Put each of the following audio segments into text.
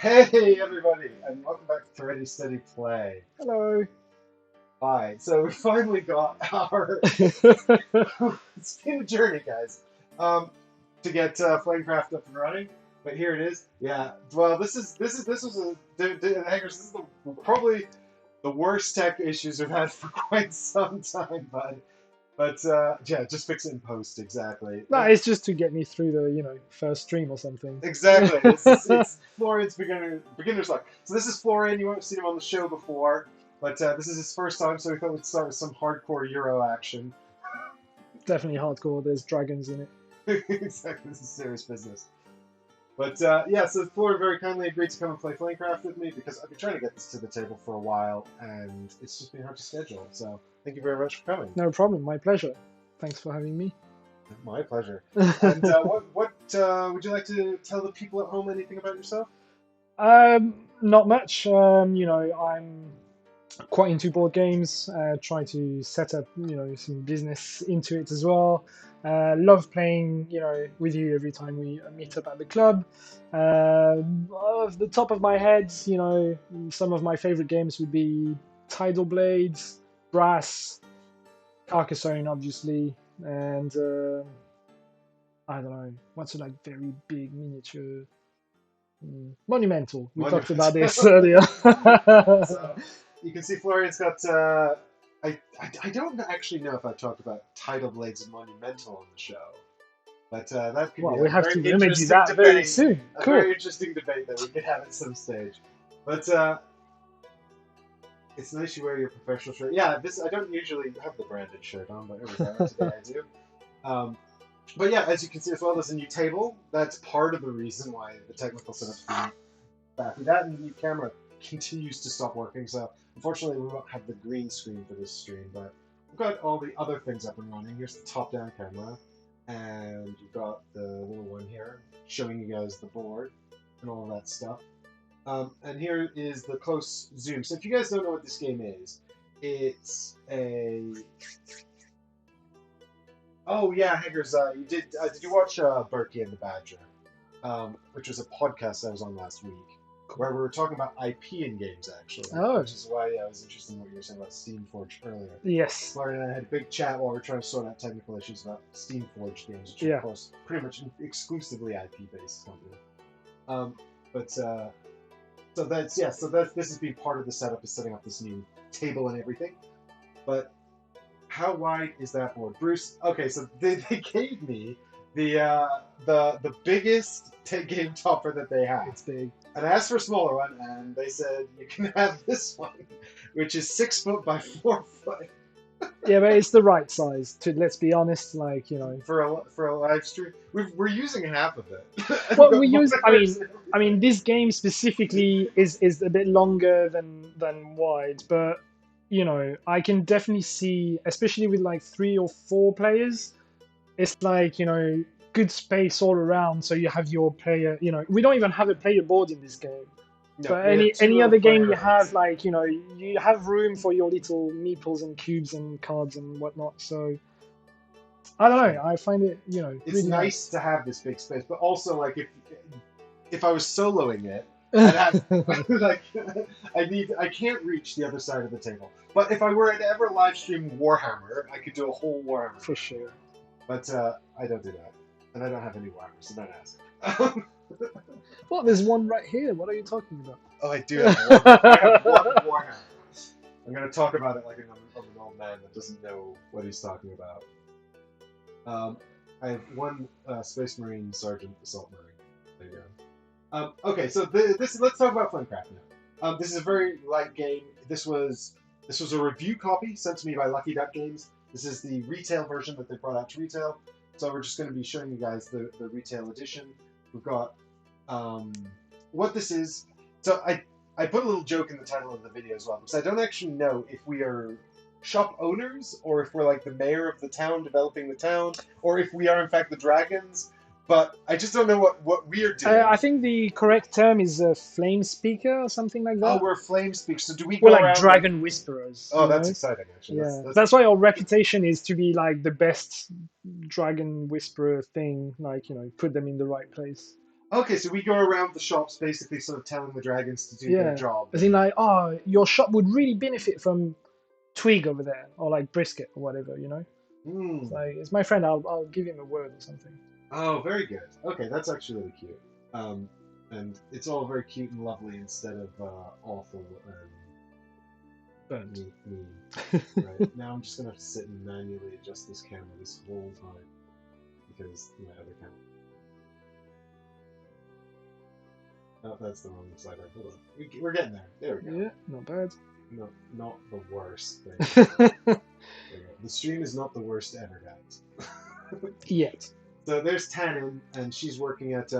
Hey everybody, and welcome back to Ready Steady Play. Hello. Hi. So we finally got our. It's been a journey, guys. Um, to get Flamecraft up and running, but here it is. Yeah. Well, this was Haggers. This is probably the worst tech issues we've had for quite some time, bud. But yeah, just fix it in post exactly. No, it's just to get me through the, first stream or something. Exactly. It's Florian's beginner's luck. So this is Florian. You won't have seen him on the show before, but this is his first time, so we thought we'd start with some hardcore Euro action. Definitely hardcore. There's dragons in it. Exactly. This is serious business. But yeah, so Florian very kindly agreed to come and play Flamecraft with me because I've been trying to get this to the table for a while, and it's just been hard to schedule. So thank you very much for coming. No problem. My pleasure. Thanks for having me. My pleasure. And what would you like to tell the people at home anything about yourself? Not much. I'm quite into board games. Try to set up, some business into it as well. Love playing, with you every time we meet up at the club. Off the top of my head, some of my favorite games would be Tidal Blades, Brass, Carcassonne, obviously, and I don't know, what's like very big miniature. Monumental. We talked about this earlier. So you can see Florian's got. I don't actually know if I've talked about Tidal Blades and Monumental on the show, but that could Well, be we a have very to remedy interesting that very debate. soon. A Cool. very interesting debate that we could have at some stage. But it's nice you wear your professional shirt. Yeah, this I don't usually have the branded shirt on, but here we go. Today I do. Um, but yeah, as you can see as well, there's a new table. That's part of the reason why the technical setup's been baffy. That and the new camera continues to stop working, so unfortunately we won't have the green screen for this stream, but we've got all the other things up and running. Here's the top-down camera, and you've got the little one here showing you guys the board and all of that stuff. And here is the close zoom. So if you guys don't know what this game is, it's a... Oh yeah, Haggers, did you watch Berkey and the Badger? Which was a podcast I was on last week, where we were talking about IP in games, actually. Oh. Which is why I was interested in what you were saying about Steamforged earlier. Yes. Florian and I had a big chat while we were trying to sort out technical issues about Steamforged games, which are, Yeah. of course, pretty much exclusively IP-based company. So this has been part of the setup, is setting up this new table and everything. But how wide is that board, Bruce? Okay, so they gave me the biggest game topper that they have. It's big. And I asked for a smaller one, and they said you can have this one, which is 6 foot by 4 foot. Yeah, but it's the right size. Let's be honest, for a live stream. We're using half of it. Well, we use. I mean, this game specifically is a bit longer than wide, but I can definitely see, especially with like 3 or 4 players, it's like good space all around. So you have your player. We don't even have a player board in this game. No, But we have two any little other game you players. have, like you have room for your little meeples and cubes and cards and whatnot. So I don't know. I find it It's really nice to have this big space, but also like if I was soloing it, I'd have, like I can't reach the other side of the table. But if I were to ever live stream Warhammer, I could do a whole Warhammer. For sure. But I don't do that, and I don't have any Warhammer, so don't ask. Well, there's one right here. What are you talking about? Oh, I do have one. I have one Warhammer. I'm going to talk about it like an old man that doesn't know what he's talking about. I have one Space Marine Sergeant Assault Marine. There you go. Okay, so let's talk about Flamecraft now. This is a very light game. This was a review copy sent to me by Lucky Duck Games. This is the retail version that they brought out to retail. So we're just going to be showing you guys the retail edition. We've got what this is. So I put a little joke in the title of the video as well, because I don't actually know if we are shop owners or if we're like the mayor of the town developing the town, or if we are in fact the dragons. But I just don't know what we are doing. I think the correct term is a flame speaker or something like that. Oh, we're flame speakers. So do we go We're like around dragon whisperers. Oh, that's exciting, actually. Yeah, That's why our reputation is to be like the best dragon whisperer thing. Like put them in the right place. Okay, so we go around the shops basically sort of telling the dragons to do their Yeah. job. As in like, oh, your shop would really benefit from twig over there, or like brisket or whatever, you know? It's Hmm. like, it's my friend, I'll give him a word or something. Oh, very good. Okay, that's actually really cute. Um, and it's all very cute and lovely instead of awful and Burnt. mean. Right. Now I'm just gonna have to sit and manually adjust this camera this whole time because my other camera. Oh, that's the wrong slider. Hold on. We're getting there. There we go. Yeah, not bad. No, not the worst thing. There we go. The stream is not the worst ever, guys. Yet. So there's Tannen, and she's working at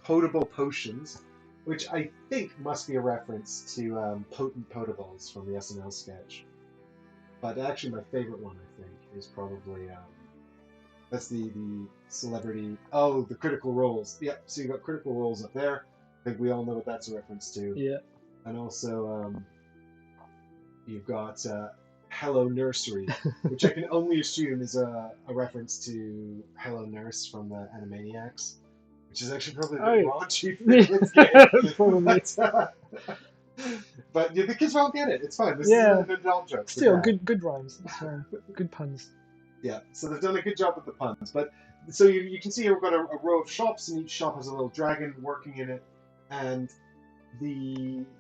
Potable Potions, which I think must be a reference to Potent Potables from the SNL sketch. But actually, my favorite one, I think, is probably that's the celebrity. Oh, the Critical Roles. Yep. So you got Critical Roles up there. I think we all know what that's a reference to. Yeah. And also, you've got Hello Nursery, which I can only assume is a reference to Hello Nurse from the Animaniacs, which is actually probably a bit raunchy for kids' game. Probably. But yeah, the kids won't get it. It's fine. This Yeah. is an adult joke. Still, good rhymes. That's fine. Good puns. Yeah, so they've done a good job with the puns. But so you can see here we've got a row of shops, and each shop has a little dragon working in it. And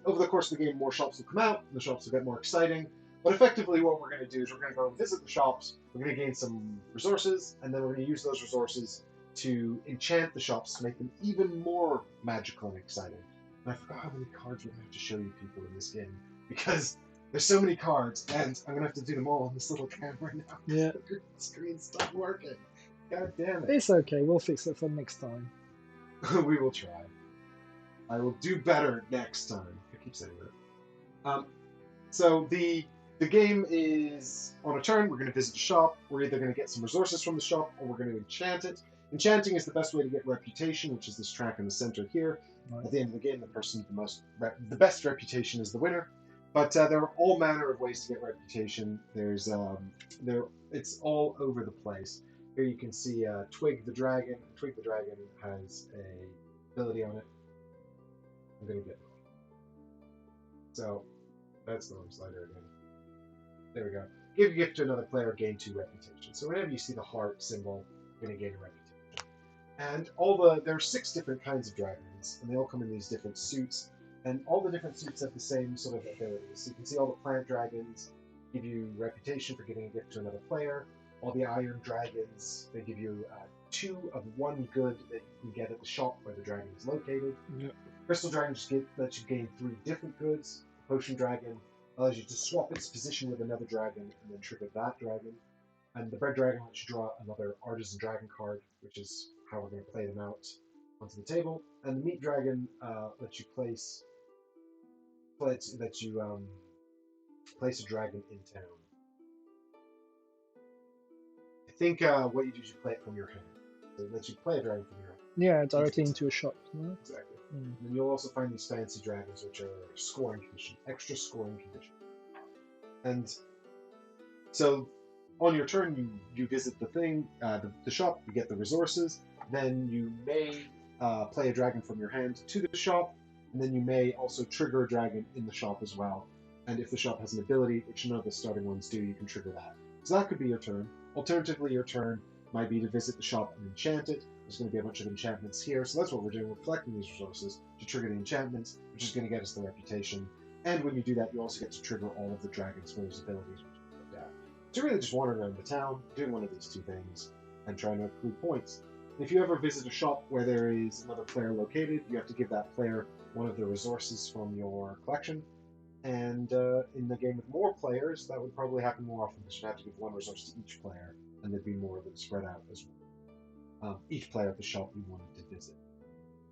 over the course of the game, more shops will come out. The shops will get more exciting. But effectively, what we're going to do is we're going to go and visit the shops. We're going to gain some resources, and then we're going to use those resources to enchant the shops to make them even more magical and exciting. And I forgot how many cards we have to show you people in this game because there's so many cards, and I'm going to have to do them all on this little camera now. Yeah. The screen stopped working. God damn it. It's okay. We'll fix it for next time. We will try. I will do better next time. I keep saying that. So the game is on a turn. We're going to visit a shop. We're either going to get some resources from the shop, or we're going to enchant it. Enchanting is the best way to get reputation, which is this track in the center here. Right. At the end of the game, the person with the best reputation is the winner. But there are all manner of ways to get reputation. It's all over the place. Here you can see Twig the Dragon. Twig the Dragon has a ability on it. I'm gonna get it. So that's the wrong slider again. There we go. Give a gift to another player, gain 2 reputation. So whenever you see the heart symbol, you're gonna gain a reputation. And there are 6 different kinds of dragons, and they all come in these different suits. And all the different suits have the same sort of abilities. So you can see all the plant dragons give you reputation for giving a gift to another player. All the iron dragons, they give you 2 of 1 good that you can get at the shop where the dragon is located. Yep. Crystal Dragon just lets you gain 3 different goods. Potion Dragon allows you to swap its position with another dragon and then trigger that dragon. And the Bread Dragon lets you draw another Artisan Dragon card, which is how we're going to play them out onto the table. And the Meat Dragon lets you place a dragon in town. I think what you do is you play it from your hand. So it lets you play a dragon from your hand. Yeah, directly into a shop. Exactly. And you'll also find these fancy dragons, which are scoring condition, extra scoring condition. And so on your turn, you visit the thing, the shop, you get the resources, then you may play a dragon from your hand to the shop, and then you may also trigger a dragon in the shop as well. And if the shop has an ability, which none of the starting ones do, you can trigger that. So that could be your turn. Alternatively, your turn might be to visit the shop and enchant it. There's going to be a bunch of enchantments here, so that's what we're doing. We're collecting these resources to trigger the enchantments, which is going to get us the reputation. And when you do that, you also get to trigger all of the dragon's abilities, which is like that. So you're really just wandering around the town, doing one of these 2 things, and trying to accrue points. If you ever visit a shop where there is another player located, you have to give that player one of the resources from your collection. And in the game with more players, that would probably happen more often because you'd have to give 1 resource to each player, and there'd be more of it spread out as well. Each player at the shop you wanted to visit.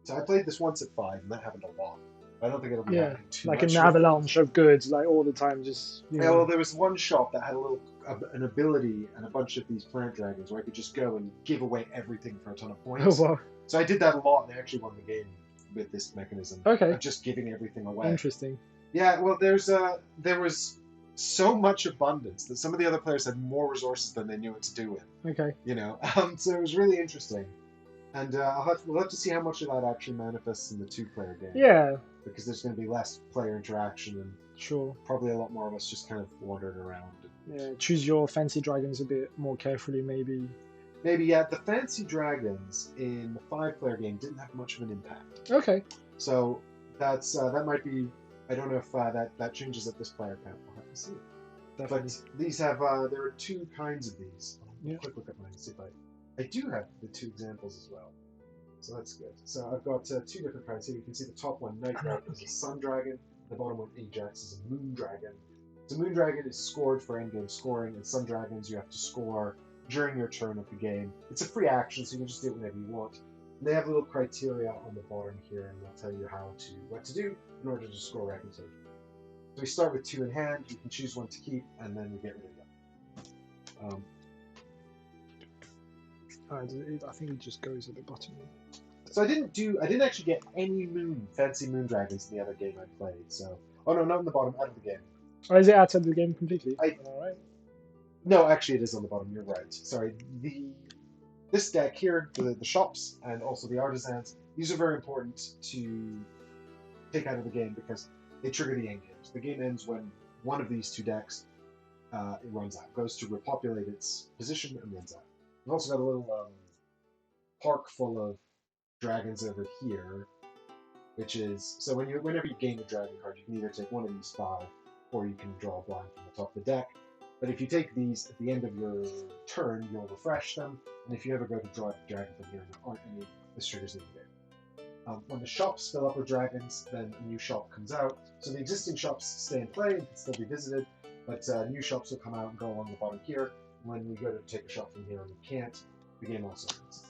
So I played this once at 5, and that happened a lot. I don't think it'll be happening too much. Like an avalanche of goods, like all the time, just. Yeah, well, there was one shop that had an ability and a bunch of these plant dragons where I could just go and give away everything for a ton of points. Oh, wow. So I did that a lot, and I actually won the game with this mechanism. Okay. Of just giving everything away. Interesting. Yeah, well, there was so much abundance that some of the other players had more resources than they knew what to do with. Okay. You know, so it was really interesting. And we'll have to see how much of that actually manifests in the two-player game. Yeah, Because there's going to be less player interaction and sure. probably a lot more of us just kind of wandering around. Yeah, choose your fancy dragons a bit more carefully, maybe. Maybe, yeah, the fancy dragons in the 5-player game didn't have much of an impact. Okay. So that might be. I don't know if that changes at this player count. We'll have to see. Definitely. But these have there are two kinds of these. Yeah. Quick look at mine and see if I do have the two examples as well. So that's good. So I've got two different kinds here. You can see the top one, Night Dragon, is a Sun Dragon. The bottom one, Ajax, is a Moon Dragon. So Moon Dragon is scored for endgame scoring, and Sun Dragons you have to score during your turn of the game. It's a free action, so you can just do it whenever you want. And they have little criteria on the bottom here, and they'll tell you what to do in order to score reputation. So we start with 2 in hand. You can choose one to keep, and then we get rid of them. I think it just goes at the bottom. So I didn't actually get any fancy moon dragons in the other game I played. So, oh no, not in the bottom, out of the game. Oh, is it outside the game completely? All right. No, actually, it is on the bottom. You're right. Sorry. This deck here, the shops and also the artisans, these are very important to take out of the game because they trigger the end games. The game ends when one of these two decks it runs out, goes to repopulate its position and runs out. We've also got a little park full of dragons over here, which is so whenever you gain a dragon card, you can either take one of these 5, or you can draw a blind from the top of the deck. But if you take these at the end of your turn, you'll refresh them, and if you ever go to draw a dragon from here, there aren't any, this triggers the game. When the shops fill up with dragons, then a new shop comes out. So the existing shops stay in play and can still be visited, but new shops will come out and go along the bottom here. When we go to take a shop from here and we can't, the game also ends.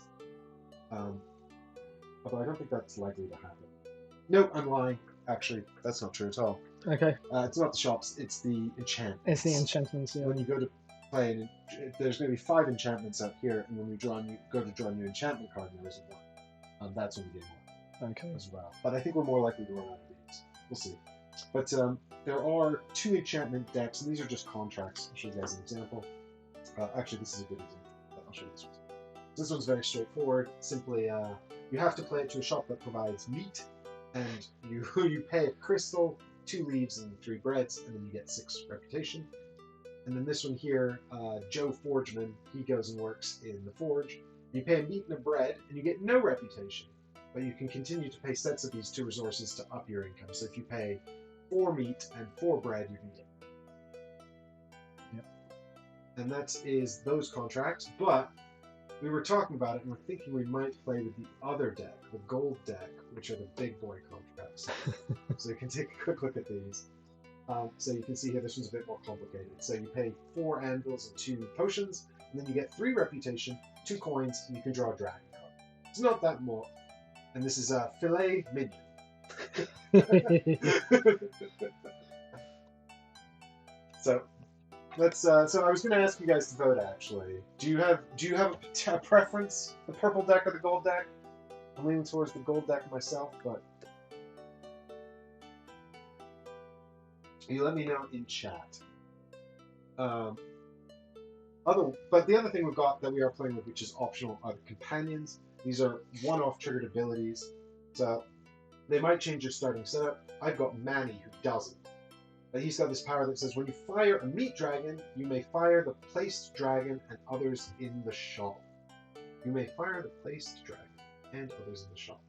Although I don't think that's likely to happen. Nope, I'm lying. Actually, that's not true at all. Okay. It's not the shops, it's the enchantments. It's the enchantments, yeah. When you go to play, there's going to be 5 enchantments out here, and when we go to draw a new enchantment card, and there isn't one. That's when the game will Okay. as well. But I think we're more likely to run out of these. We'll see. But there are 2 enchantment decks, and these are just contracts. I'll show you guys an example. Actually, this is a good example. I'll show you this one. This one's very straightforward. Simply, you have to play it to a shop that provides meat, and you pay a crystal, 2 leaves, and 3 breads, and then you get 6 reputation. And then this one here, Joe Forgeman, he goes and works in the forge. You pay a meat and a bread, and you get no reputation. But you can continue to pay sets of these 2 resources to up your income. So if you pay 4 meat and 4 bread, you can get. Yep. And that is those contracts, but we were talking about it, and we're thinking we might play with the other deck, the gold deck, which are the big boy contracts. So you can take a quick look at these. So you can see here, this one's a bit more complicated. So you pay 4 anvils and 2 potions, and then you get 3 reputation, 2 coins, and you can draw a dragon card. It's not that more. And this is a filet mignon. So let's. So I was going to ask you guys to vote. Actually, do you have a preference? The purple deck or the gold deck? I'm leaning towards the gold deck myself, but you let me know in chat. But the other thing we've got that we are playing with, which is optional, are the companions. These are one-off triggered abilities, so they might change your starting setup. I've got Manny, who doesn't. But he's got this power that says when you fire a meat dragon, you may fire the placed dragon and others in the shop. You may fire the placed dragon and others in the shop.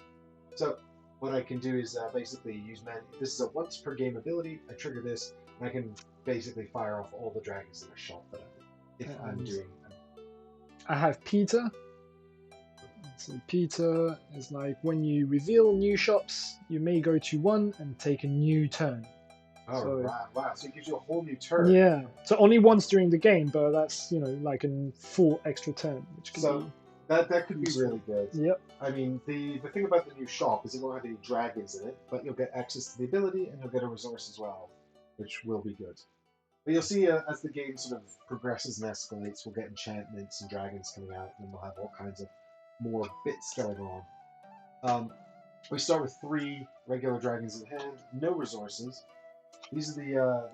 So what I can do is basically use Manny. This is a once per game ability. I trigger this, and I can basically fire off all the dragons in the shop that I'm doing. I have Peter. So Peter is like when you reveal new shops, you may go to one and take a new turn. Oh, So- wow. So it gives you a whole new turn. Yeah. So only once during the game, but that's like a full extra turn, which could So be. that could be really good. Yep. I mean, the thing about the new shop is it won't have any dragons in it, but you'll get access to the ability and you'll get a resource as well, which will be good. But you'll see as the game sort of progresses and escalates, we'll get enchantments and dragons coming out, and we'll have all kinds of more bits going on. We start with 3 regular dragons in hand, no resources. These are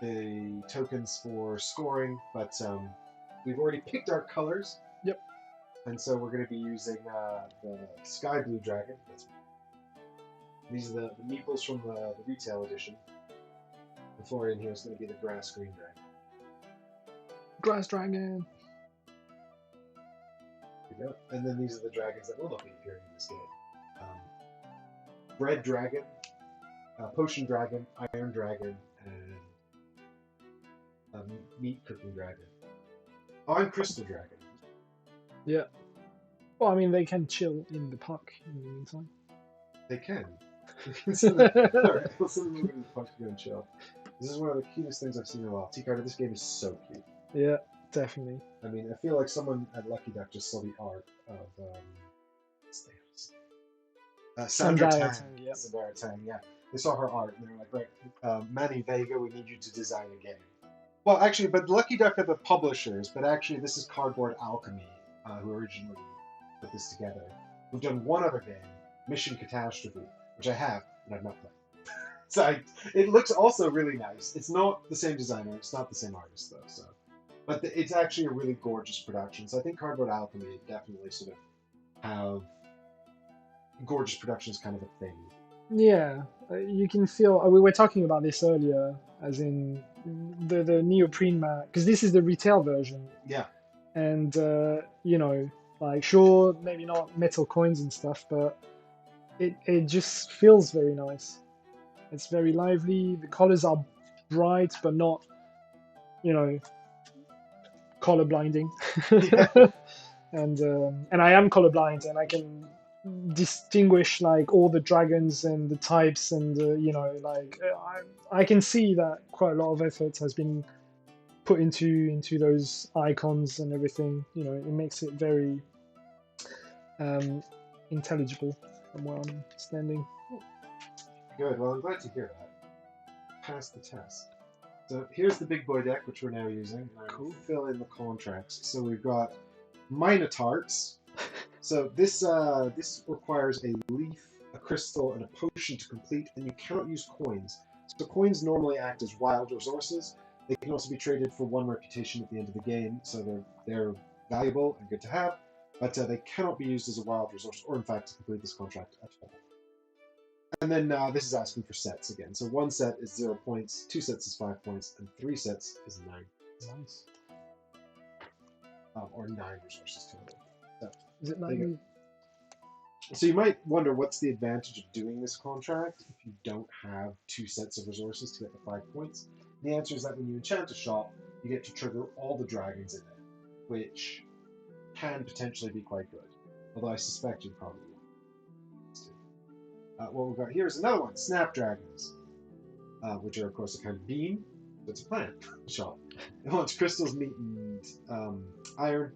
the tokens for scoring, but we've already picked our colors. Yep. And so we're going to be using the Sky Blue Dragon. These are the meeples from the retail edition. The Florian here is going to be the Grass Green Dragon. Grass Dragon. There we go. And then these are the dragons that will not be appearing in this game. Bread Dragon, Potion Dragon, Iron Dragon, and Meat Cooking Dragon. Oh, and Crystal Dragon. Yeah. Well, I mean, they can chill in the park in the meantime. They can. Alright, we'll send them over to the park to go and chill. This is one of the cutest things I've seen in a while. T-Carter, this game is so cute. Yeah, definitely. I mean, I feel like someone at Lucky Duck just saw the art of Sandra Sandara Tang. Tang, yeah. Sandara Tang, yeah. They saw her art and they were like, right, Manny Vega, we need you to design a game. Well, actually, but Lucky Duck are the publishers, but actually this is Cardboard Alchemy, who originally put this together. We've done one other game, Mission Catastrophe, which I have, and I've not played. So it looks also really nice. It's not the same designer, it's not the same artist, though, so. But it's actually a really gorgeous production. So I think Cardboard Alchemy definitely sort of have gorgeous productions kind of a thing. Yeah, you can feel. We were talking about this earlier, as in the neoprene mat, because this is the retail version. Yeah. And you know, like sure, maybe not metal coins and stuff, but it just feels very nice. It's very lively. The colors are bright, but not, you know, color blinding. Yeah. And I am colorblind, and I can distinguish like all the dragons and the types, and you know, like I can see that quite a lot of effort has been put into those icons and everything. You know, it makes it very intelligible from where I'm standing. Good. Well, I'm glad to hear that. Pass the test. So here's the big boy deck, which we're now using. Cool. Fill in the contracts. So we've got Minotaurs. So this requires a leaf, a crystal, and a potion to complete, and you cannot use coins. So coins normally act as wild resources. They can also be traded for 1 reputation at the end of the game, so they're valuable and good to have, but they cannot be used as a wild resource, or in fact to complete this contract at all. And then this is asking for sets again. So 1 set is 0 points, 2 sets is 5 points, and 3 sets is 9. Nice. Or 9 resources total. So, is it 9? So you might wonder what's the advantage of doing this contract if you don't have 2 sets of resources to get the 5 points. The answer is that when you enchant a shop, you get to trigger all the dragons in it, which can potentially be quite good. Although I suspect you probably won't. What we've got here is another one, Snapdragons, which are of course a kind of bean, but it's a plant shop. It wants crystals, meat, and iron.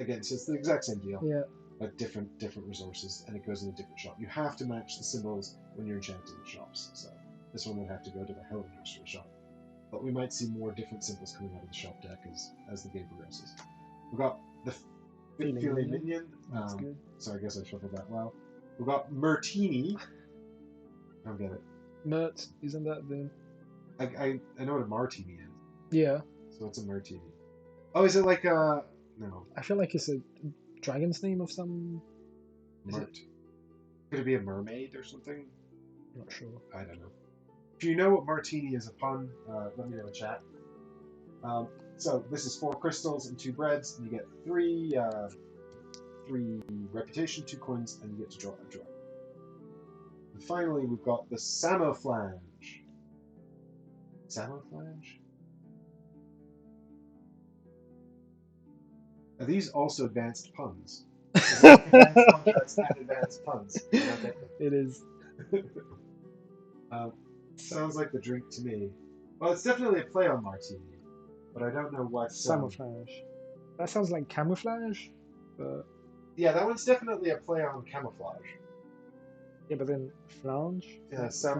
Again, so it's the exact same deal. Yeah. But different resources, and it goes in a different shop. You have to match the symbols when you're enchanting the shops. So this one would have to go to the Helen Nursery shop. But we might see more different symbols coming out of the shop deck as the game progresses. We've got the Feeling Minion. That's good. So I guess I shuffled that well. We've got Mertini. I don't get it. Mert, isn't that the... I know what a martini is. Yeah. So it's a martini. Oh, is it like a... No. I feel like it's a dragon's name of some... Could it be a mermaid or something? Not sure. I don't know. If you know what martini is a pun, let me know in chat. So this is 4 crystals and 2 breads, and you get 3 reputation, 2 coins, and you get to draw a dragon. And finally, we've got the Samouflage. Samouflage? Are these also advanced puns? Advanced contracts and advanced puns. It is. Sounds like the drink to me. Well, it's definitely a play on martini, but I don't know what. Camouflage. That sounds like camouflage, but... Yeah, that one's definitely a play on camouflage. Yeah, but then flange? Yeah, it's a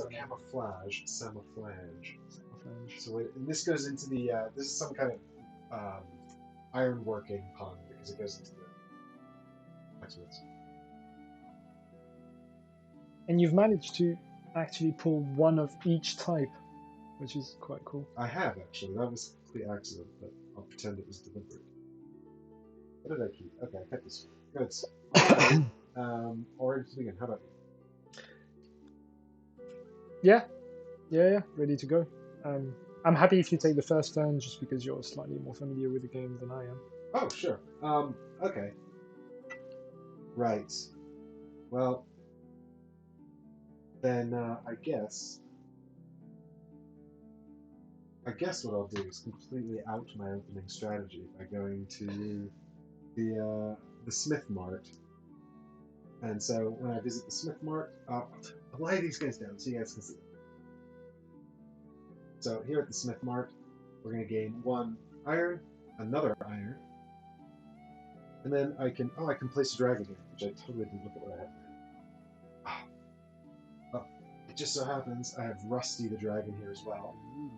camouflage. Camouflage. So and this goes into the. This is some kind of ironworking pun because it goes into the blacksmiths. And you've managed to actually pull 1 of each type, which is quite cool. I have actually. That was a complete accident, but I'll pretend it was deliberate. What did I keep? Okay, I kept this. Good. Alright. Orange to begin. How about Yeah, yeah, ready to go. I'm happy if you take the first turn, just because you're slightly more familiar with the game than I am. you? Oh, sure. Okay. Right. Well, then I guess what I'll do is completely out my opening strategy by going to the Smith Mart. And so when I visit the Smith Mart, I'll lay these guys down so you guys can see them. So here at the Smith Mart, we're going to gain 1 iron, another iron, and then I can place a dragon here, which I totally didn't look at what I have. Oh, it just so happens I have Rusty the dragon here as well,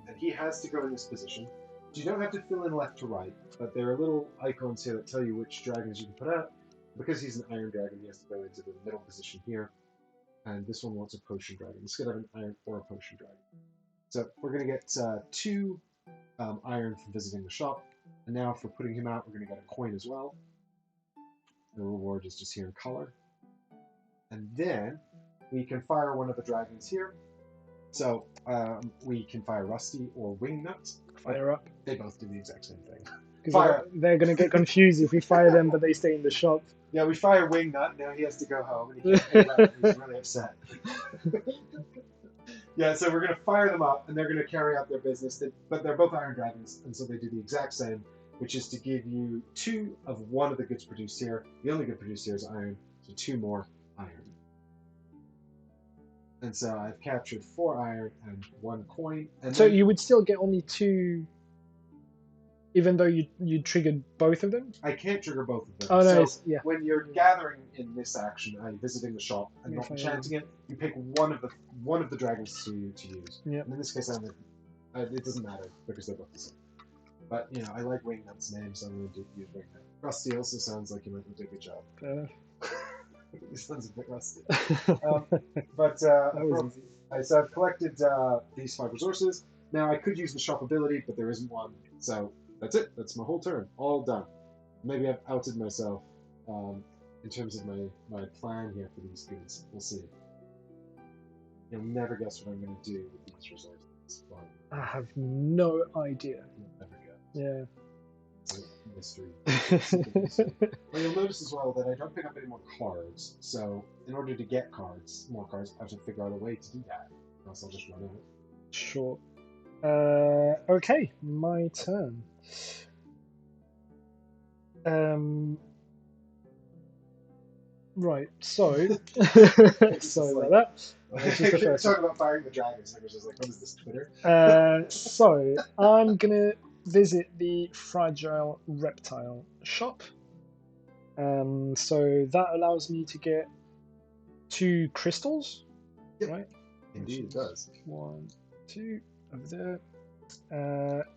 and he has to go in this position. So you don't have to fill in left to right, but there are little icons here that tell you which dragons you can put out. Because he's an iron dragon, he has to go into the middle position here, and this one wants a potion dragon. This could have an iron or a potion dragon. So we're going to get 2 iron from visiting the shop, and now for putting him out, we're going to get a coin as well. The reward is just here in color. And then we can fire one of the dragons here. So we can fire Rusty or Wingnut. Fire up. They both do the exact same thing. Because they're going to get confused if we fire them, but they stay in the shop. Yeah, we fire Wingnut, now he has to go home, and he can't pay rent, and he's really upset. Yeah, so we're going to fire them up, and they're going to carry out their business, but they're both iron dragons, and so they do the exact same, which is to give you 2 of one of the goods produced here. The only good produced here is iron, so 2 more iron. And so I've captured 4 iron and 1 coin. And so you would still get only 2, even though you triggered both of them? I can't trigger both of them. Oh, no, so yeah. when you're gathering in this action, visiting the shop and not enchanting it, you pick one of the dragons to use. Yeah. And in this case, it doesn't matter because they're both the same. But I like Wingnut's name, so I'm going to use Wingnut. Rusty also sounds like you might do a good job. He sounds a bit rusty. So I've collected these 5 resources. Now I could use the shop ability, but there isn't one. So that's it. That's my whole turn. All done. Maybe I've outed myself in terms of my plan here for these goods. We'll see. You'll never guess what I'm going to do with these resources. I have no idea. You'll never guess. Yeah. It's a mystery. Well, you'll notice as well that I don't pick up any more cards. So in order to get more cards, I have to figure out a way to do that. Or else I'll just run out. Sure. Okay, my turn. Right, so sorry about that. I talk about firing the dragons. I was just like, what is this, Twitter? So I'm gonna visit the Fragile Reptile shop. So that allows me to get 2 crystals, yep. Right? Indeed, it does. 1, 2 over there,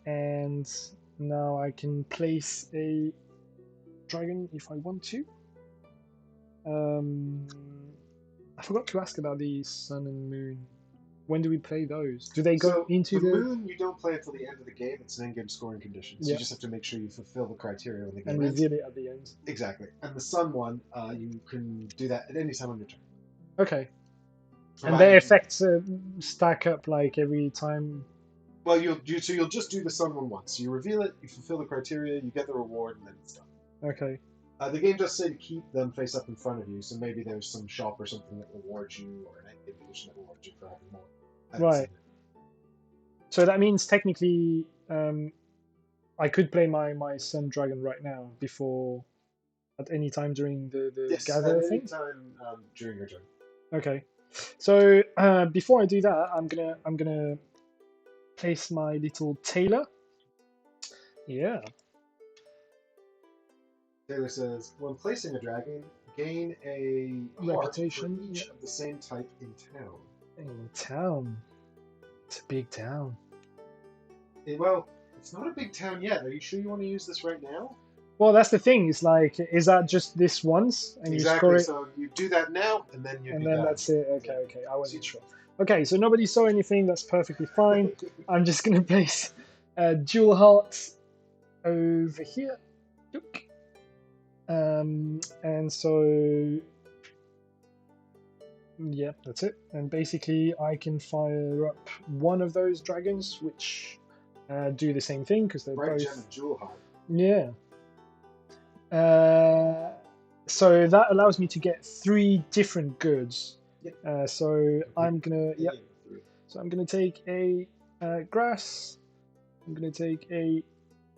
and now I can place a dragon if I want to. I forgot to ask about the Sun and Moon. When do we play those? Do they go into the Moon? You don't play until the end of the game. It's an end-game scoring condition. So you just have to make sure you fulfill the criteria when the game and ends. reveal it at the end. Exactly. And the Sun one, you can do that at any time on your turn. Okay. And their effects stack up like every time. Well, you'll just do the Sun one once. You reveal it, you fulfill the criteria, you get the reward, and then it's done. Okay. The game does say to keep them face up in front of you, so maybe there's some shop or something that rewards you, or an end-game condition that rewards you for having more. Right. So that means technically, I could play my Sun Dragon right now before, at any time during the gather thing. Yes, at any time during your turn. Okay. So before I do that, I'm gonna place my little tailor. Yeah. Taylor says, when placing a dragon, gain a reputation for each of the same type in town. In town. It's a big town. Well, it's not a big town yet. Are you sure you want to use this right now? Well, that's the thing. It's like, is that just this once, and exactly. You score it? So you do that now, and then and then that's it. Okay. I wasn't sure. Okay, so nobody saw anything. That's perfectly fine. I'm just gonna place Jewel Heart over here. And so, yeah, that's it. And basically, I can fire up one of those dragons, which do the same thing because they're Bright Gem both. and Jewel Heart. Yeah. So that allows me to get 3 different goods. Yep. So I'm gonna, Any yep. of the 3. So I'm gonna take a grass. I'm gonna take a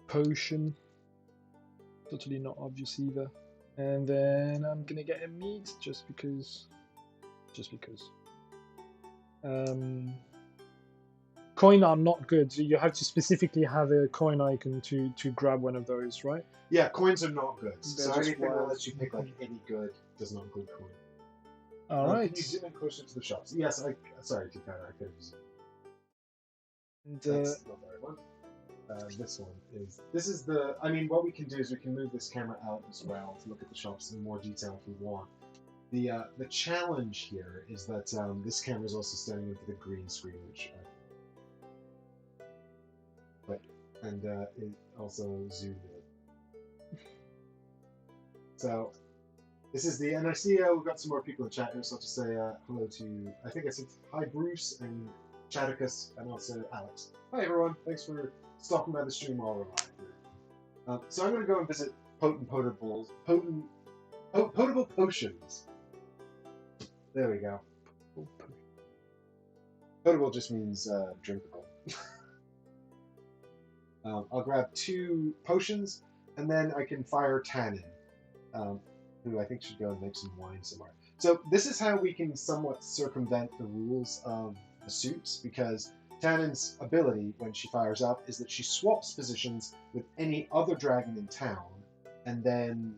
potion. Totally not obvious either. And then I'm gonna get a meat just because. Just because. Coin are not good. So you have to specifically have a coin icon to grab one of those, right? Yeah, coins are not good. They're So just anything that wild. lets you pick like any good does not include coin. All Can right. you zoom in closer to the shops? Yes, sorry, Tikana, I could have zoomed. And, That's not the right one. This one is. This is the. I mean, what we can do is we can move this camera out as well to look at the shops in more detail if we want. The challenge here is that this camera is also staring into the green screen, which. And it also zoomed in. So this is the, and I see we've got some more people in chat here, so I'll just say hello to, I think I said hi Bruce and Chaticus and also Alex. Hi everyone, thanks for stopping by the stream while we're live here. So I'm going to go and visit potable potions. There we go. Potable just means drinkable. I'll grab 2 potions, and then I can fire Tannen, who I think should go and make some wine somewhere. So this is how we can somewhat circumvent the rules of the suits, because Tannen's ability, when she fires up, is that she swaps positions with any other dragon in town, and then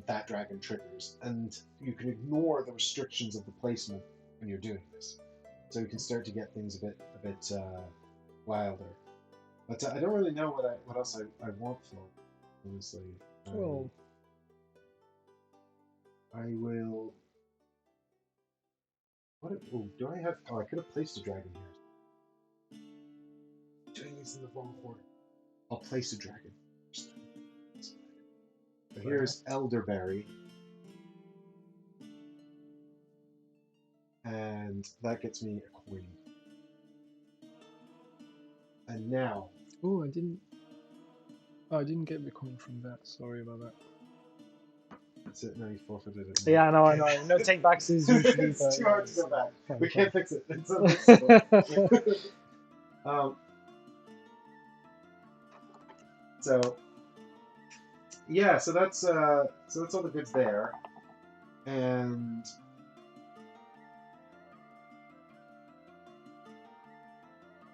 that dragon triggers, and you can ignore the restrictions of the placement when you're doing this. So we can start to get things a bit wilder. But I don't really know what else I want for it, honestly. well, I will. Oh, do I have? Oh, I could have placed a dragon here. Doing these in the wrong order. I'll place a dragon. So here's Elderberry. And that gets me a queen. And now. oh, I didn't get the coin from that. Sorry about that. That's it. Now you forfeited it. Yeah, I know. No take backs is usually. It's too hard to go back. Fine, We fine. can't fix it. It's unfixable. So yeah, so that's all the goods there, and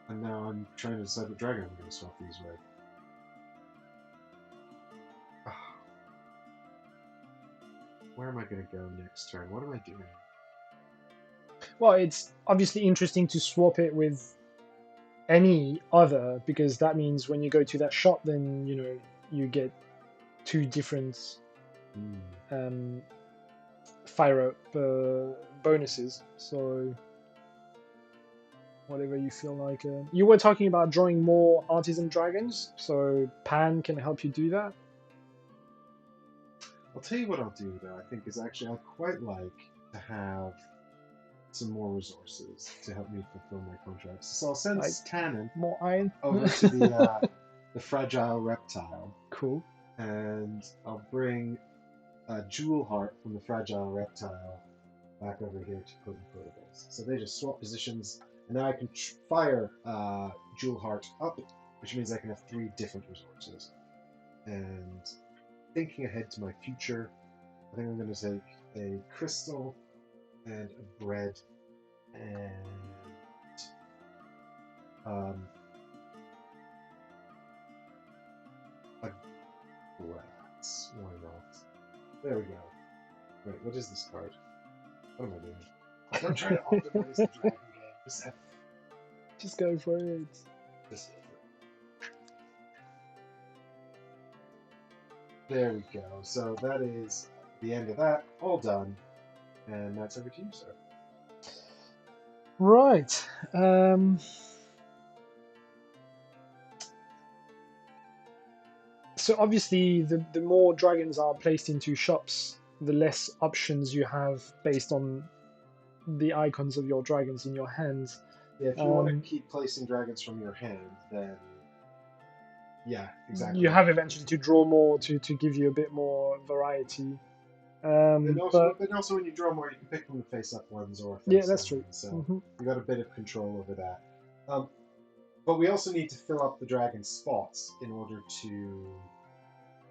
now I'm trying to decide what dragon I'm going to swap these with. Where am I going to go next turn? What am I doing? Well, it's obviously interesting to swap it with any other, because that means when you go to that shop, then you get 2 different fire up bonuses. So whatever you feel like. You were talking about drawing more artisan dragons, so Pan can help you do that. I'll tell you what I'll do though. I think is actually I'd quite like to have some more resources to help me fulfill my contracts. So I'll send Tannen more iron over to the fragile reptile. Cool. And I'll bring Jewel Heart from the fragile reptile back over here to Potent Potables. So they just swap positions, and now I can fire Jewel Heart up, which means I can have 3 different resources. And thinking ahead to my future, I think I'm going to take a crystal and a bread and a glass. Why not? There we go. Wait, what is this card? What am I doing? I'm trying to optimize the dragon game. Just go for it. There we go. So that is the end of that. All done. And that's over to you, sir. Right. So obviously, the more dragons are placed into shops, the less options you have based on the icons of your dragons in your hands. Yeah, if you want to Um, keep placing dragons from your hand, then yeah, exactly. you have eventually to draw more to give you a bit more variety. But But also when you draw more, you can pick from the face-up ones or yeah, face that's down true. ones, so Hmm. you got a bit of control over that. Um, but we also need to fill up the dragon spots in order to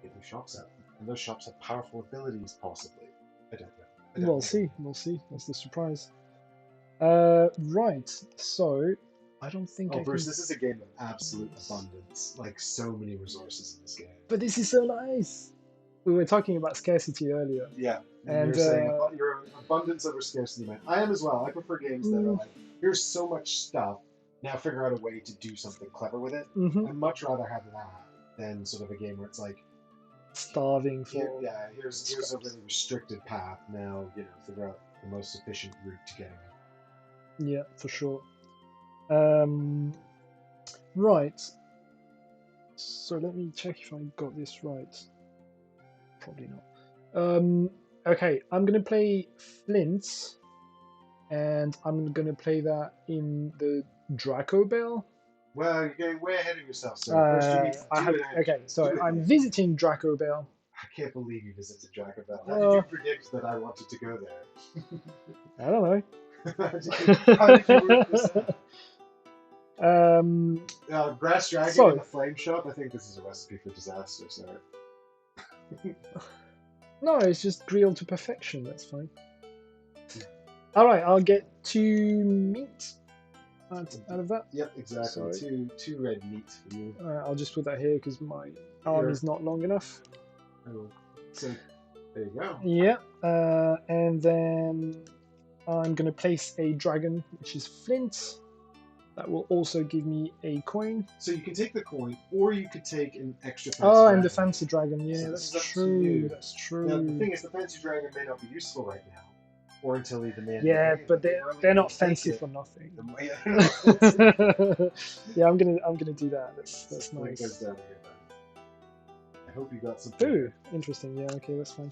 get new shops out, and those shops have powerful abilities, possibly. I don't know. I don't We'll know. see. We'll see. That's the surprise. Right. So I don't think Oh, I can. Bruce, this is a game of absolute abundance. Like so many resources in this game. But this is so nice. We were talking about scarcity earlier, Yeah, and and you're saying you're an abundance over scarcity man. I am as well. I prefer games that are like, here's so much stuff. Now figure out a way to do something clever with it. mhm, I'd much rather have that than sort of a game where it's like, starving for. here's a really restricted path. Now figure out the most efficient route to getting it. Yeah, for sure. Um, right. So let me check if I got this right. Probably not. Okay, I'm gonna play Flint, and I'm gonna play that in the Draco Bell. Well, you're getting way ahead of yourself, sir. First, you need to I do have it. Okay. So Do it. I'm visiting Draco Bell. I can't believe you visited Dracoville. How did you predict that I wanted to go there? I don't know. How did you work this out? Grass dragon in the flame shop. I think this is a recipe for disaster, sir. No, it's just grilled to perfection. That's fine. All right, I'll get 2 meat out of that. Yep, exactly. Sorry. Two red meat for you. I'll just put that here because my arm is not long enough. Oh, so there you go. Yeah, and then I'm gonna place a dragon, which is Flint. That will also give me a coin. So you can take the coin, or you could take an extra fancy dragon. and the fancy dragon. Yeah, so that's true. That's true. Now, the thing is, the fancy dragon may not be useful right now, or until even the end. Yeah, of the game. but they're not fancy for nothing. Yeah, I'm gonna do that. That's nice. Goes down here, then. I hope you got something. Ooh, interesting. Yeah, okay, that's fine.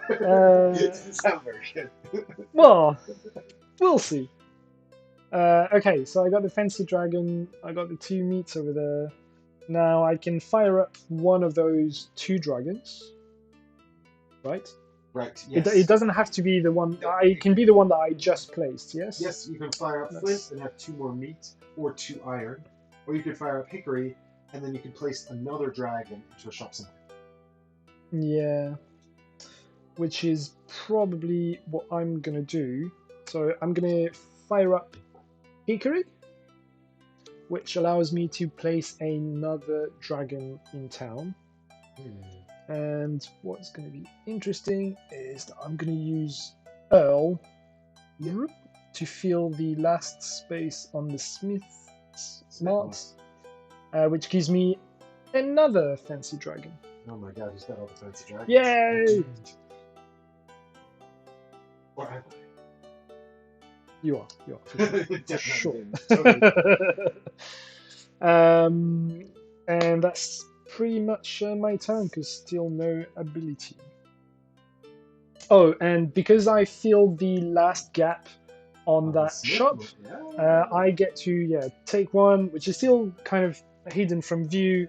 It doesn't sound very good. Well, we'll see. Okay, so I got the fancy dragon. I got the 2 meats over there. Now I can fire up one of those 2 dragons, right? Right. Yes. It doesn't have to be the one. It can be the one that I just placed. Yes. Yes, you can fire up flint and have 2 more meat or 2 iron, or you can fire up hickory and then you can place another dragon into a shop somewhere. Yeah. Which is probably what I'm gonna do. So I'm gonna fire up hickory, which allows me to place another dragon in town. And what's going to be interesting is that I'm going to use Earl to fill the last space on the Smith's Smarts, which gives me another fancy dragon. Oh my god, he's got all the fancy dragons. Yay! Or am I? You are. For sure. Totally. And that's pretty much my turn, because still no ability. Oh, and because I filled the last gap on that shop, I get to take one, which is still kind of hidden from view.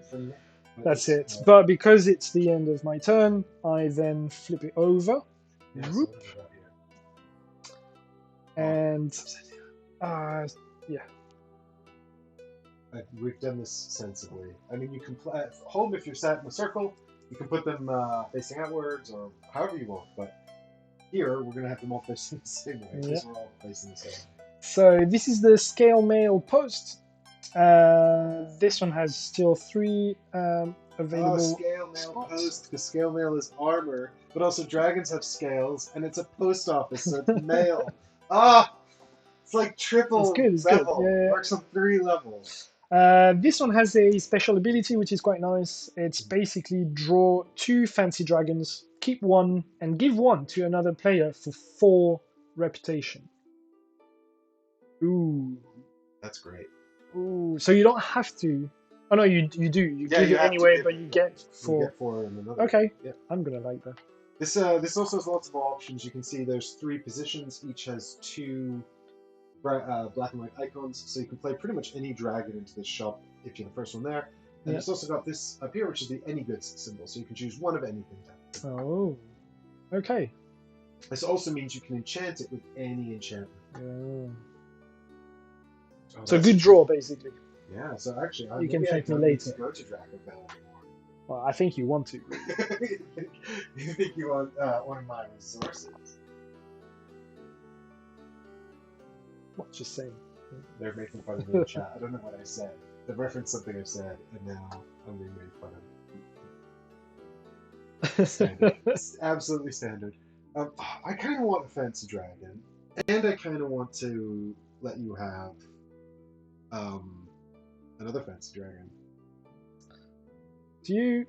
That's it. But because it's the end of my turn, I then flip it over. And we've done this sensibly. I mean, you can play at home if you're sat in a circle. You can put them facing outwards or however you want. But here, we're going to have them all facing the same way because we're all facing the same way. So this is the scale mail post. This one has still 3 available. Scale mail post, because scale mail is armor, but also dragons have scales, and it's a post office, so it's mail. It's like triple level. Good. Works on 3 levels. This one has a special ability, which is quite nice. It's basically draw 2 fancy dragons, keep 1, and give 1 to another player for 4 reputation. Ooh. That's great. Ooh. So you don't have to. Oh no, you do. You Yeah, give you it have to anyway, give but it, you yeah. get You 4. get 4 in another. Okay, Yeah. I'm gonna like that. This also has lots of options. You can see there's 3 positions. Each has 2 black and white icons, so you can play pretty much any dragon into this shop if you're the first one there. And Yeah. it's also got this up here, which is the any goods symbol, so you can choose one of anything down. Oh, okay. This also means you can enchant it with any enchantment. Yeah. Oh, So that's good draw, basically. Yeah, so actually, You can thank me don't need later. to go to Dragon Bell anymore. Well, I think you want to. You think you want one of my resources? What you saying? They're making fun of me in chat. I don't know what I said. They referenced something I said, and now I'm being made fun of. Standard. It's absolutely standard. I kind of want a fancy dragon, and I kind of want to let you have another fancy dragon. Do you?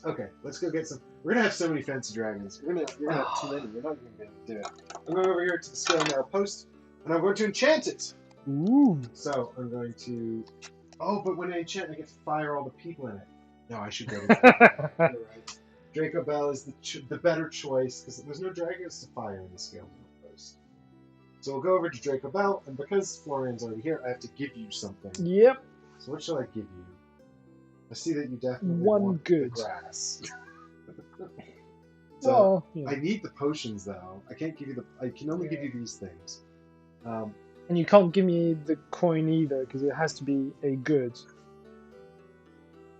Okay, let's go get some. We're gonna have so many fancy dragons. You're gonna have too many. You're not even gonna do it. I'm going over here to the scale narrow post, and I'm going to enchant it. Ooh. So I'm going to. Oh, but when I enchant, I get to fire all the people in it. No, I should go to Draco Bell. You're right. Draco Bell is the better choice because there's no dragons to fire in the scale narrow post. So we'll go over to Draco Bell, and because Florian's already here, I have to give you something. Yep. So what shall I give you? I see that you definitely One want good. the grass. So Well, you know. I need the potions though. I can't give you the. I can only give you these things. And you can't give me the coin either because it has to be a good.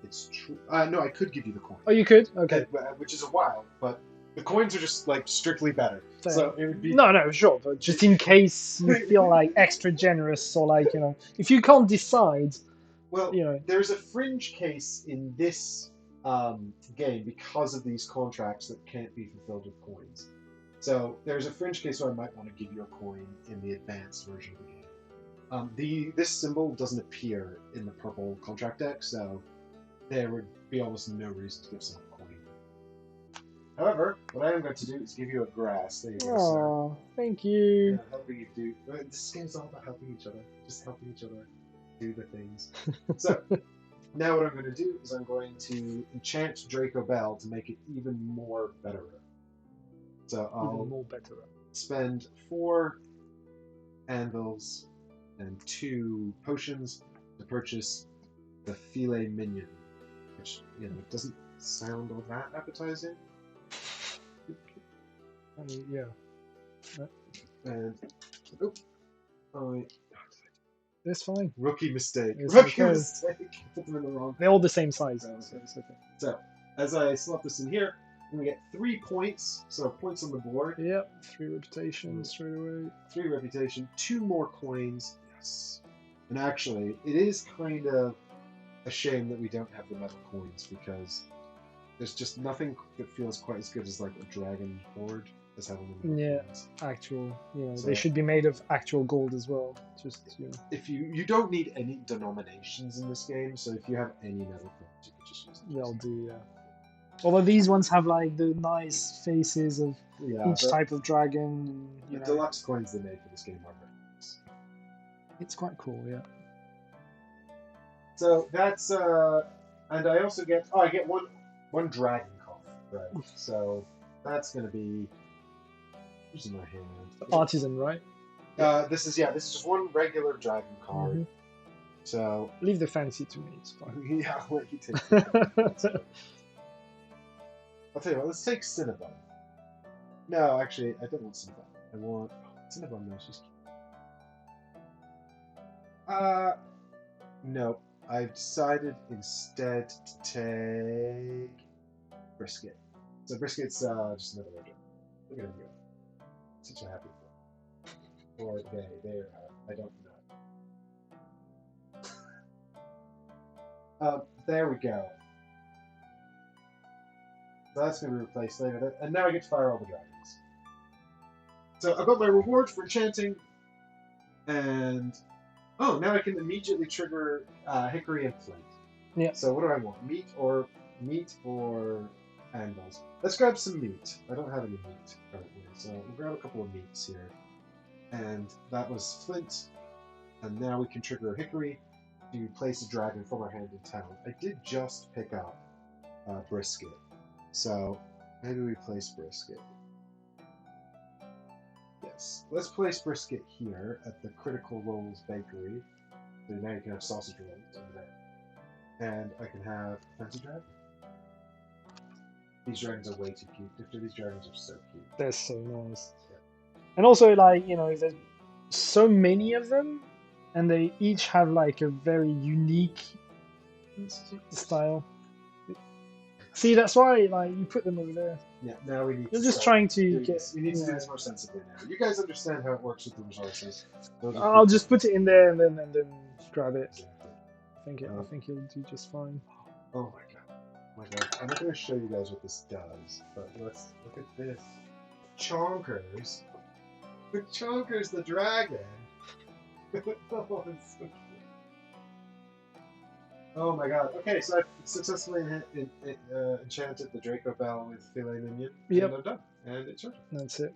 It's true. No, I could give you the coin. Oh, you could. Okay. Which is a while, but the coins are just like strictly better. So it would be. No, sure, but just in case you feel like extra generous or like if you can't decide. Well, you know. there's a fringe case in this game because of these contracts that can't be fulfilled with coins. So there's a fringe case where I might want to give you a coin in the advanced version of the game. This symbol doesn't appear in the purple contract deck, so there would be almost no reason to give someone a coin. However, what I am going to do is give you a grass. There you go, Oh, thank you. Yeah, helping you do. This game's all about helping each other. Just helping each other do the things. So now what I'm going to do is I'm going to enchant Draco Bell to make it even more better. So I'll spend 4 anvils and 2 potions to purchase the filet mignon, which doesn't sound all that appetizing. Yeah. And It's fine. Rookie mistake. It's Rookie okay. mistake. Put them in the wrong. They're all the same size, so it's okay. So as I slot this in here, I'm gonna get 3 points. So points on the board. Yep. 3 reputation straight away. 3 reputation. 2 more coins. Yes. And actually, it is kind of a shame that we don't have the metal coins because there's just nothing that feels quite as good as like a dragon board as having the metal coins. Actual. So, they should be made of actual gold as well. Just if you don't need any denominations in this game, so if you have any metal coins, you can just use them. They'll do, yeah. Although these ones have like the nice faces of each type of dragon. The deluxe coins they made for this game are very nice. It's quite cool, yeah. So that's and I also get I get one dragon cough, right? So that's gonna be who's in my hand? Artisan, right? This is just one regular dragon card. Mm-hmm. So leave the fancy to me. It's fine. Yeah, I'll let you take it. I'll tell you what. Let's take Cinnabon. No, actually, I don't want Cinnabon. I want Cinnabon. No, she's cute. No. I've decided instead to take Brisket. So Brisket's just another dragon. Look at him go. Such a happy boy. Or they are. I don't know. There we go. So that's going to be replaced later. And now I get to fire all the dragons. So I got my reward for enchanting. And oh, now I can immediately trigger Hickory and Flint. Yeah. So what do I want? Meat or anvils? Let's grab some meat. I don't have any meat currently, so we'll grab a couple of meats here. And that was Flint. And now we can trigger a hickory to place a dragon from our hand in town. I did just pick up Brisket, so maybe we place Brisket. Yes, let's place Brisket here at the Critical Rolls Bakery. So now you can have sausage rolls over there. And I can have Fancy Dragon. These dragons are way too cute. These dragons are so cute. They're so nice. Yeah. And also, like, you know, there's so many of them, and they each have like a very unique style. See, that's why, like, you put them over there. Yeah, now we need You're just trying to get... We need to do this more sensibly now. You guys understand how it works with the resources. I'll just put it in there and then grab it. Exactly. I think you'll do just fine. Oh my god. Oh my god. I'm not going to show you guys what this does, but let's look at this. Chonkers. The Chonkers the dragon. Oh, it's so cute. Oh my god. Okay, so I've successfully enchanted the Draco Bell with Filet Mignon. Yep. And I'm done. And it's your turn. That's it.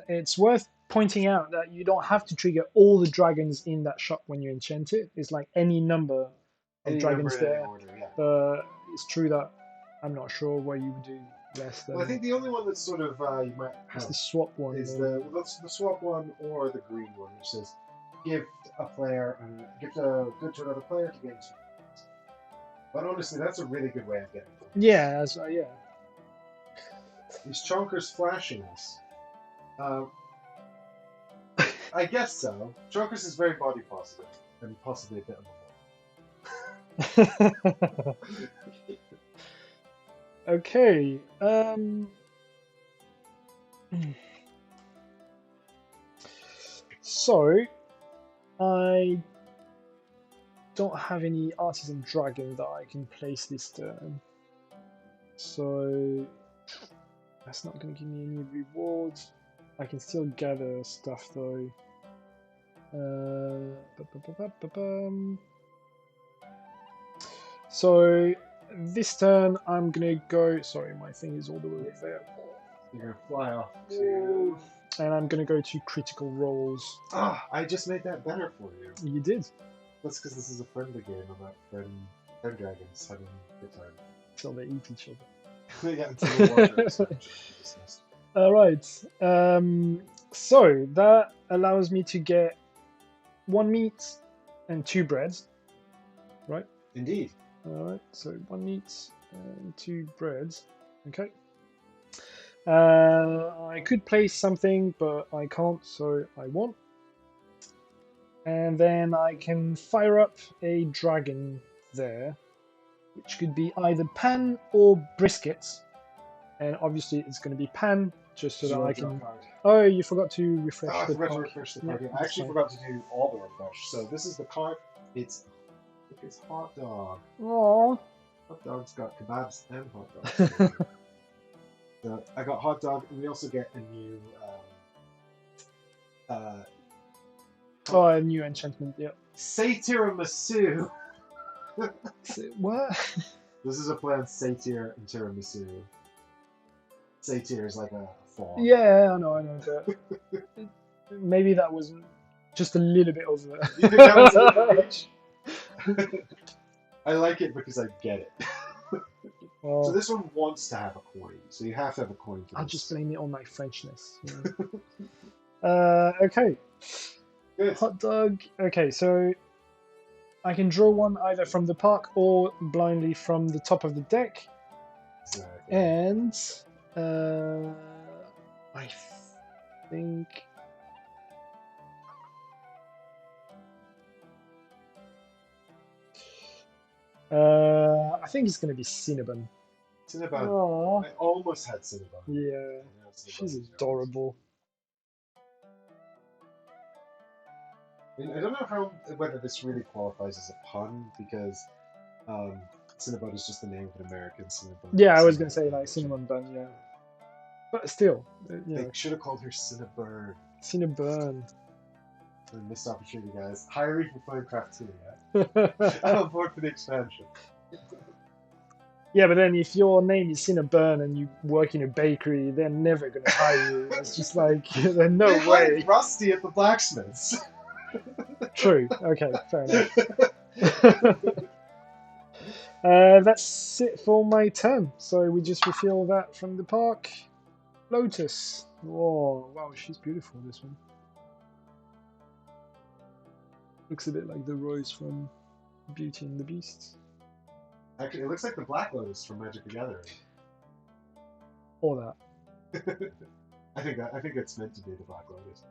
It's worth pointing out that you don't have to trigger all the dragons in that shop when you enchant it. It's like any number of dragons there. Order, yeah. But it's true that I'm not sure where you would do less than... Well, I think the only one that's sort of you might have is the swap one. Is the swap one or the green one, which says gift a player gift a good to another player to gain 2 points. But honestly, that's a really good way of getting points. Yeah, yeah. These chonkers flashing us. I guess so. Chonkers is very body positive and possibly a bit of a ball. Okay. So I don't have any artisan dragon that I can place this turn, so that's not going to give me any rewards. I can still gather stuff though. So this turn I'm going to go... Sorry, my thing is all the way over there. You're going to fly off to... And I'm going to go to critical rolls. Ah, I just made that better for you. You did. That's because this is a friendly game about friend dragons having a good time. Until they eat each other. Yeah, until the water is dismissed. Alright. So that allows me to get 1 meat and 2 breads. Right? Indeed. Alright, so 1 meat and 2 breads. Okay. I could place something, but I can't, so I won't. And then I can fire up a dragon there, which could be either Pan or Brisket. And obviously it's going to be Pan, just so that I can... Oh, you forgot to refresh I the forgot to card. refresh the card. Yeah, I actually forgot to do all the refresh. So this is the card. It's hot dog. Aww. Hot dog's got kebabs and hot dogs. So I got hot dog, and we also get a new Oh, a new enchantment, yeah. Satyr Masu. What? This is a play on Satyr and Tiramisu. Satyr is like a fawn. Yeah, I know, but maybe that was just a little bit over. You think that was a little reach? I like it because I get it. Well, so this one wants to have a coin, so you have to have a coin for I'll this. just blame it on my Frenchness. Yeah. Okay. Good. Hot dog. Okay, so I can draw one either from the park or blindly from the top of the deck. Exactly. And I think it's going to be Cinnabon. Cinnabon. Aww. I almost had Cinnabon. Yeah, she's adorable. I don't know whether this really qualifies as a pun, because Cinnabon is just the name of an American Cinnabon. Yeah, I was going to say like cinnamon bun, yeah. But still, They should have called her Cinnaburn. Cinnabon. Missed opportunity, guys. Hiring for Flamecraft 2, yeah? I'm on board for the expansion. Yeah, but then if your name is Cinnabon and you work in a bakery, they're never going to hire you. It's just like, there's no They way. hired Rusty at the blacksmiths. True. Okay, fair enough. That's it for my turn. So we just refill that from the park. Lotus. Oh, wow, she's beautiful, this one. Looks a bit like the rose from Beauty and the Beast. Actually, it looks like the Black Lotus from Magic the Gathering. Or that. I think it's meant to be the Black Lotus.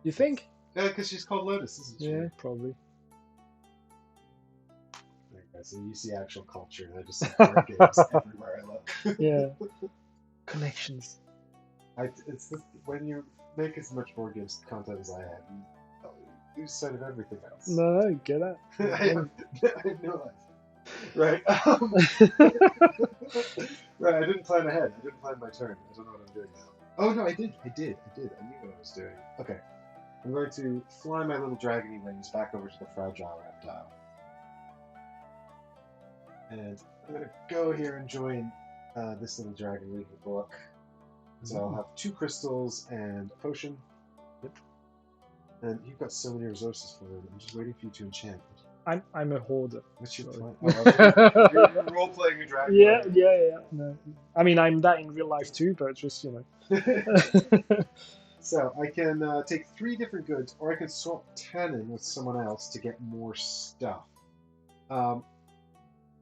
You think? Yeah, because she's called Lotus, isn't she? Yeah, probably. Okay, so you see actual culture, and I just see board games everywhere I look. Yeah. Connections. It's the, when you make as much board games content as I have, you lose sight of everything else. No, get that. I have no life. Right. Right, I didn't plan ahead. I didn't plan my turn. I don't know what I'm doing now. Oh, no, I did. I knew what I was doing. Okay. I'm going to fly my little dragony wings back over to the fragile reptile. And I'm going to go here and join this little dragon reading a book. So I'll have 2 crystals and a potion. Yep. And you've got so many resources for it. I'm just waiting for you to enchant. I'm a hoarder. What's your So- plan? Oh, you're role-playing a dragon. Yeah. No. I mean, I'm that in real life too, but just, you know. So I can take 3 different goods, or I can swap tannin with someone else to get more stuff.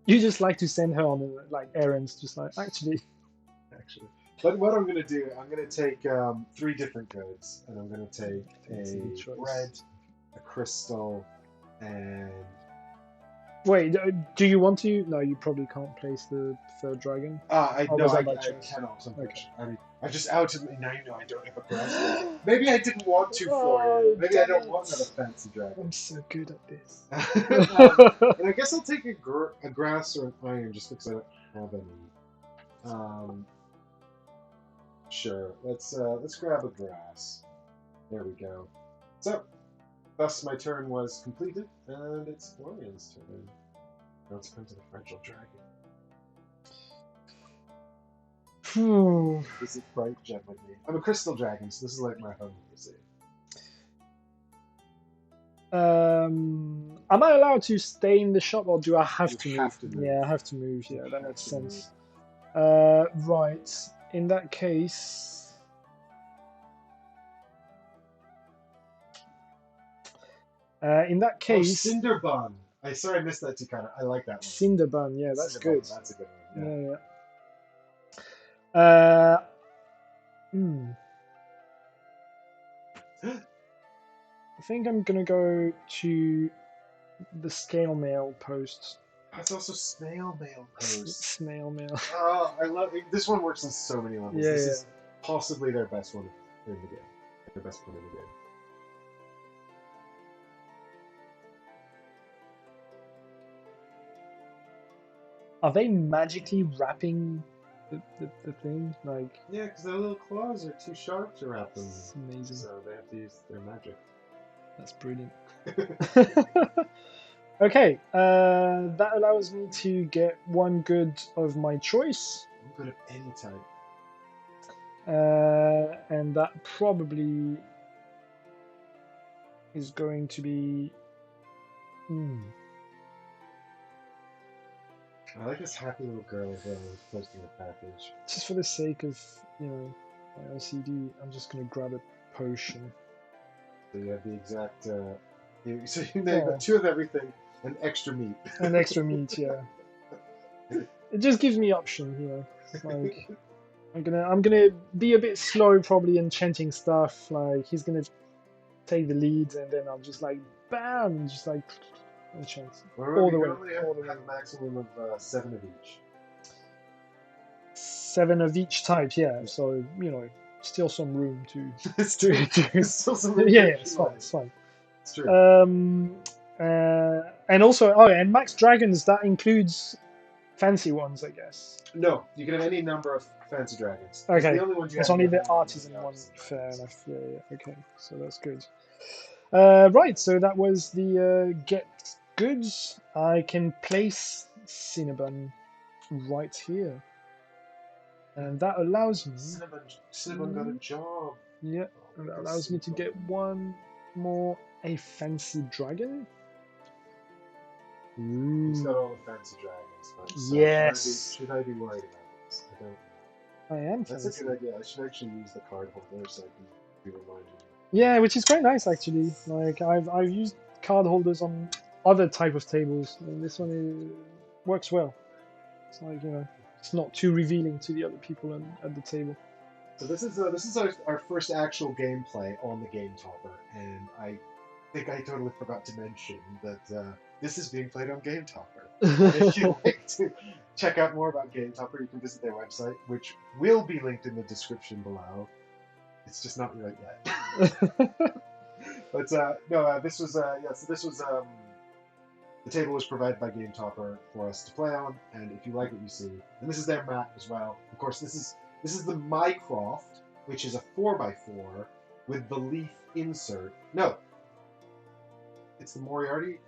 You just like to send her on like errands, just like actually. But what I'm going to do, I'm going to take 3 different goods, and I'm going to take Fancy a choice. bread, a crystal, and Wait, do you want to? No, you probably can't place the third dragon. I Or no, was I, that by I choice? cannot. Okay. I mean, I just outed. Now you know I don't have a grass. Maybe I didn't want to, Oh, Florian. Maybe I damn don't it. want another fancy dragon. I'm so good at this. And I guess I'll take a grass or an iron just because I don't have any. Sure. Let's grab a grass. There we go. So, thus my turn was completed, and it's Florian's turn. Now it's come to the fragile dragon. Phew. This is quite gently. I'm a crystal dragon, so this is like my home, you see. Am I allowed to stay in the shop, or do I have You to have move? to move. Yeah, I have to move. Yeah, You that have makes to sense. Right. In that case, Oh, case, Cinderbun! Sorry I missed that, Tikana. I like that one. Cinderbun. Yeah, that's Cinderbun, good. That's a good one. Yeah. Yeah. I think I'm gonna go to the scale mail post. That's also snail mail post. Snail mail. Oh, I love it. This one works on so many levels. Yeah, This yeah. is possibly their best one in the game. Their best one in the game. Are they magically wrapping the thing? Like, Yeah, because their little claws are too sharp to wrap them. it's amazing. So they have to use their magic. That's brilliant. Okay, that allows me to get 1 good of my choice. I'm good at any type. And that probably is going to be. I like this happy little girl posting a package. Just for the sake of, you know, my OCD, I'm just going to grab a potion. So you have the exact. So you've got 2 of everything and extra meat. And extra meat, yeah. It just gives me option, you know. Like, I'm gonna be a bit slow, probably enchanting stuff. Like, he's gonna take the lead, and then I'll just like bam, just like enchant all the way. Only have a maximum of 7 of each. 7 of each type, yeah. So, you know, still some room to. It's true. It's still some room Yeah, for it's fine. It's fine. It's true. And also, and Max Dragons, that includes fancy ones, I guess. No, you can have any number of fancy dragons. Okay, The only ones you it's have only to the have artisan are one. artisan Fair dragons. enough. Yeah. Okay, so that's good. Right, so that was the get goods. I can place Cinnabon right here, and that allows me. Cinnabon got a job. Yeah, and that allows me to get 1 more a fancy dragon. He's got Ooh, all the fancy dragons. But, yes, should I be worried about this? I don't know. I am That's a fancy. good idea. I should actually use the card holder so I can be reminded. Yeah, which is quite nice actually. Like I've used card holders on other type of tables, and this one works well. It's like it's not too revealing to the other people at the table. So this is our first actual gameplay on the Game Topper, and I think I totally forgot to mention that this is being played on Game Topper. And if you'd like to check out more about Game Topper, you can visit their website, which will be linked in the description below. It's just not right yet. But no, this was so this was the table was provided by Game Topper for us to play on, and if you like what you see, and this is their map as well. Of course, this is the Mycroft, which is a 4x4 with the leaf insert. No, it's the Moriarty.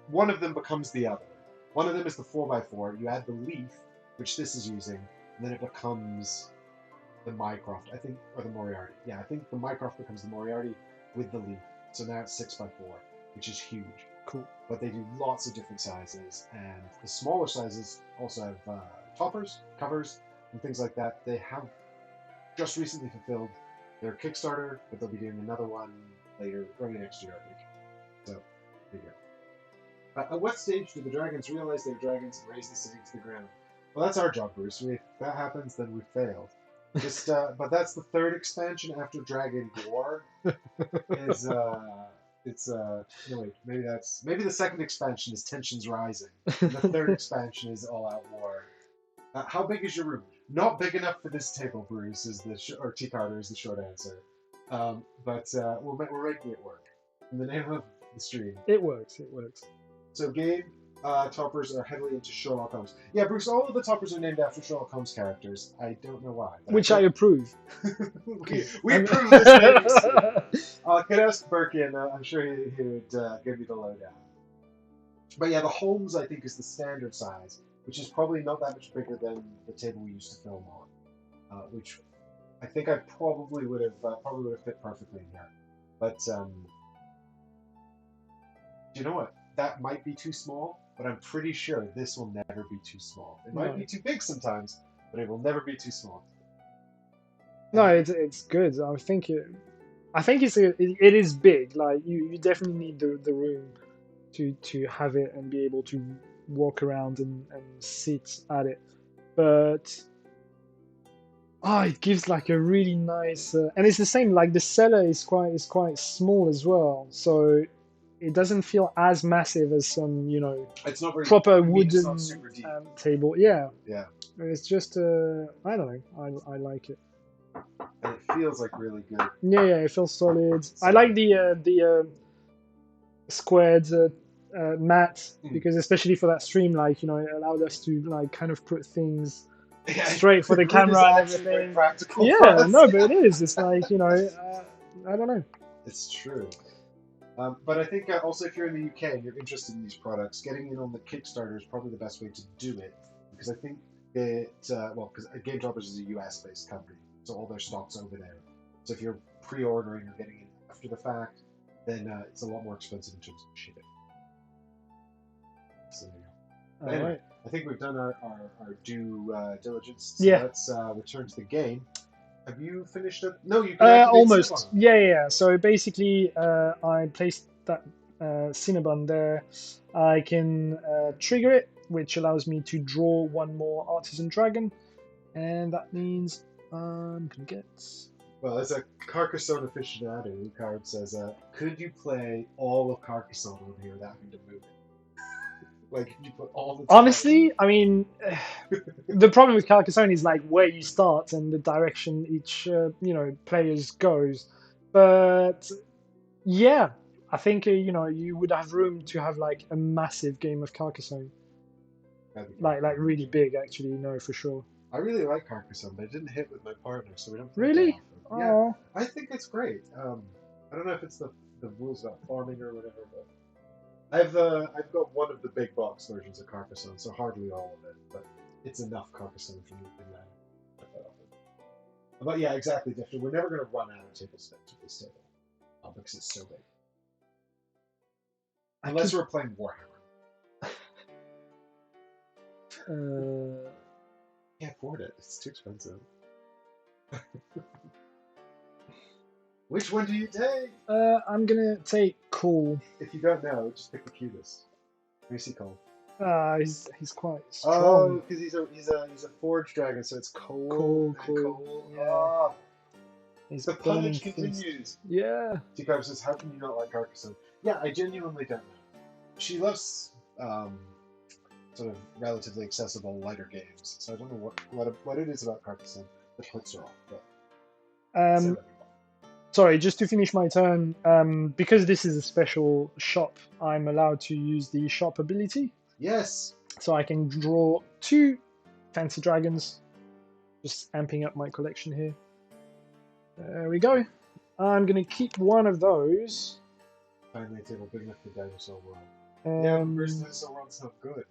One of them becomes the other. One of them is the 4x4. You add the leaf, which this is using, and then it becomes the Mycroft, I think, or the Moriarty. Yeah, I think the Mycroft becomes the Moriarty with the leaf. So now it's 6x4, which is huge. Cool. But they do lots of different sizes, and the smaller sizes also have toppers, covers, and things like that. They have just recently fulfilled their Kickstarter, but they'll be doing another one later, early next year, I think. So, there you go. At what stage do the dragons realize they're dragons and raise the city to the ground? Well, that's our job, Bruce. If that happens, then we've failed. Just, but that's the third expansion after Dragon War. No wait, maybe the second expansion is Tensions Rising. And the third expansion is All Out War. How big is your room? Not big enough for this table, Bruce. Or T Carter is the short answer. But we're making it work. In the name of the stream. It works. It works. So game toppers are heavily into Sherlock Holmes. Yeah, Bruce. All of the toppers are named after Sherlock Holmes characters. I don't know why. Which I approve. we approve this naming. Could ask Birkin. I'm sure he would give you the lowdown. But yeah, the Holmes I think is the standard size, which is probably not that much bigger than the table we used to film on, which I think I probably would have fit perfectly in here. But do you know what? That might be too small, but I'm pretty sure this will never be too small. It might be too big sometimes, but it will never be too small. No, it's good. I think it is big. Like you definitely need the room to have it and be able to walk around and sit at it. But it gives like a really nice and it's the same. Like the cellar is quite small as well, so it doesn't feel as massive as some it's not very, proper it's wooden not super deep. table. Yeah. Yeah. It's just I don't know. I like it. And it feels like really good. Yeah, it feels solid. I like the squared mat because especially for that stream, like it allowed us to like kind of put things straight for the camera and everything. Yeah, no, but it is. It's like I don't know. It's true. But I think also if you're in the UK and you're interested in these products, getting in on the Kickstarter is probably the best way to do it, because I think because Game Toppers is a US-based company, so all their stock's over there. So if you're pre-ordering or getting it after the fact, then it's a lot more expensive in terms of shipping. So there you go. Anyway, I think we've done our due diligence. So let's return to the game. Have you finished it? No, you can almost. Yeah. So basically, I placed that Cinnabon there. I can trigger it, which allows me to draw one more Artisan Dragon, and that means I'm gonna get. Well, as a Carcassonne aficionado, Card says, could you play all of Carcassonne on here without having to move it? Like, you put all the time. Honestly, I mean, the problem with Carcassonne is like where you start and the direction each players goes. But yeah, I think you would have room to have like a massive game of Carcassonne, like really big actually. No, for sure. I really like Carcassonne, but it didn't hit with my partner, so we don't play really. Yeah, I think it's great. I don't know if it's the rules about farming or whatever, but. I've got one of the big box versions of Carcassonne, so hardly all of it, but it's enough Carcassonne for me to But yeah, exactly, Defter. We're never going to run out of table stakes with this table. because it's so big. Unless we're playing Warhammer. Can't afford it. It's too expensive. Which one do you take? I'm gonna take Cool. If you don't know, just pick the cutest. Where's he called? He's quite Oh, strong. because he's a forge dragon, so it's cold. Cool. Yeah. Ah, He's the burning punish things. continues. Yeah. T-Carb says, "How can you not like Carcassonne?" Yeah, I genuinely don't know. She loves sort of relatively accessible, lighter games, so I don't know what it is about Carcassonne that puts her off. But say that. Sorry, just to finish my turn, because this is a special shop, I'm allowed to use the shop ability. Yes. So I can draw 2 fancy dragons. Just amping up my collection here. There we go. I'm going to keep one of those. Finally, table big enough for Dinosaur World. Um, Yeah, but versus Dinosaur World's not good.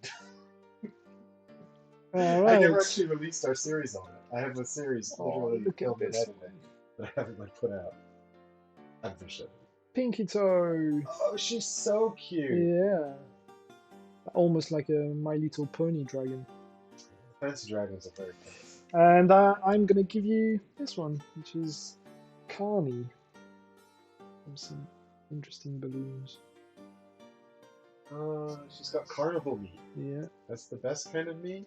Alright. I never actually released our series on it. I have a series literally look at filmed and this edited that I haven't put out. I'm finished it. Pinky Toe. Oh, she's so cute. Yeah. Almost like a My Little Pony dragon. Fancy dragons are very cool. And I'm going to give you this one, which is Carney. Some interesting balloons. She's got carnival meat. Yeah. That's the best kind of meat.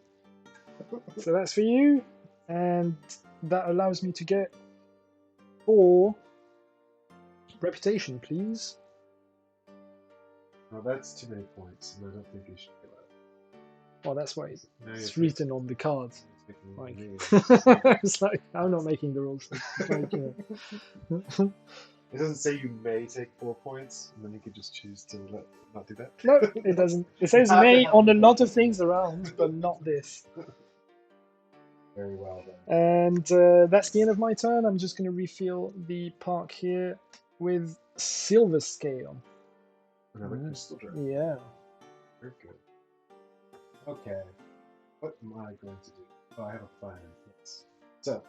So that's for you. And that allows me to get 4 reputation, please. Well, that's too many points, and I don't think you should get that. Well, that's why Now it's you're written on the card. picking Like, me. it's like, I'm not making the rules. It's like, It doesn't say you may take 4 points, and then you could just choose to not do that. No, it doesn't. It says may on a lot of things around, but not this. Very well then. And that's the end of my turn. I'm just going to refill the park here with Silver Scale. Another crystal dragon. Yeah. Very good. Okay. What am I going to do? Oh, I have a plan. Yes. So,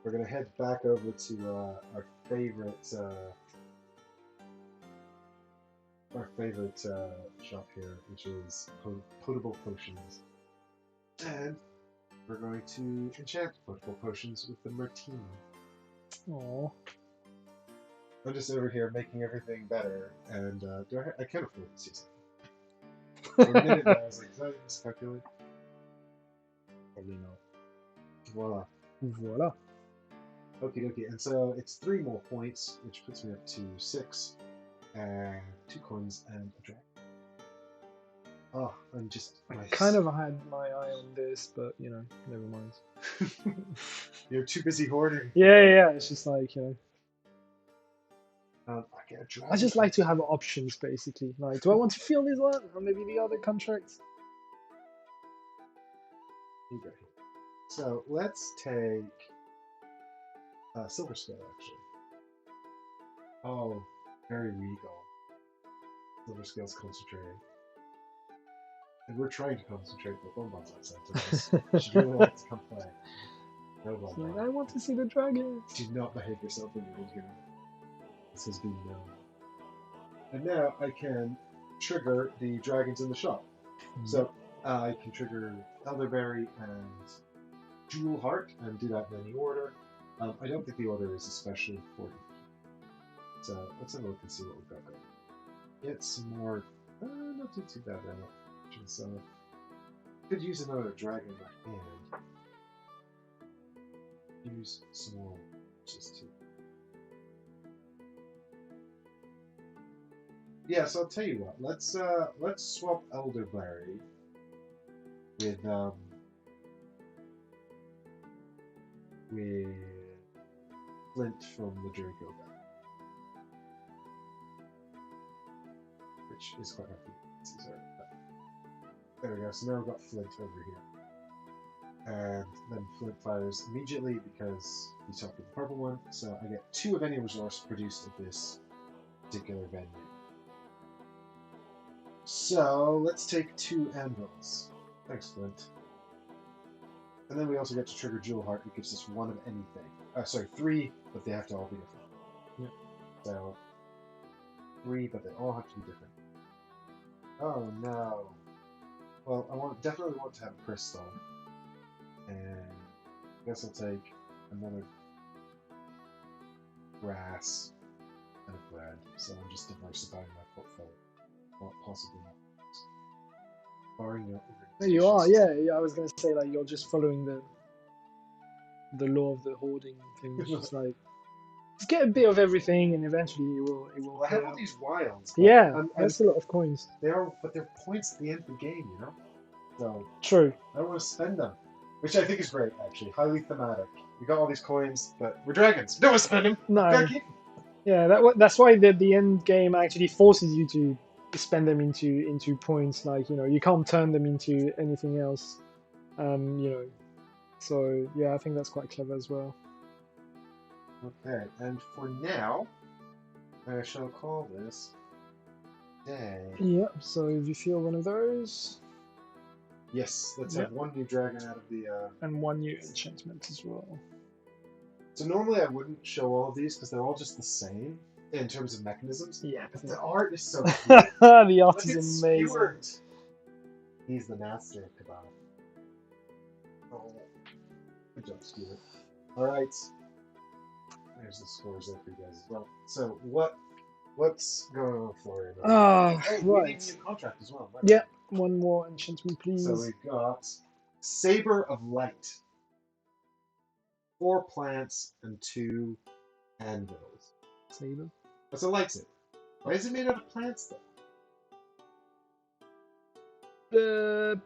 we're going to head back over to our favorite shop here, which is Potable Potions. And we're going to enchant Potable Potions with the Martini. Aww. I'm just over here making everything better, and I can't afford this season. For a minute there, I was like, did I miscalculate? Probably not. Voila. Voila. Okie dokie, and so it's 3 more points, which puts me up to 6, and 2 coins and a dragon. Oh, I'm just. I kind of had my eye on this, but you know, never mind. You're too busy hoarding. Yeah. It's just like, you know. I get a dragon. I just like to have options, basically. Like, do I want to fill this one, or maybe the other contracts? You go here. So let's take Silver Scale, actually. Oh, very regal. Silver Scale's concentrating. And we're trying to concentrate, but Bonbon's outside to us. She really wants to come play. No, Bonbon. Like, I want to see the dragon. Do not behave yourself in your own game. This has been known. And now I can trigger the dragons in the shop. So I can trigger Elderberry and Jewel Heart and do that in any order. I don't think the order is especially important. So let's have a look and see what we've got going. Get some more, not too bad now. So could use another dragon in my hand. Use some more just to. Yeah, so I'll tell you what. Let's swap Elderberry with Flint from the Draco Bag, which is quite happy. There we go. So now we've got Flint over here, and then Flint fires immediately because he's talking the purple one. So I get 2 of any resource produced at this particular venue. So let's take 2 anvils. Thanks, Flint. And then we also get to trigger Jewel Heart, which gives us 1 of anything. Sorry, 3, but they have to all be different. So 3, but they all have to be different. Oh no. Well, definitely want to have a crystal, and I guess I'll take another grass and a bread. So I'm just diversifying my portfolio. Well, possibly not. Barring your There you are. organizations. Yeah, I was gonna say like you're just following the law of the hoarding thing. It's just like just get a bit of everything, and eventually it will Well, I have pay all out. these wilds, but Yeah, that's a lot of coins. they're points at the end of the game, you know. So True. I don't want to spend them, which I think is great, actually. Highly thematic. We got all these coins, but we're dragons. Don't want to spend them. No. Gotta keep 'em. Yeah, that's why the end game actually forces you to spend them into points. Like you can't turn them into anything else. You know. So yeah, I think that's quite clever as well. Okay, and for now, I shall call this day. Yeah. So if you feel one of those, Yes, let's Yep. have one new dragon out of the. and one new enchantment as well. So normally I wouldn't show all of these because they're all just the same in terms of mechanisms. Yeah. But the art is so cute. The art Look is at amazing. Stewart. He's the master of kebab. Oh, good job, Stewart. All right. There's the scores there for you guys as well. So what's going on, Florian? Ah, Oh, we need right. a new contract as well. Yeah, one more enchantment, please. So we've got Saber of Light. 4 plants and 2 anvils. Saber. That's a lightsaber. Why is it made out of plants though?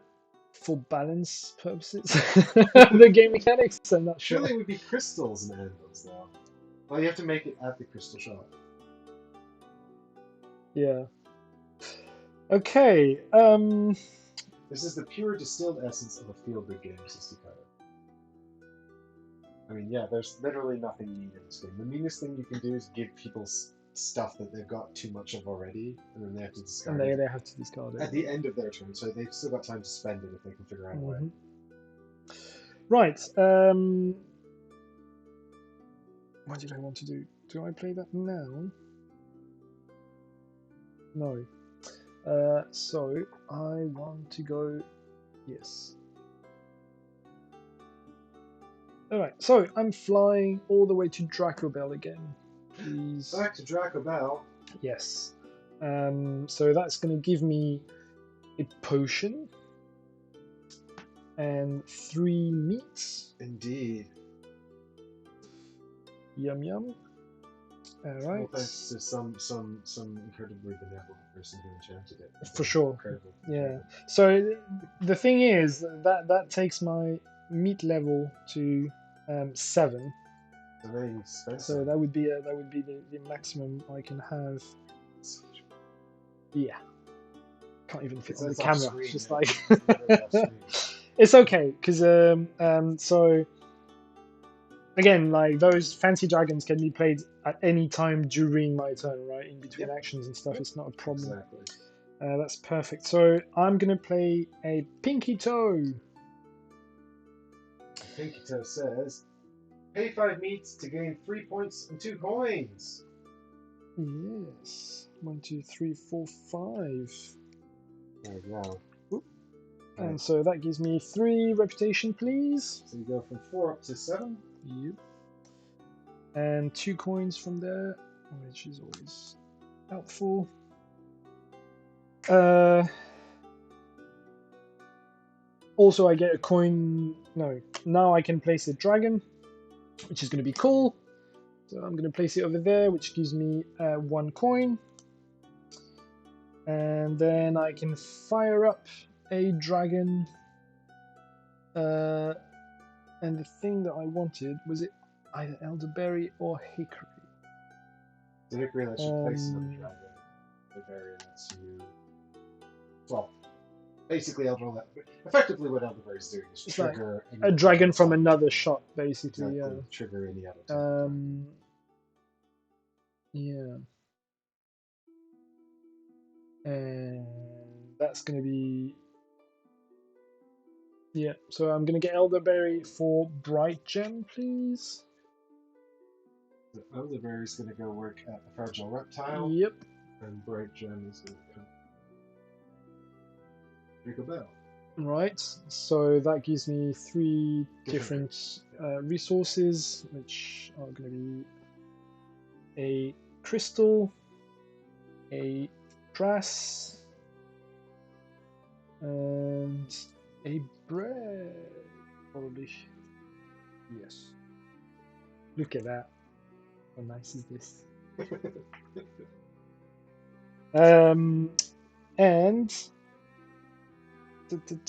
For balance purposes, the game mechanics. I'm not sure. Surely it would be crystals and anvils though. Well, you have to make it at the crystal shop. Yeah. Okay. This is the pure distilled essence of a feel-good game, Sister Cutter. I mean, yeah, there's literally nothing mean in this game. The meanest thing you can do is give people stuff that they've got too much of already, and then they have to discard And it they have to discard it at the end of their turn, so they've still got time to spend it if they can figure out a way. Right. What did I want to do? Do I play that now? No. So I want to go. Yes. Alright, so I'm flying all the way to Dracobell again. Please. Back to Dracobell. Yes. So that's going to give me a potion and 3 meats. Indeed. Yum yum. Alright. Well, thanks to some incredibly benevolent person who enchanted it. For sure. Incredible. Yeah. So the thing is that takes my meat level to 7. So now you spent So that would be the maximum I can have. Yeah. Can't even fit on the It's off camera. screen, It's just yeah. like It's literally off screen. it's okay because so again, like those fancy dragons can be played at any time during my turn, right? In between actions and stuff, it's not a problem. Exactly. That's perfect. So I'm gonna play a pinky toe. Pinky Toe says, pay 5 meats to gain 3 points and 2 coins. Yes. 1, 2, 3, 4, 5. There we go. And so that gives me 3 reputation, please. So you go from 4 up to 7. Yep. And 2 coins from there, which is always helpful. Also, I get a coin. No, now I can place a dragon, which is going to be cool. So I'm going to place it over there, which gives me 1 coin. And then I can fire up a dragon. And the thing that I wanted, was it either elderberry or hickory? The hickory lets you place another dragon. The berry lets you. Well, basically, effectively what elderberry is doing is It's like trigger a dragon from another shot, basically. Exactly. Trigger any other type. Yeah. And that's going to be. Yeah, so I'm going to get elderberry for bright gem, please. The Oliver is going to go work at the Fragile Reptile. Yep. And Bright Gem is going to drink a bell. Right. So that gives me 3 different resources, which are going to be a crystal, a brass, and a bread, probably. Yes. Look at that. How nice is this? And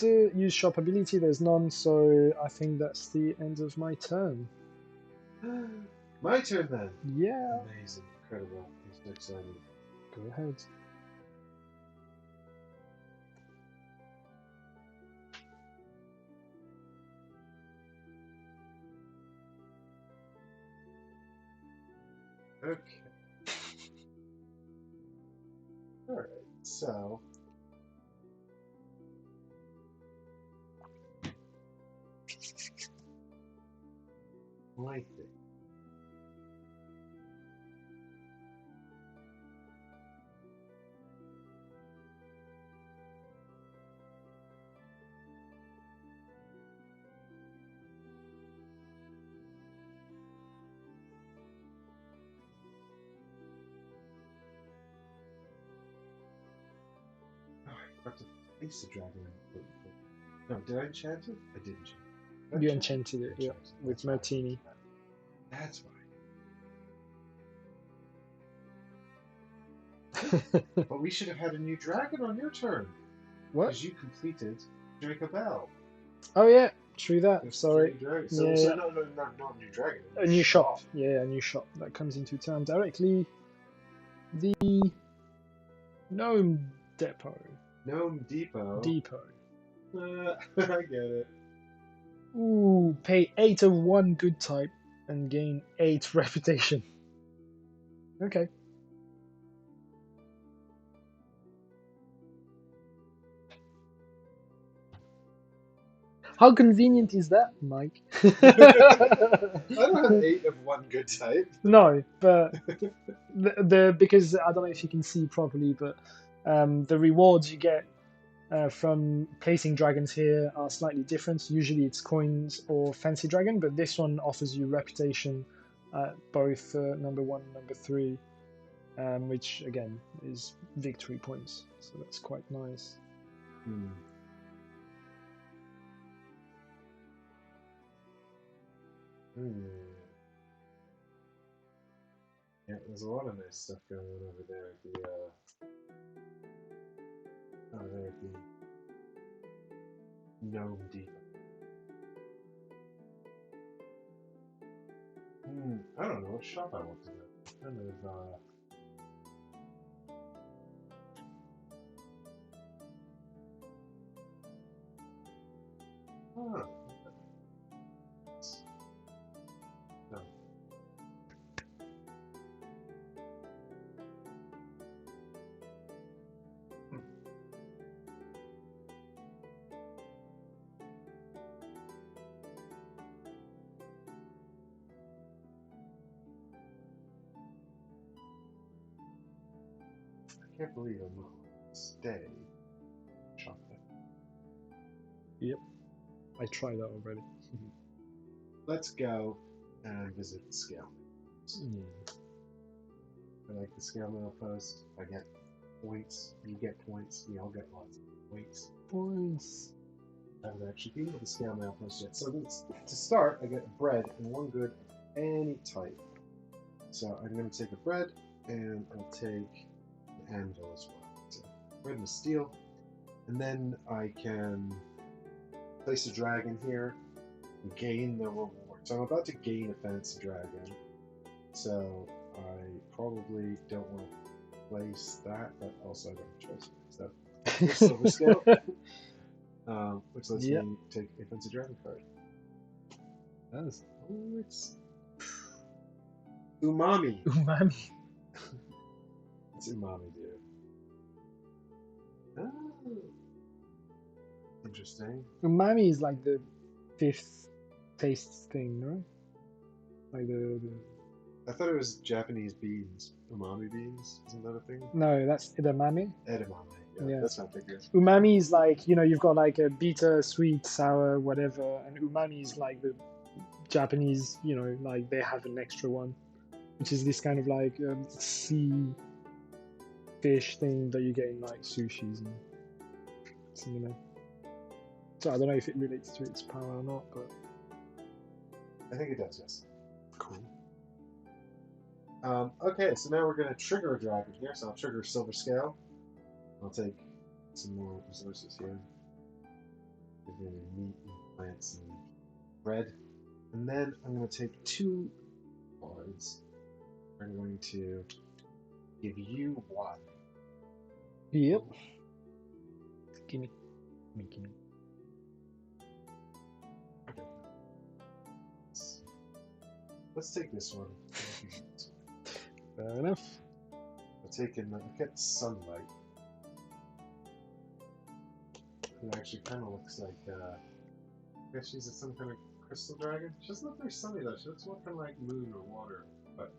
use shop ability. There's none, so I think that's the end of my turn. My turn then. Yeah. Amazing, incredible. I'm so excited. Go ahead. Okay. Alright, so. My thing. Oh, I forgot to place the dragon. No, did I enchant it? I did enchant it. Did I You enchant enchanted it, I yeah, enchanted it. with That's why. Martini. That's why. But we should have had a new dragon on your turn. What? Because you completed Drink a Bell. Oh yeah, true that. There's Sorry. 3 dragons. So, Yeah, so yeah. no, not a new dragon. A new shop. Yeah, a new shop that comes into town directly. The Gnome Depot. Gnome Depot. Depot. I get it. Ooh, pay 8 of 1 good type and gain 8 reputation. Okay. How convenient is that, Mike? I don't have 8 of 1 good type. No, but because I don't know if you can see properly, but the rewards you get from placing dragons here are slightly different. Usually it's coins or fancy dragon, but this one offers you reputation at both number 1 and number 3, which again is victory points. So that's quite nice. Hmm. Yeah, there's a lot of nice stuff going on over there at the Gnome Depot. I don't know what shop I want to go. Kind of no. I can't believe I'm not stay. Shop there. Yep, I tried that already. Let's go and visit the scale. Yeah. I like the scale mail post. I get points. You get points. We all get lots of points. Points. I haven't actually been to the scale mail post yet. So to start, I get bread and 1 good of any type. So I'm going to take a bread and I'll take an anvil as well. So bread and steel. And then I can place a dragon here and gain the reward. So I'm about to gain a fancy dragon. So I probably don't want to place that, but also I don't have a choice. So the silver scale, which lets me take a fancy dragon card. That's It's umami. umami. It's umami, dude. Oh. Interesting. Umami is like the 5th taste thing, right? Like I thought it was Japanese beans. Umami beans? Isn't that a thing? No, that's edamame. Edamame. Yeah, Yeah. that's not figure. Umami is like, you know, you've got like a bitter, sweet, sour, whatever, and umami is like the Japanese, you know, like they have an extra one, which is this kind of like sea fish thing that you get in like sushis and similar. So I don't know if it relates to its power or not, but I think it does, yes. cool. Okay, so now we're going to trigger a dragon here. So I'll trigger Silver Scale. I'll take some more resources here. Give me meat and plants and bread. And then I'm going to take 2 cards. I'm going to give you 1. Yep. Gimme. Gimme. Okay. Let's take this one. Fair enough. I'll take in, I'll get sunlight. It actually kind of looks like, I guess she's some kind of crystal dragon. She doesn't look very sunny though. She looks more kind of like moon or water. But,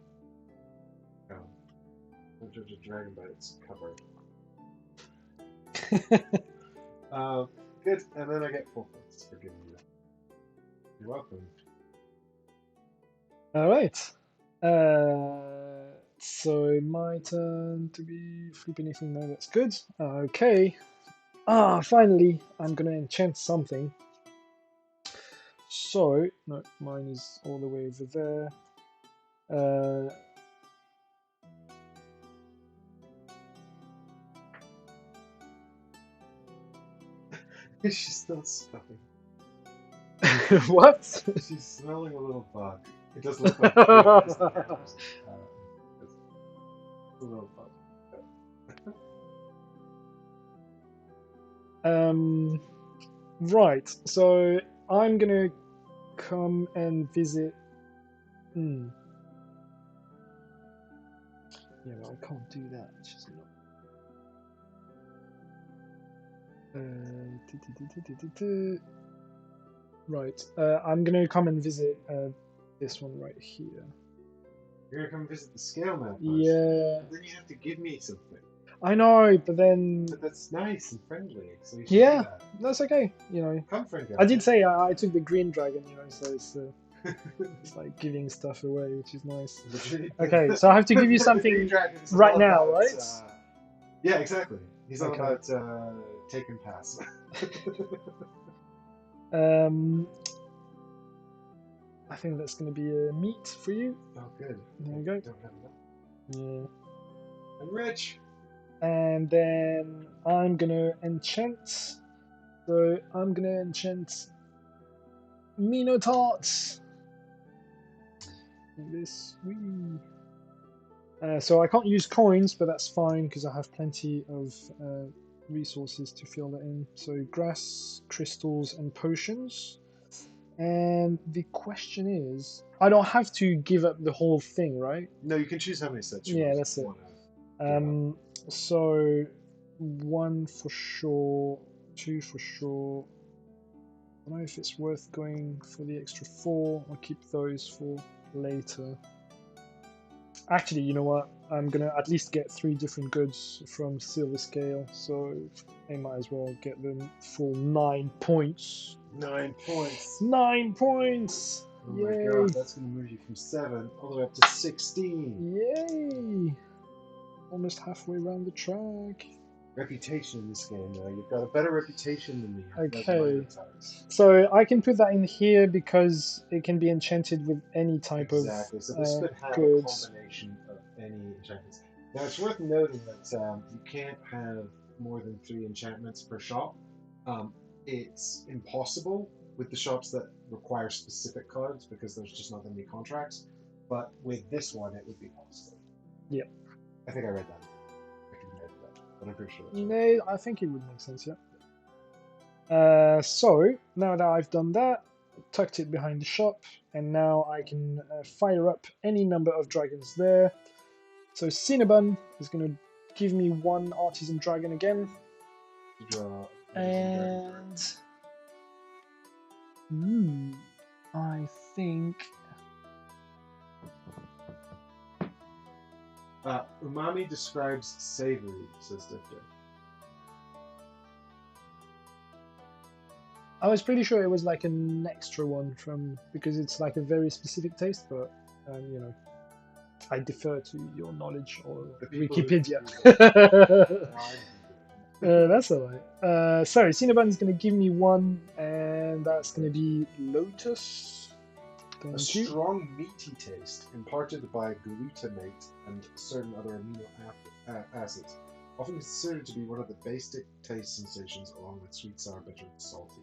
don't judge a dragon by its cover. Good, and then I get 4 points for giving you that. You're welcome. All right. So my turn to be flip anything. No, that's good. Okay. Finally, I'm gonna enchant something. So no, mine is all the way over there. She's still smelling. What? She's smelling a little bug. It does look like it's a little bug. Right. So I'm gonna come and visit. Yeah, but I can't do that. It's just not. Right. I'm gonna come and visit this one right here. You're gonna come visit the scale map. Yeah. Then you have to give me something. I know, but then. But that's nice and friendly. So you should Yeah, do that. that's okay. You know. Come, friend. I did say I took the green dragon. You know, so it's like giving stuff away, which is nice. Okay, so I have to give you something right now, right? Yeah, exactly. He's all Okay. about take and pass. I think that's going to be a meat for you. Oh, good. There you go. Don't have enough. Yeah. I'm rich. And then I'm going to enchant. So I'm going to enchant Minotaurs. This wee. So I can't use coins, but that's fine because I have plenty of resources to fill that in. So grass, crystals, and potions. And the question is, I don't have to give up the whole thing, right? No, you can choose how many sets you Yeah, want. that's it. Yeah. So 1 for sure, 2 for sure. I don't know if it's worth going for the extra 4. I'll keep those for later. Actually, you know what? I'm gonna at least get 3 different goods from Silver Scale, so I might as well get them for 9 points. 9 points. 9 points! Oh Yay! my god, that's going to move you from 7 all the way up to 16. Yay! Almost halfway around the track. Reputation in this game, though. You've got a better reputation than me. Okay. So I can put that in here because it can be enchanted with any type Exactly. So this of could have goods. a combination of any enchantments. Now it's worth noting that you can't have more than 3 enchantments per shop. It's impossible with the shops that require specific cards because there's just not going to be contracts. But with this one, it would be possible. Yep. I think I read that. I can read that, but I'm pretty sure. No, I think it would make sense, yeah. So now that I've done that, tucked it behind the shop, and now I can fire up any number of dragons there. So Cinnabon is going to give me 1 artisan dragon again. Draw. And I think Umami describes savory, says Difter. I was pretty sure it was like an extra one from because it's like a very specific taste, but you know, I defer to your knowledge or The people who Wikipedia. do That's alright. So Cinnabon is going to give me one, and that's going to be Lotus. A Thank you. strong meaty taste imparted by glutamate and certain other amino acids, often considered to be one of the basic taste sensations along with sweet, sour, bitter, and salty.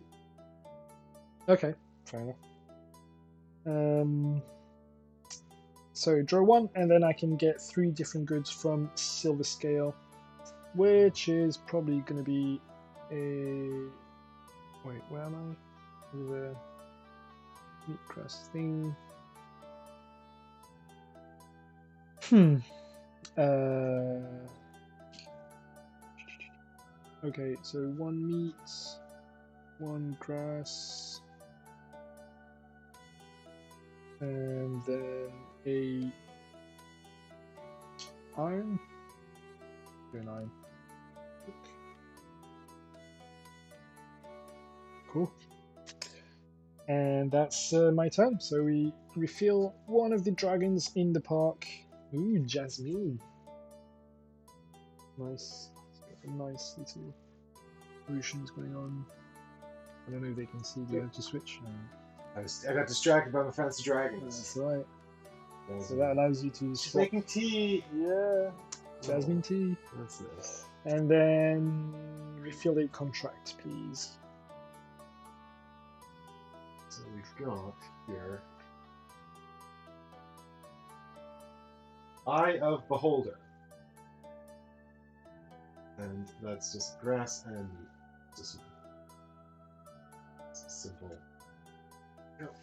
Okay, fair enough. So draw one, and then I can get 3 different goods from Silver Scale, which is probably going to be a... Wait, where am I? The meat crust thing. Okay, so 1 meat, 1 grass, and then a iron. Do an iron. Cool. And that's my turn. So we refill one of the dragons in the park. Ooh, Jasmine. Nice. Nice little motions going on. I don't know if they can see the auto switch. I got distracted by the fancy dragons. That's right. So that allows you to She's swap. making tea. Yeah, jasmine tea. That's nice. And then refill a contract, please. So we've got here Eye of Beholder. And that's just grass and meat. Just simple. Yep.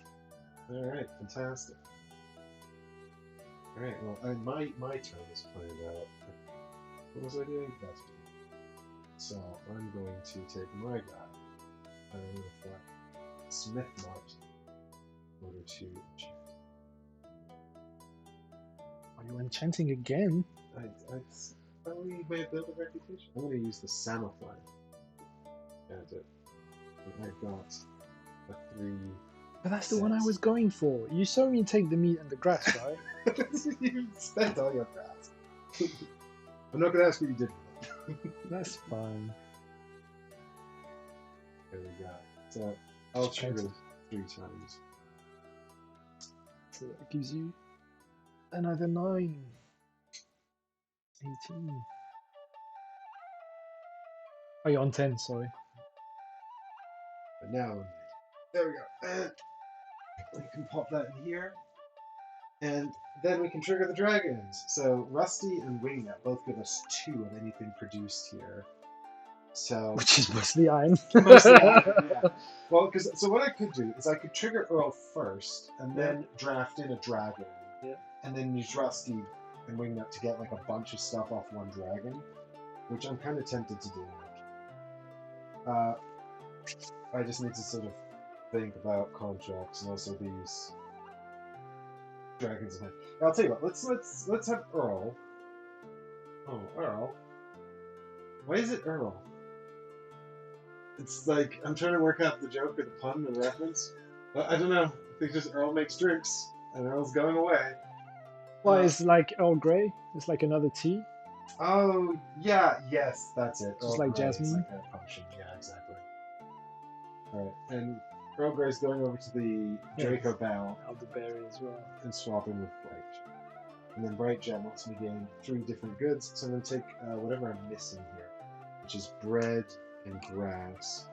Alright, fantastic. Alright, well, my turn is planned out. What was I doing? That's so I'm going to take my guy. I don't know if that Smith mark in order to enchant. Are you enchanting again? It's probably my build a reputation. I'm going to use the Samaflan. And I've got a 3. But that's the one I was going for. You saw me take the meat and the grass, right? You spent all your grass. I'm not going to ask what you did. That's fine. There we go. So I'll trigger 3 times. So that gives you another 9. 18. Oh, you're on 10, sorry. But now, there we go. And we can pop that in here. And then we can trigger the dragons. So Rusty and Wingnut both give us 2 of anything produced here. So Which is mostly iron. mostly iron, yeah. Well, so what I could do is I could trigger Earl first, and then draft in a dragon, and then use Rusty and Wingnut to get like a bunch of stuff off one dragon, which I'm kind of tempted to do. I just need to sort of think about contracts and also these dragons. I'll tell you what. Let's have Earl. Oh, Earl. Why is it Earl? It's like I'm trying to work out the joke or the pun or the reference. I don't know. I think just Earl makes drinks, and Earl's going away. Well, it's like Earl Grey. It's like another tea. Oh yeah, yes, that's it. Just Earl like Grey is Jasmine. like a potion. Yeah, exactly. All right, and Earl Grey's going over to the Draco Bell Elderberry as well. and swapping with Bright. And then Bright Gem lets me gain 3 different goods, so I'm going to take whatever I'm missing here, which is bread and grass.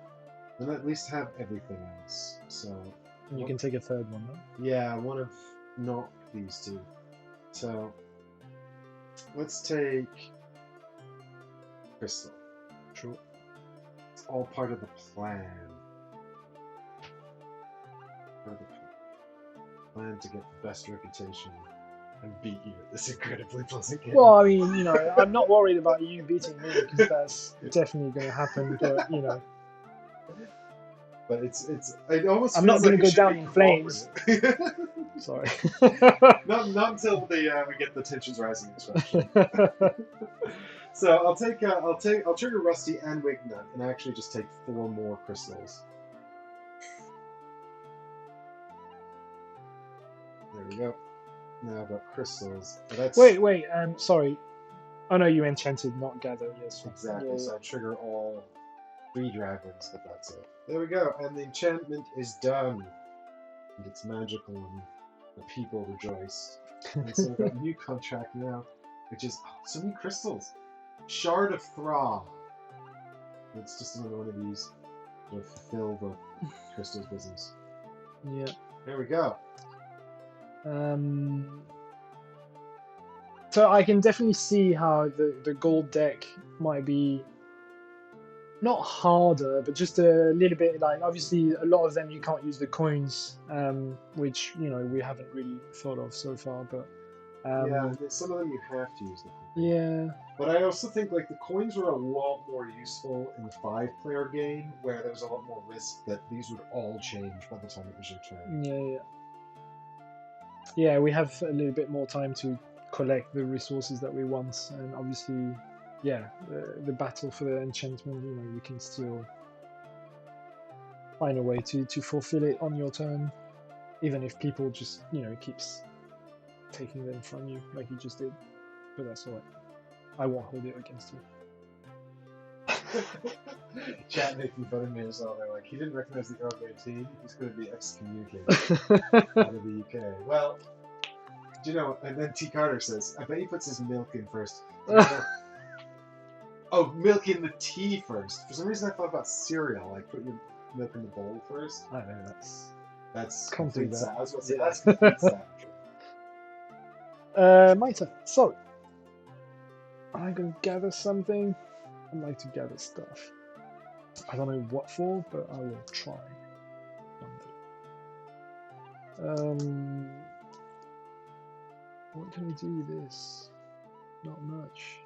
And at least have everything else. So And you can take a third one, though. yeah, one of not these 2. So let's take Crystal. Sure. It's all part of the plan. Part of the plan to get the best reputation and beat you at this incredibly pleasant game. Well, I mean, you know, I'm not worried about you beating me because that's definitely going to happen. But you know, But it almost I'm feels not going like to it go should down be in flames. cooperative. Sorry. Not until we get the tensions rising expression. So I'll trigger Rusty and Wignut, and actually just take 4 more crystals. There we go. Now I've got crystals. Oh, that's wait. Sorry. Oh no, you enchanted, not gather. Yes. exactly. Yeah, So I trigger all 3 dragons, but that's it. There we go, and the enchantment is done. And it's magical, and the people rejoice. And so we've got a new contract now, which is so many crystals. Shard of Thra. It's just another one of these to fulfill the crystals business. Yeah. There we go. So I can definitely see how the gold deck might be not harder, but just a little bit like obviously a lot of them you can't use the coins, which we haven't really thought of so far. But Yeah, some of them you have to use the coins. yeah. But I also think like the coins were a lot more useful in the 5-player game, where there was a lot more risk that these would all change by the time it was your turn. Yeah, we have a little bit more time to collect the resources that we want, and obviously, yeah, the battle for the enchantment, you can still find a way to fulfill it on your turn, even if people just, keeps taking them from you like you just did. But that's alright. I won't hold it against you. Chat making fun of me as well. They're like, he didn't recognize the Earl Grey tea. He's going to be excommunicated out of the UK. Well, do you know? And then T. Carter says, I bet he puts his milk in first. Oh, milk in the tea first. For some reason, I thought about cereal. Like, put your milk in the bowl first. I know That's Can't do complete that. savagery. I was going to say that's complete savagery. My turn. So, I'm gonna gather something. I like to gather stuff. I don't know what for, but I will try. What can we do with this? Not much.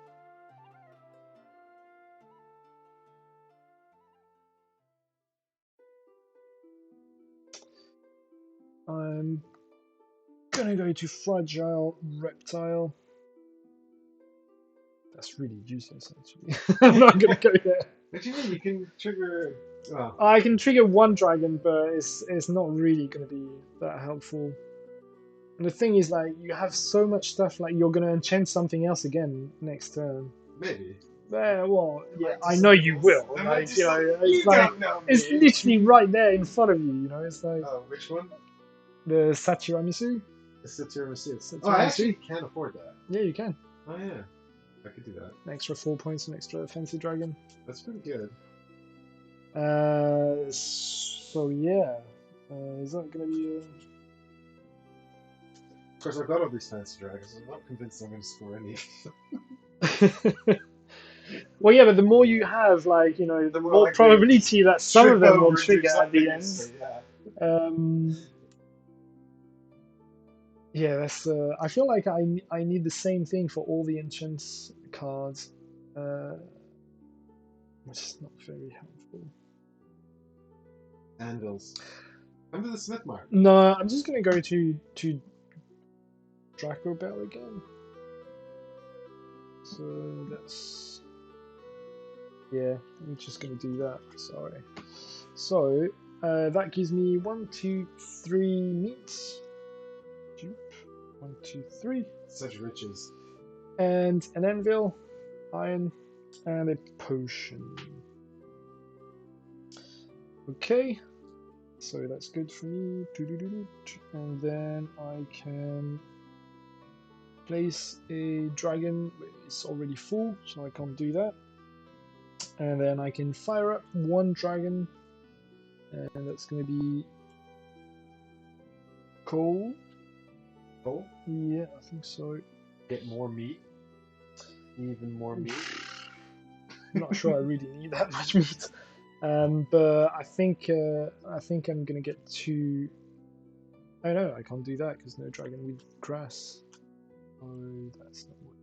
I'm gonna go to Fragile Reptile. That's really useless, actually. I'm not gonna go there. What do you mean? You can trigger. Oh. I can trigger 1 dragon, but it's not really gonna be that helpful. And the thing is, like, you have so much stuff. Like, you're gonna enchant something else again next turn. Maybe. Well, yeah, I know you will. Like, it's like it's literally right there in front of you. It's like. Oh, which one? The Satiramisu. The Satiramisu. Oh, Satiramisu. I actually can't afford that. Yeah, you can. Oh yeah, I could do that. An extra 4 points, an extra fancy dragon. That's pretty good. So yeah, is that gonna be? Of course, I've got all these fancy dragons. I'm not convinced I'm going to score any. Well, yeah, but the more you have, like, the more probability that some of them will trigger at the end. Yeah. Yeah, that's. I feel like I need the same thing for all the enchants cards, which is not very helpful. Anvils. Come to the Smith Mark. No, I'm just gonna go to Draco Bell again. So that's. Yeah, I'm just gonna do that. Sorry. So that gives me 1, 2, 3 meats. 1, 2, 3. Such riches. And an anvil, iron, and a potion. Okay, so that's good for me. And then I can place a dragon. It's already full, so I can't do that. And then I can fire up 1 dragon, and that's going to be Cole. Cool. Yeah, I think so. Get more meat. Even more meat. I'm not sure I really need that much meat. But I think I'm gonna get 2. Oh no, I can't do that because no dragon with grass. Oh, that's not what.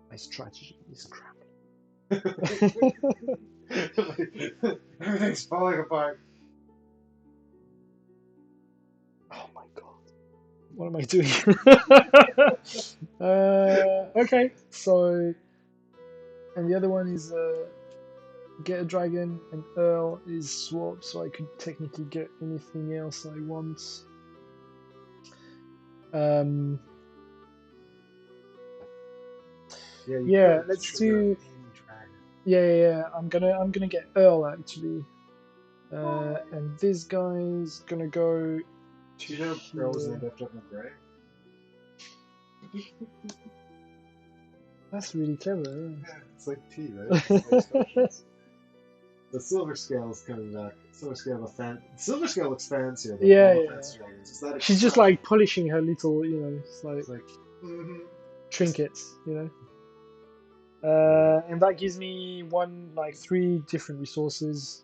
My strategy is crap. Everything's falling apart. What am I doing? Okay, so and the other one is get a dragon, and Earl is swap, so I could technically get anything else I want. Yeah, Yeah, could let's trigger do. any dragon. Yeah. I'm gonna get Earl actually, and this guy's gonna go. Do you know Earl was named after Earl Grey? That's really clever. Yeah, it's like tea, right? It's like the silver scale is coming back. Silver scale looks fancier than Yeah, all the yeah. fancy dragons. Is that She's just like polishing her little, it's it's like trinkets, and that gives me three different resources,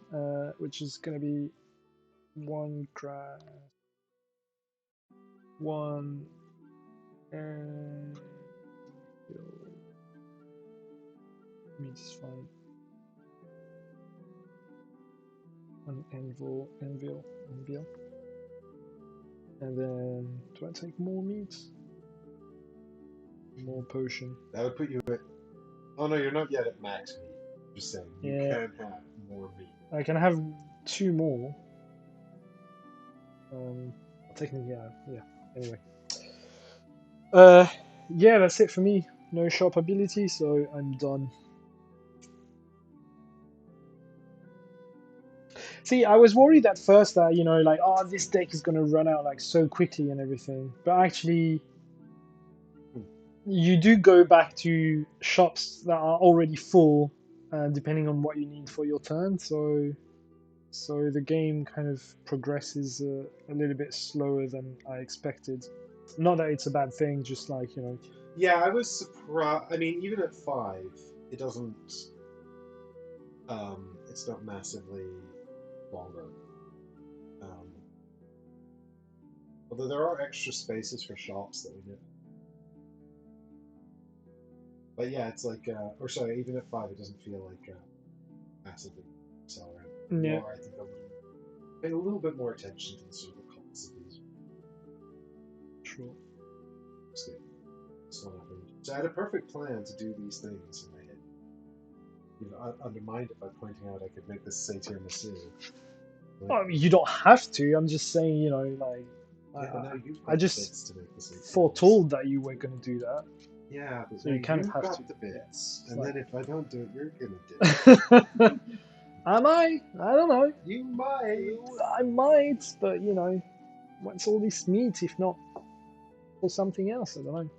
which is gonna be one grass, one and meat is fine. One anvil, and then do I take more meat? More potion. that would put you at. Oh no, you're not yet at max meat. Just saying, you Yeah. can have more meat. I can have two more. Technically, yeah. Anyway. Yeah, that's it for me. No shop ability, so I'm done. See, I was worried at first that, this deck is gonna run out like so quickly and everything. But actually, you do go back to shops that are already full, depending on what you need for your turn. So the game kind of progresses a little bit slower than I expected. Not that it's a bad thing, just like, Yeah, I was surprised. I mean, even at 5, it doesn't. It's not massively longer. Although there are extra spaces for shops that we know. But yeah, it's like, or sorry, even at 5, it doesn't feel like massively accelerated. Yeah. More, I think I'm paying a little bit more attention to the sort of costs of these. Sure. This one happened. So I had a perfect plan to do these things in my head. Undermined it by pointing out I could make this say tiramisu. You don't have to. I'm just saying, I just foretold that you were going to do that. Yeah, but so you kind of have got to. the bits, It's and like... then if I don't do it, you're gonna do it. Am I? I don't know. You might. I might, but what's all this meat if not for something else? I don't know.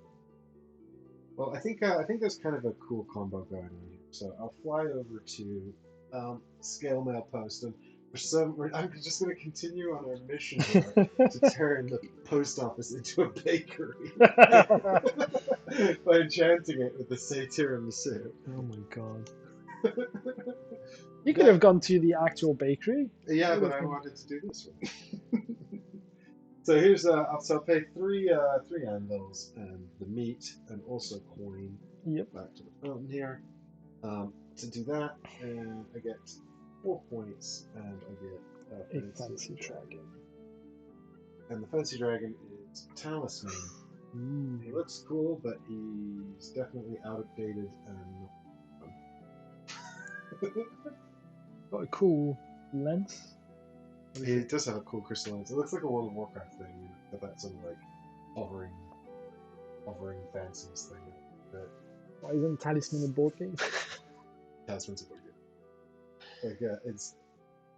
Well, I think there's kind of a cool combo going on here. So I'll fly over to Scale Mail Post, and I'm just going to continue on our mission here to turn the post office into a bakery by enchanting it with the say tiramisu. Oh my god! You could have gone to the actual bakery. Yeah, but I wanted to do this one. So here's I'll pay three anvils and the meat and also coin. Yep. Back to the fountain here. To do that, and I get 4 points, and I get a fancy dragon. And the fancy dragon is Talisman. He looks cool, but he's definitely outdated and not fun. Got a cool lens. He does have a cool crystal lens. It looks like a World of Warcraft thing, but that sort of like hovering fanciness thing. But why isn't Talisman a board game? Talisman's a board game. Like it's.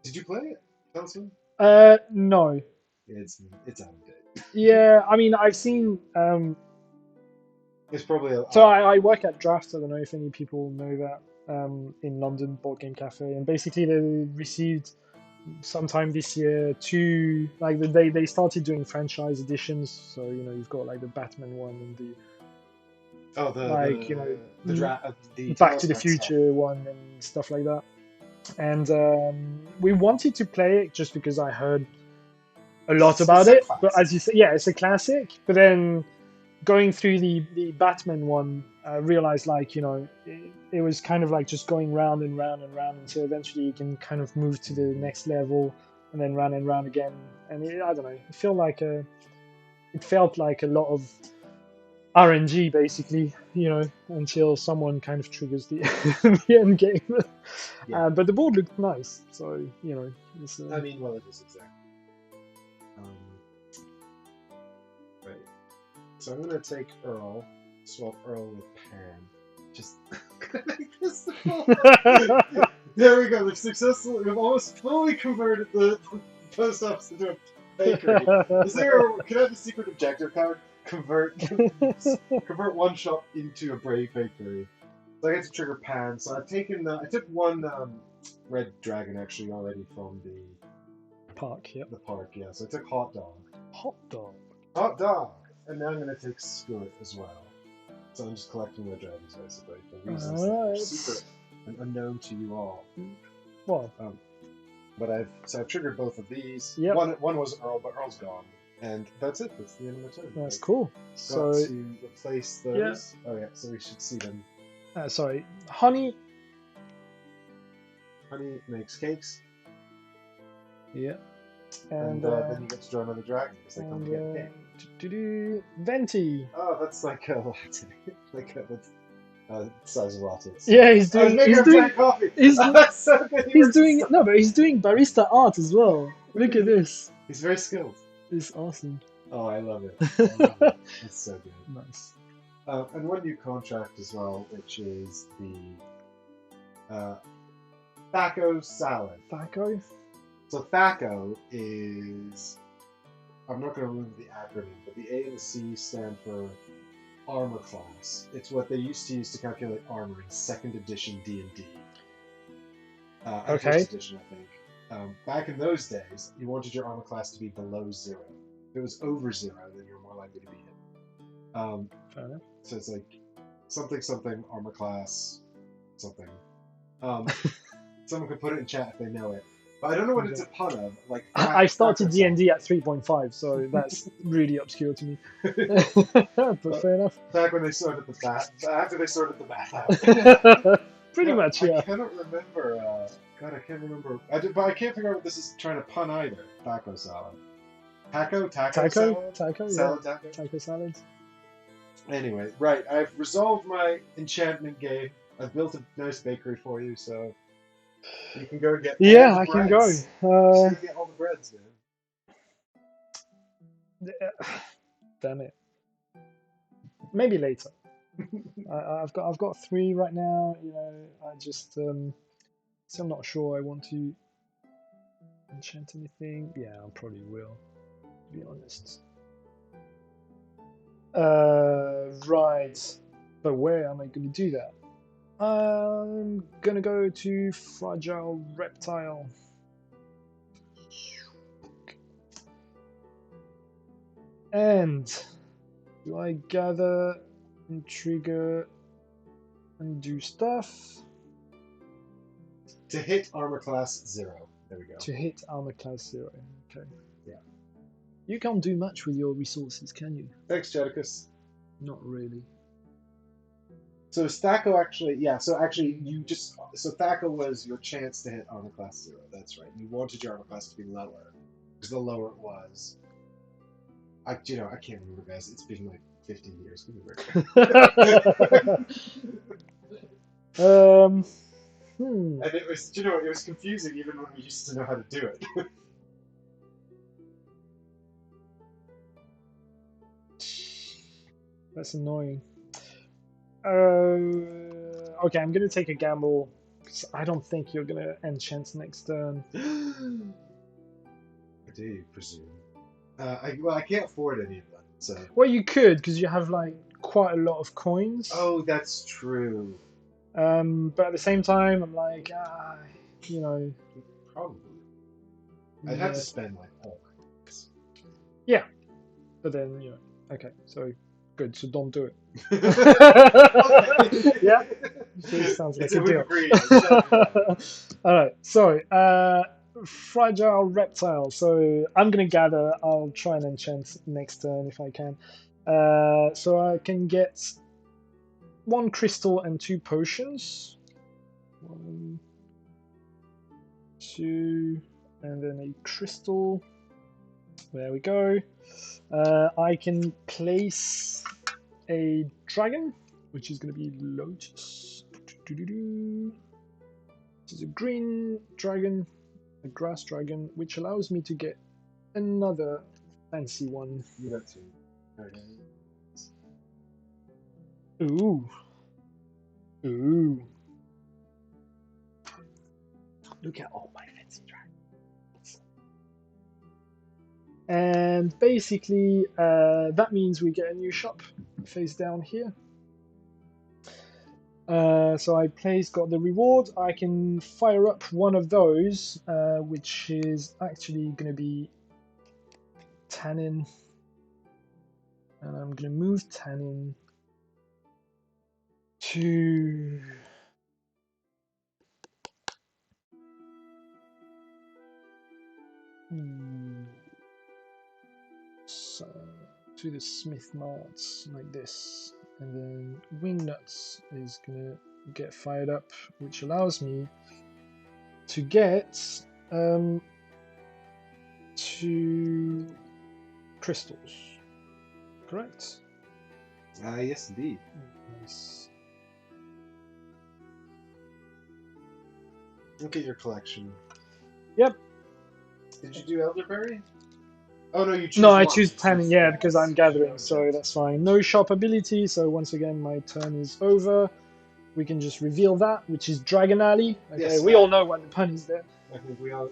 Did you play it, Talisman? No. It's out of date. Yeah, I mean I've seen. It's probably. So I work at Draft. I don't know if any people know that. In London Board Game Cafe, and basically they received sometime this year two, like they started doing franchise editions. So you've got like the Batman one and the the Back to the Future one and stuff like that. And we wanted to play it just because I heard a lot about it. But as you say, yeah, it's a classic. But then going through the Batman one, I realized it was kind of like just going round and round and round until eventually you can kind of move to the next level and then round and round again. And I don't know, I feel like it felt like a lot of RNG basically, until someone kind of triggers the the end game. Yeah. But the board looked nice, so it's, I mean, well, it is exactly. Right. So I'm gonna take Earl, swap Earl with Pan. Just make this the ball. There we go. We've almost fully converted the post office into a bakery. Can I have the secret objective card? Convert one shop into a brave bakery. So I get to trigger Pan. So I've taken I took one red dragon actually already from the park. Yep. The park, yeah. So I took Hot Dog. Hot dog. Hot Dog! And now I'm going to take Skull as well. So I'm just collecting the dragons, basically. For reasons that are secret and unknown to you all. Well. But I've triggered both of these. Yep. One was Earl, but Earl's gone. And that's it. That's the end of my turn. That's cool. So to replace those. Yeah. Oh yeah, so we should see them. Sorry. Honey makes cakes. Yeah. And then you get to draw another dragon because they come to get cake. Venti. Oh, that's like a latte. Size of lattes. Yeah, he's doing coffee. That's so good. He's doing but he's doing barista art as well. Look at this. He's very skilled. It's awesome. Oh, I love it. It's so good. Nice. And one new contract as well, which is the Thaco salad. Thaco? So Thaco is, I'm not going to remember the acronym, but the A and the C stand for armor class. It's what they used to use to calculate armor in 2nd edition D&D. Okay. 1st edition, I think. Back in those days, you wanted your armor class to be below 0. If it was over 0, then you're more likely to be hit. Fair enough. So it's like something armor class something. Someone could put it in chat if they know it. But I don't know what it's a pun of. Like I started D&D at 3.5, so that's really obscure to me. But fair enough. Back when they sorted the bat, after they sorted the bat out. Pretty much, yeah. I cannot remember. God, I can't remember. But I can't figure out what this is trying to pun either. Taco salad. Taco salad? Taco, salad, yeah. taco? Taco salad. Anyway, right. I've resolved my enchantment game. I've built a nice bakery for you, so you can go and get. Yeah, all the I can breads. go. Just get all the breads, man. Damn it. Maybe later. I've got 3 right now. I just so I'm not sure I want to enchant anything. Yeah, I probably will. To be honest. Right. But where am I going to do that? I'm going to go to Fragile Reptile. And do I gather and trigger and do stuff? To hit armor class 0. There we go. To hit armor class 0. Okay. Yeah. You can't do much with your resources, can you? Thanks, Jadicus. Not really. So Thaco actually, yeah. So actually, so Thaco was your chance to hit armor class 0. That's right. You wanted your armor class to be lower, because the lower it was. I can't remember, guys. It's been like 15 years. Give me a break. And it was, it was confusing even when we used to know how to do it. That's annoying. Okay, I'm gonna take a gamble because I don't think you're gonna enchant next turn. I do presume. I can't afford any of them. So. Well, you could because you have like quite a lot of coins. Oh, that's true. But at the same time, I'm like, Probably. I'd have to spend like all my coins. Yeah, but then okay, so good. So don't do it. Yeah, it sounds like a deal. All right, so Fragile Reptile. So I'm gonna gather. I'll try and enchant next turn if I can. So I can get 1 crystal and 2 potions. 1, 2, and then a crystal. There we go. I can place a dragon, which is going to be Lotus. This is a green dragon, a grass dragon, which allows me to get another fancy one. You got two. Okay. Ooh. Ooh. Look at all my fancy dragons. And basically, that means we get a new shop face down here. So I got the reward. I can fire up one of those, which is actually going to be Tannin. And I'm going to move Tannin to... So, to the Smith Marts, like this. And then Wingnuts is going to get fired up, which allows me to get 2 crystals. Correct? Yes, indeed. Nice. Look at your collection. Yep. Did you do elderberry? Oh no, you choose. No, I one. choose Tannin, yeah, because I'm gathering, Okay. so that's fine. No shop ability, so once again my turn is over. We can just reveal that, which is Dragon Alley. Okay, Yes, we all know what the pun is there. I think we all.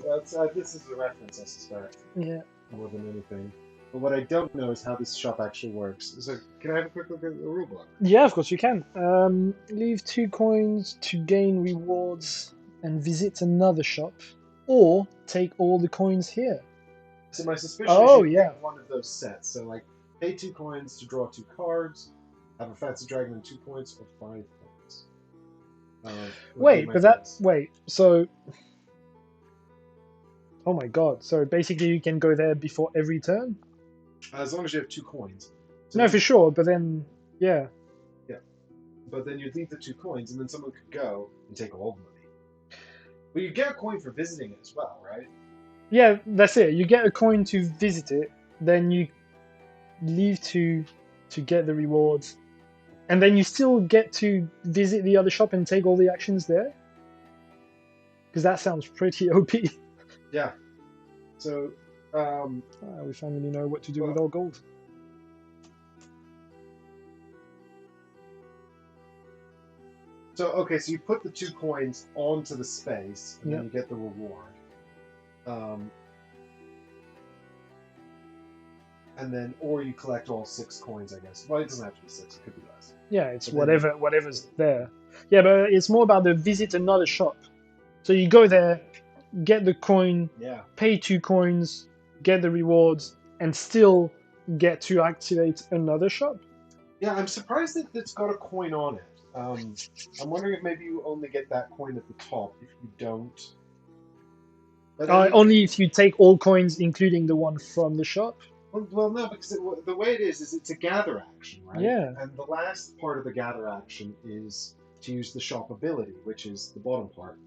This is a reference, I suspect, Yeah. more than anything. But what I don't know is how this shop actually works. So, can I have a quick look at the rulebook? Yeah, of course you can. Leave 2 coins to gain rewards and visit another shop, or take all the coins here. So my suspicion Oh, is you yeah. pick one of those sets. So like, pay 2 coins to draw 2 cards, have a fancy dragon and 2 points, or 5 points. Wait, but so... Oh my god, so basically you can go there before every turn? As long as you have 2 coins. So No, for sure, but then, yeah. But then you'd leave the 2 coins, and then someone could go and take all the money. But you get a coin for visiting it as well, right? Yeah, that's it. You get a coin to visit it, then you leave to get the rewards, and then you still get to visit the other shop and take all the actions there? Because that sounds pretty OP. Yeah. So, We finally know what to do with our gold. okay, so you put the 2 coins onto the space, and Yep. then you get the reward. And then, or you collect all 6 coins, I guess. Well, it doesn't have to be 6; it could be less. Yeah, it's But then whatever's there. Yeah, but it's more about the visit another shop. So you go there, get the coin, Yeah. pay 2 coins, get the rewards, and still get to activate another shop. Yeah, I'm surprised that it's got a coin on it. I'm wondering if maybe you only get that coin at the top if you don't. But Only if you take all coins, including the one from the shop. Well, no, because the way it is it's a gather action, right? Yeah. And the last part of the gather action is to use the shop ability, which is the bottom part.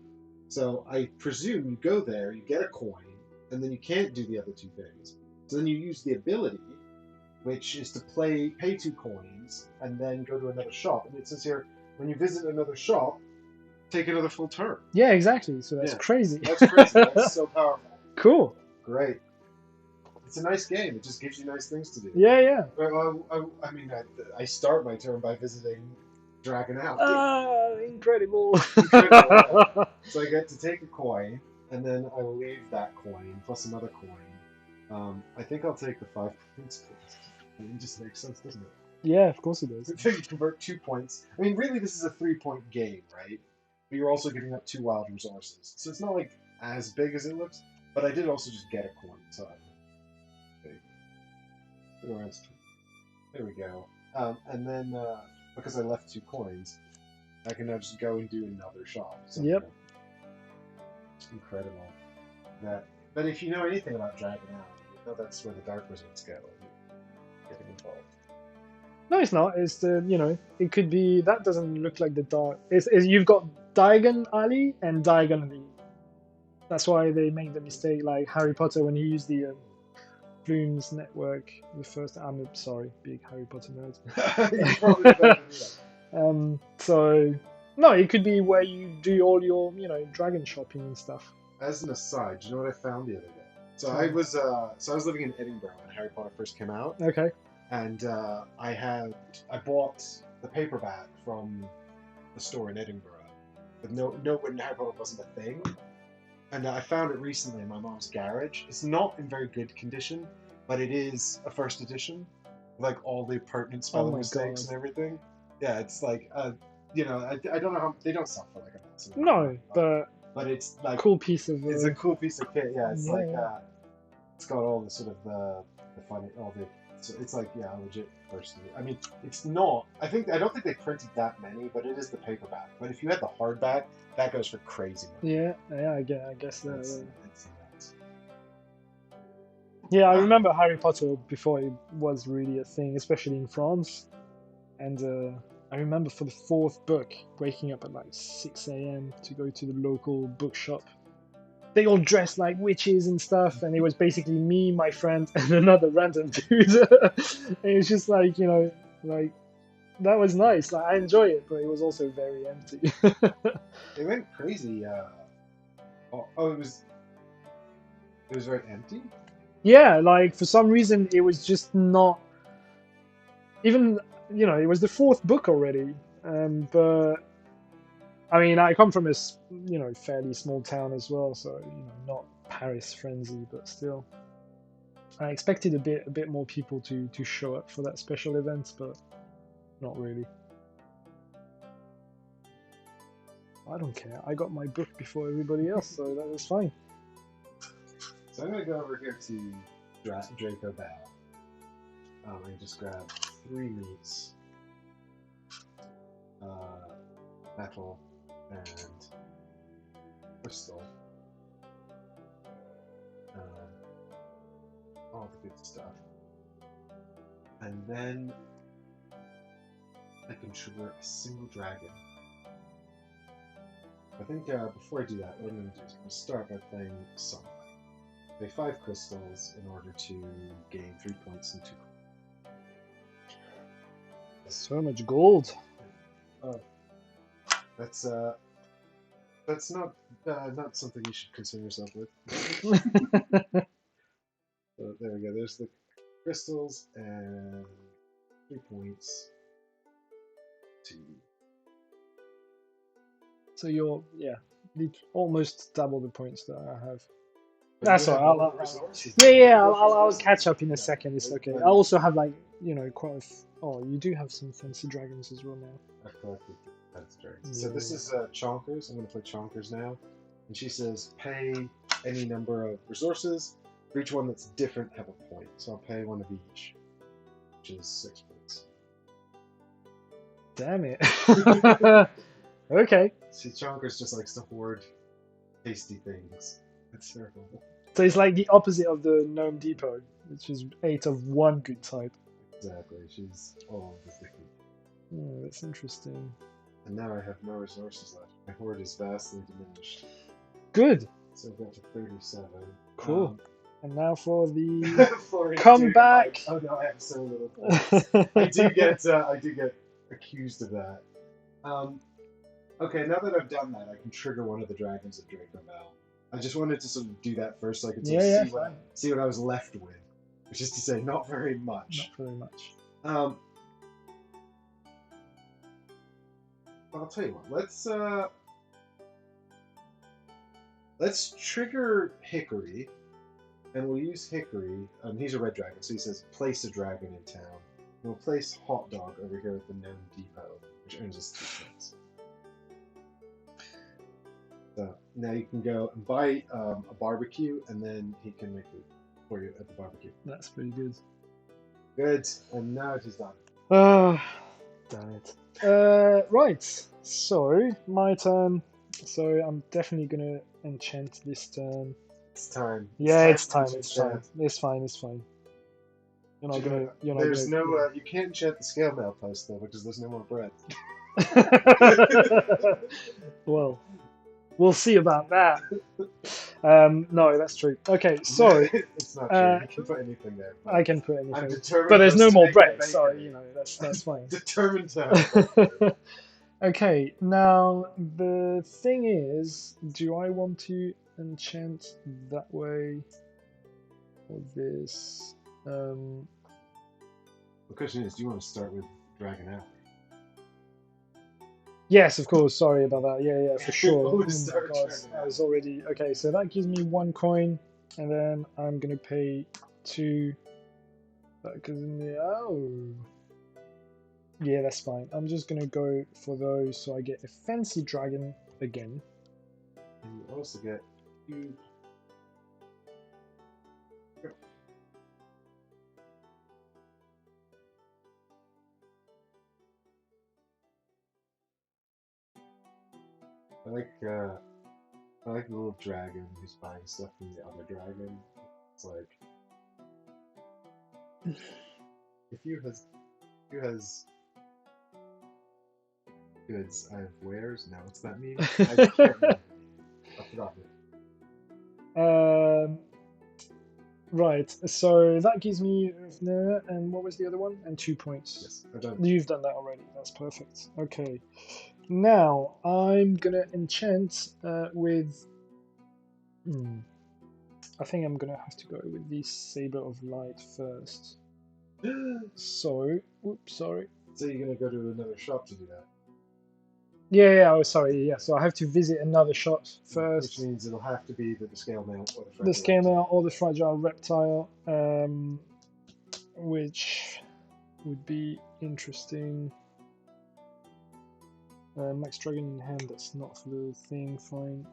So I presume you go there, you get a coin, and then you can't do the other 2 things. So then you use the ability, which is to pay 2 coins, and then go to another shop. And it says here, when you visit another shop, take another full turn. Yeah, I So that's Yeah. crazy. That's crazy. That's so powerful. Cool. Great. It's a nice game. It just gives you nice things to do. Yeah. I start my turn by visiting Dragon Alley. Incredible. Incredible. So I get to take a coin, and then I will leave that coin, plus another coin. I think I'll take the 5 points. It just makes sense, doesn't it? Yeah, of course it does. So you convert 2 points. I mean, really, this is a 3-point game, right? But you're also giving up 2 wild resources. So it's not like as big as it looks, but I did also just get a coin, so there we go. And then, because I left 2 coins, I can now just go and do another shop. So, Yep. Incredible. But if you know anything about Dragon Alley, you know that's where the Dark Wizards go. Getting involved. No, it's not. It's the it could be that doesn't look like the dark. It's you've got Diagon Alley and Diagon Alley. That's why they made the mistake, like Harry Potter when he used the Flumes Network, the first. I'm sorry, big Harry Potter nerd. You probably better do that. So no, it could be where you do all your, dragon shopping and stuff. As an aside, do you know what I found the other day? So Tell I me. was living in Edinburgh when Harry Potter first came out, Okay. and I bought the paperback from the store in Edinburgh, but no when Harry Potter wasn't a thing, and I found it recently in my mom's garage. It's not in very good condition, but it is a first edition, like all the pertinent spelling my mistakes God. and everything. Yeah, it's like I don't know how they don't sell for like a massive No, amount of money, but but it's like cool piece of. it's a cool piece of kit. Yeah, it's Yeah, like yeah. it's got all the sort of the funny, all the. So it's like a legit first. I mean, it's not. I don't think they printed that many, but it is the paperback. But if you had the hardback, that goes for crazy money. Yeah, I guess that. It's, Yeah. it's nuts. Yeah, I remember Harry Potter before it was really a thing, especially in France. And I remember for the fourth book, waking up at like 6 a.m. to go to the local bookshop. They all dressed like witches and stuff, and it was basically me, my friend, and another random dude. And it was just like, like that was nice. Like I enjoy it, but it was also very empty. They went crazy. It was very empty. Yeah, like for some reason it was just not even, it was the fourth book already. But I mean, I come from a fairly small town as well, so not Paris frenzy, but still, I expected a bit more people to show up for that special event, but not really. I don't care. I got my book before everybody else, so that was fine. So I'm gonna go over here to Draco Bow. And just grab 3 meats, metal, and crystal. All the good stuff. And then I can trigger a single dragon. I think before I do that, what I'm going to do is I'm going to start by playing Song. Pay 5 crystals in order to gain 3 points and 2. So much gold. Oh, that's not something you should concern yourself with. So there we go. There's the crystals and 3 points. 2. So you're almost double the points that I have. But That's you all have right. more resources. I'll catch up in a second. It's okay. I also have quite a. Oh, you do have some fancy dragons as well now. I've collected fancy dragons. So this is Chonkers. I'm going to play Chonkers now. And she says, pay any number of resources. For each one that's different, have a point. So I'll pay 1 of each, which is 6 points. Damn it. Okay. See, Chonkers just likes to hoard tasty things. It's terrible. So it's like the opposite of the Gnome Depot, which is 8 of one good type. Exactly. She's all the sticky. Oh, that's interesting. And now I have no resources left. My hoard is vastly diminished. Good. So I've got to 37. Cool. And now for the Florian comeback. Oh no, I have so little points. I do get accused of that. Okay, now that I've done that, I can trigger one of the dragons at Draco Bell. I just wanted to sort of do that first so I could sort of see what I was left with. Which is to say, not very much. Not very much. I'll tell you what, let's trigger Hickory, and we'll use Hickory. He's a red dragon, so he says place a dragon in town. And we'll place Hot Dog over here at the Gnome Depot, which earns us 2 points. So now you can go and buy a barbecue, and then he can make it for you at the barbecue. That's pretty good. Good, and now it is done. Damn it. Right, so my turn. So I'm definitely gonna enchant this turn. It's time. Yeah, it's time. to It's fine. enchant. It's fine. It's fine. You're not gonna. There's no. You can't enchant the scale mail post though, because there's no more bread. Well, We'll see about that. No, that's true. Okay, so it's not true. You can put anything there. but I can put I'm anything, determined. but there's no to more make it a bread, so bakery. you know that's fine. Determined to have a bakery. Okay, now the thing is, do I want to enchant that way or this? The question is, do you want to start with Dragon Alley? Yes, of course. Sorry about that. Yeah, for sure. Always Oh my start God, Dragon I Alley. was already okay. So that gives me 1 coin, and then I'm gonna pay 2. That goes in the yeah, that's fine. I'm just gonna go for those, so I get a fancy dragon again. And you also get 2. I like the little dragon who's buying stuff from the other dragon. It's like if you has goods, I have wares. Now what's that mean? I can't remember. I forgot it. Right. So that gives me and what was the other one? And 2 points. Yes, I've done. You've done that already. That's perfect. Okay. Now I'm gonna enchant with. I think I'm gonna have to go with the Saber of Light first. So, oops, sorry. So you're gonna go to another shop to do that. Yeah. Oh, sorry. Yeah. So I have to visit another shop first. Which means it'll have to be the scale mail or the The scale reptile. mail or the fragile reptile, which would be interesting. Max Dragon in hand, that's not for the thing, fine.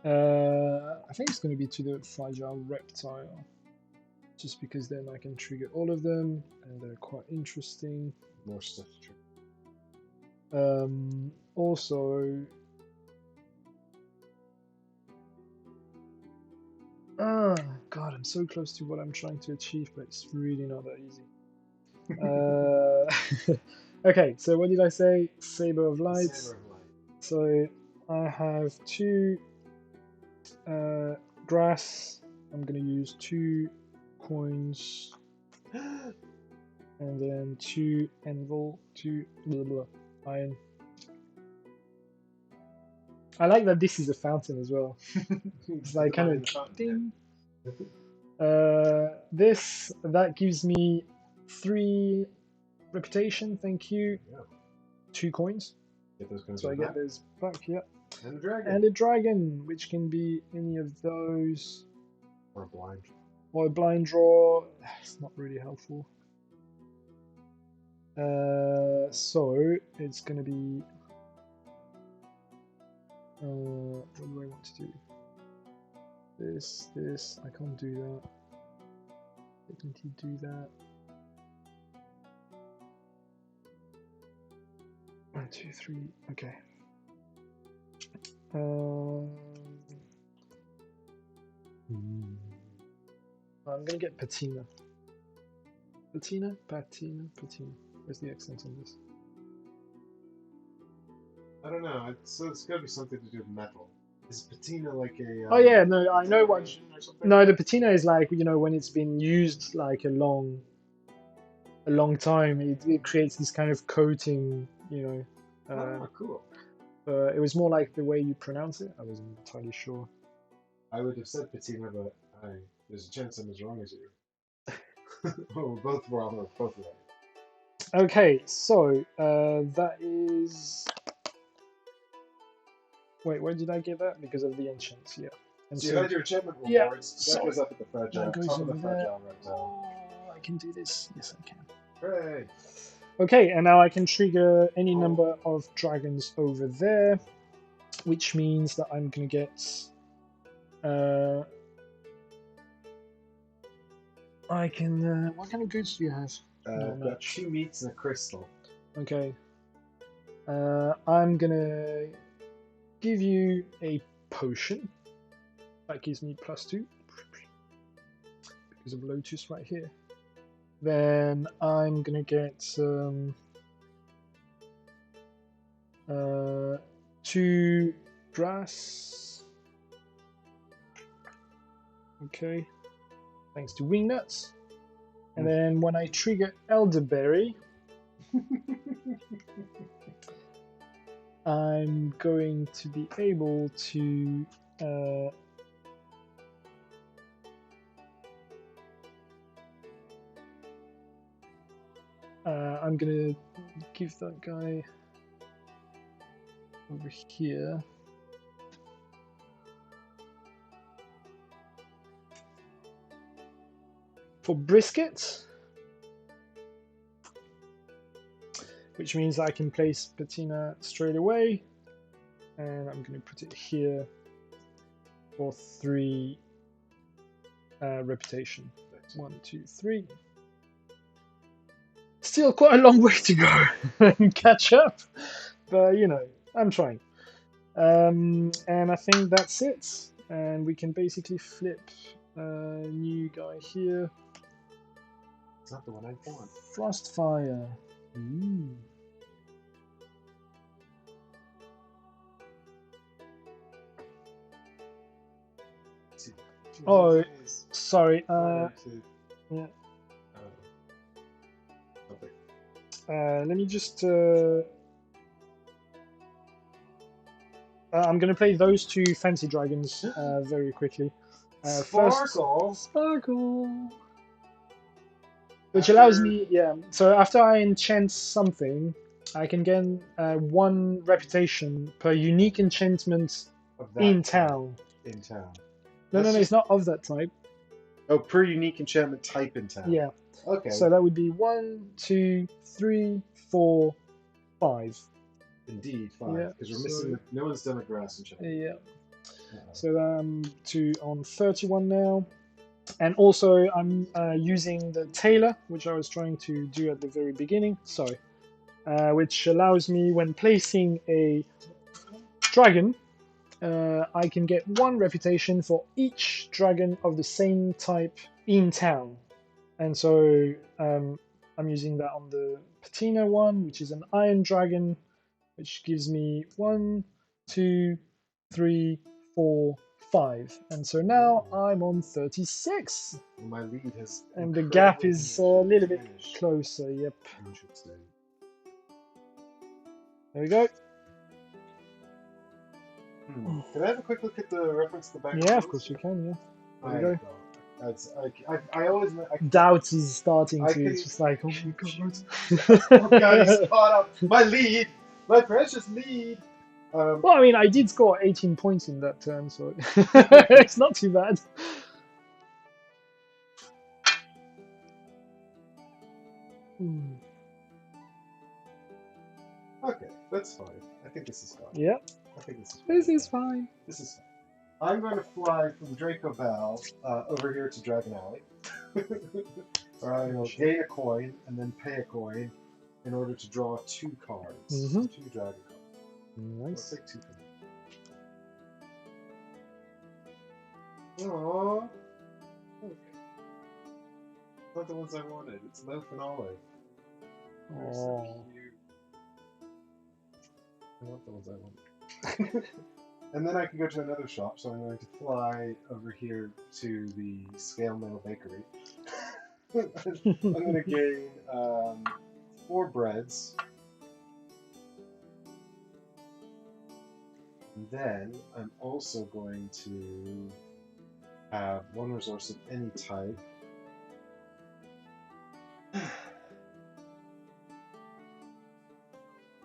I think it's going to be to the fragile reptile, just because then I can trigger all of them, and they're quite interesting. More stuff to trigger. Also, God, I'm so close to what I'm trying to achieve, but it's really not that easy. Okay, so what did I say? Saber of Light. Saber of Light. So I have 2 grass. I'm gonna use 2 coins, and then 2 anvil, 2 blah, blah, iron. I like that this is a fountain as well. It's like kind of ding. This that gives me 3 reputation. Thank you. Yeah. 2 coins. Get those coins So I back. get those back. Yeah. And a dragon. And a dragon, which can be any of those. Or a blind. Or a blind draw. It's not really helpful. So it's gonna be. What do I want to do? This. I can't do that. Technically do that. 1, 2, 3. Okay. I'm gonna get patina. Patina. Where's the accent on this? I don't know. So it's gotta be something to do with metal. Is patina like a? Oh yeah, no, I know what. or something? No, the patina is like when it's been used like a long time, it creates this kind of coating. Cool. It was more like the way you pronounce it. I wasn't entirely sure. I would have said patina, but there's a chance I'm as wrong as you. We're both wrong. Both right. Okay, so that is. Wait, where did I get that? Because of the enchants, yeah. And So you had your enchantment yeah, rewards. That goes up at the fragile. that goes Top of the over there. fragile reptile. Oh, I can do this. Yes, I can. Hooray! Okay, and now I can trigger any number of dragons over there, which means that I'm gonna get. I can. What kind of goods do you have? I've got 2 meats and a crystal. Okay. I'm gonna give you a potion. That gives me +2 because of Lotus right here. Then I'm gonna get 2 grass. Okay, thanks to wingnuts. And then when I trigger elderberry, I'm going to be able to I'm gonna give that guy over here. For brisket, which means I can place patina straight away, and I'm going to put it here for 3 reputation. 1, 2, 3. Still quite a long way to go and catch up, but you know, I'm trying. And I think that's it. And we can basically flip a new guy here. It's not the one I want. Frostfire. Ooh. Oh, sorry. Yeah. Let me just. I'm going to play those 2 fancy dragons very quickly. Sparkle. First, Sparkle. Which allows me, yeah. So after I enchant something, I can gain 1 reputation per unique enchantment in town. In town. No, it's not of that type. Oh, per unique enchantment type in town. Yeah. Okay. So that would be 1, 2, 3, 4, 5. Indeed, 5. Yeah, Because we're missing. No one's done a grass enchantment. Yeah. So I'm on 31 now. And also I'm using the tailor, which I was trying to do at the very beginning. Sorry. Which allows me, when placing a dragon, I can get 1 reputation for each dragon of the same type in town. And so I'm using that on the patina one, which is an iron dragon, which gives me 1, 2, 3, 4, 5. And so now I'm on 36. My lead has. And the gap is a little bit closer, yep. There we go. Can I have a quick look at the reference to the back? Yeah, of course you can, yeah. There we go. I always. Doubt is starting to. It's just like, oh my god. Oh god, he's caught up. My lead! My precious lead! Well, I mean, I did score 18 points in that turn, so it's not too bad. Okay, that's fine. I think this is fine. Yeah. I think this is fine. This is fine. This is fine. I'm going to fly from Draco Bell over here to Dragon Alley. Where I will gain a coin and then pay a coin in order to draw 2 cards. 2 dragon cards. Nice. I'll take 2 for me. Aww. Okay. Not the ones I wanted. It's no finale. Oh. I want the ones I want. And then I can go to another shop, so I'm going to fly over here to the Scale Mill Bakery. I'm going to gain 4 breads. And then I'm also going to have 1 resource of any type.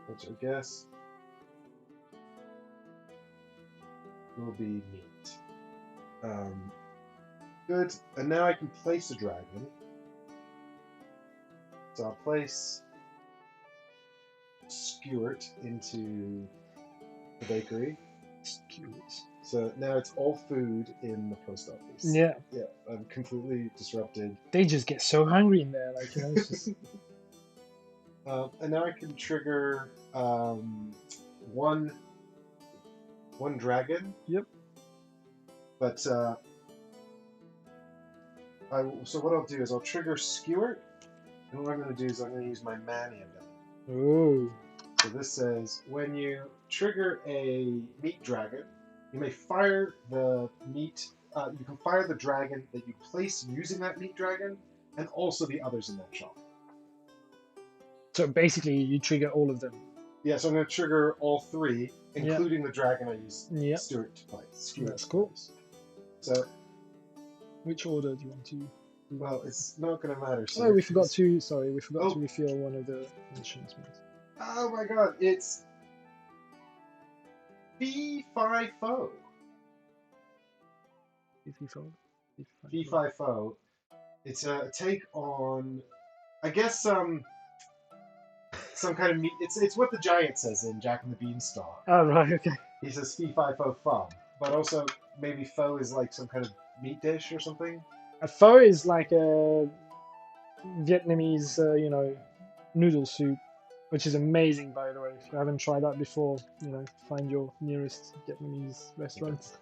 Which I guess will be meat. Good. And now I can place a dragon. So I'll place Skewert into the bakery. Skewert. So now it's all food in the post office. Yeah. Yeah, I'm completely disrupted. They just get so hungry in there, like, you know, it's just... And now I can trigger one dragon. Yep. But so what I'll do is I'll trigger Skewert, and what I'm going to do is I'm going to use my Mania ability. Oh. So this says, when you trigger a meat dragon, you may fire the meat. You can fire the dragon that you place using that meat dragon, and also the others in that shop. So basically, you trigger all of them. Yeah, so I'm going to trigger all three, Yeah. including the dragon I used Yeah. Stuart to place. That's cool. So, which order do you want to? well, it's not going to matter. Oh, we forgot to. Sorry, we forgot Oh. to refill one of the enchantments. Oh my god, it's Fee-Fi-Fo. Fee-Fi-Fo. It's a take on, I guess, some kind of meat. It's what the giant says in Jack and the Beanstalk. Oh, right, okay. He says Fee-Fi-Fo-Fum, but also maybe pho is like some kind of meat dish or something. A pho is like a Vietnamese, noodle soup, which is amazing, by the way. If you haven't tried that before, find your nearest Vietnamese restaurant.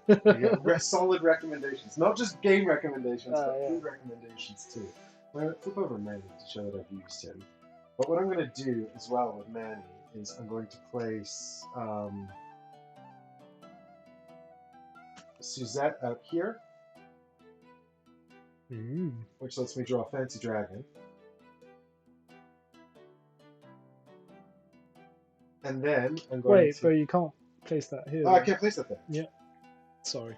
Solid recommendations, not just game recommendations, but yeah. food recommendations too. I'm going to flip over Manny to show that I've used him. But what I'm going to do as well with Manny is I'm going to place Suzette out here, which lets me draw a fancy dragon. And then I'm going Wait, to... but you can't place that here. Oh, I can't place that there. Yeah. Sorry.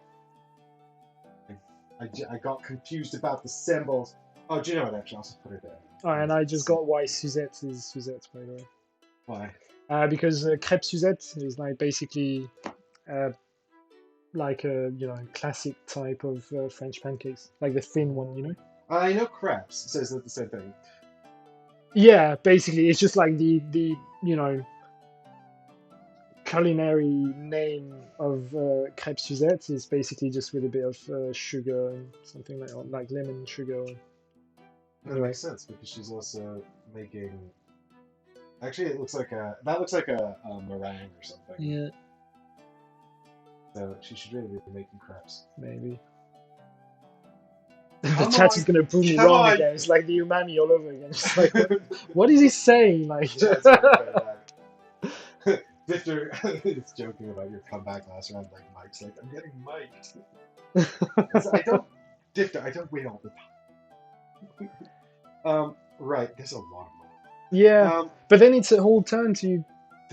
I got confused about the symbols. Oh, do you know what? Actually, I'll just put it there. Oh, and I just got why Suzette is Suzette, by the way. Why? Because crêpe Suzette is like basically like a classic type of French pancakes, like the thin one, I know crepes says the same thing. Yeah, basically, it's just like the culinary name of crêpe Suzette is basically just with a bit of sugar and something like lemon sugar. That makes sense because she's also making. Actually, it looks like a meringue or something. Yeah. So she should really be making crepes. Maybe. The chat is gonna prove me wrong again. It's like the umami all over again. It's like, what is he saying? Like. Victor is joking about your comeback last round. Like Mike's like, I'm getting mic'd. I don't win all the time. Right. There's a lot of money. Yeah, but then it's a whole turn to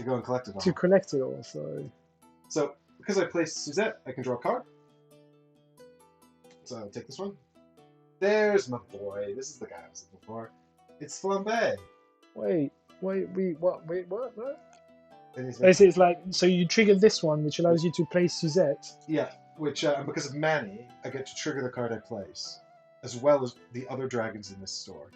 go and collect it all. To collect it all. So because I placed Suzette, I can draw a card. So I'll take this one. There's my boy. This is the guy I was looking for. It's Flambe. Wait, what? It's like, so you trigger this one, which allows you to place Suzette. Yeah, which, because of Manny, I get to trigger the card I place, as well as the other dragons in this store.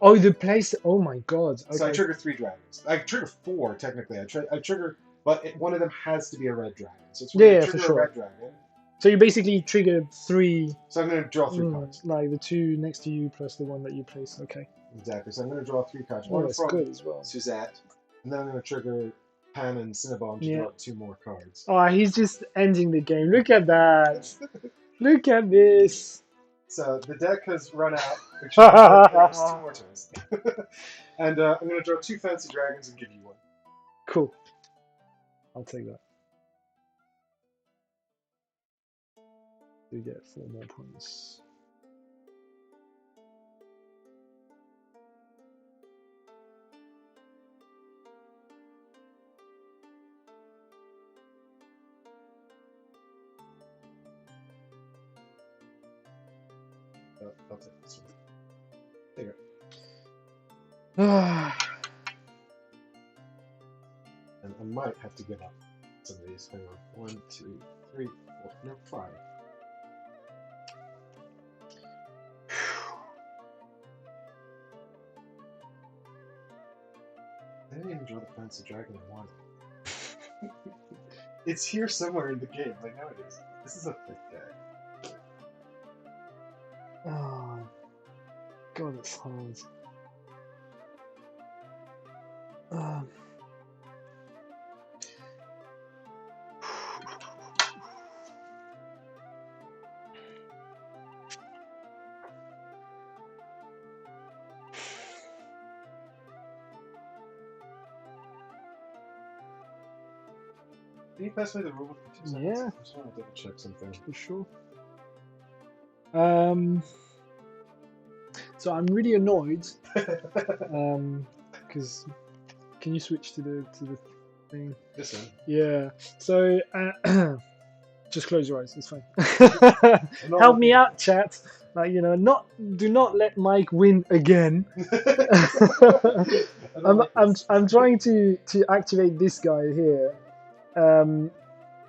Oh, the place, oh my god. Okay. So I trigger 3 dragons. I trigger 4, technically. I trigger, but one of them has to be a red dragon. So it's when I trigger for sure. a red dragon. So you basically triggered 3. So I'm going to draw 3 cards. Like the 2 next to you plus the one that you place. Okay. Exactly. So I'm going to draw 3 cards. Oh, One that's from good as well. Suzette. And then I'm going to trigger Pan and Cinnabon to draw 2 more cards. Oh, he's just ending the game. Look at that. Look at this. So the deck has run out, which means 2 more turns. And I'm going to draw 2 fancy dragons and give you 1. Cool. I'll take that. You get 4 more points. I'll take this one. There you Ah. go. And I might have to give up some of these. Hang on. 1, 2, 3, 4, no, 5. I didn't even draw the fancy dragon I wanted. It's here somewhere in the game. I know it is. This is a thick deck. Oh, God, it's hard. Can you pass me the rulebook for 2 seconds? Yeah. I just want to double check something. For sure. So I'm really annoyed because can you switch to the thing? This one. Yeah. So just close your eyes. It's fine. I'm not Help me looking. out, chat. Like do not let Mike win again. I don't like this. I'm trying to activate this guy here.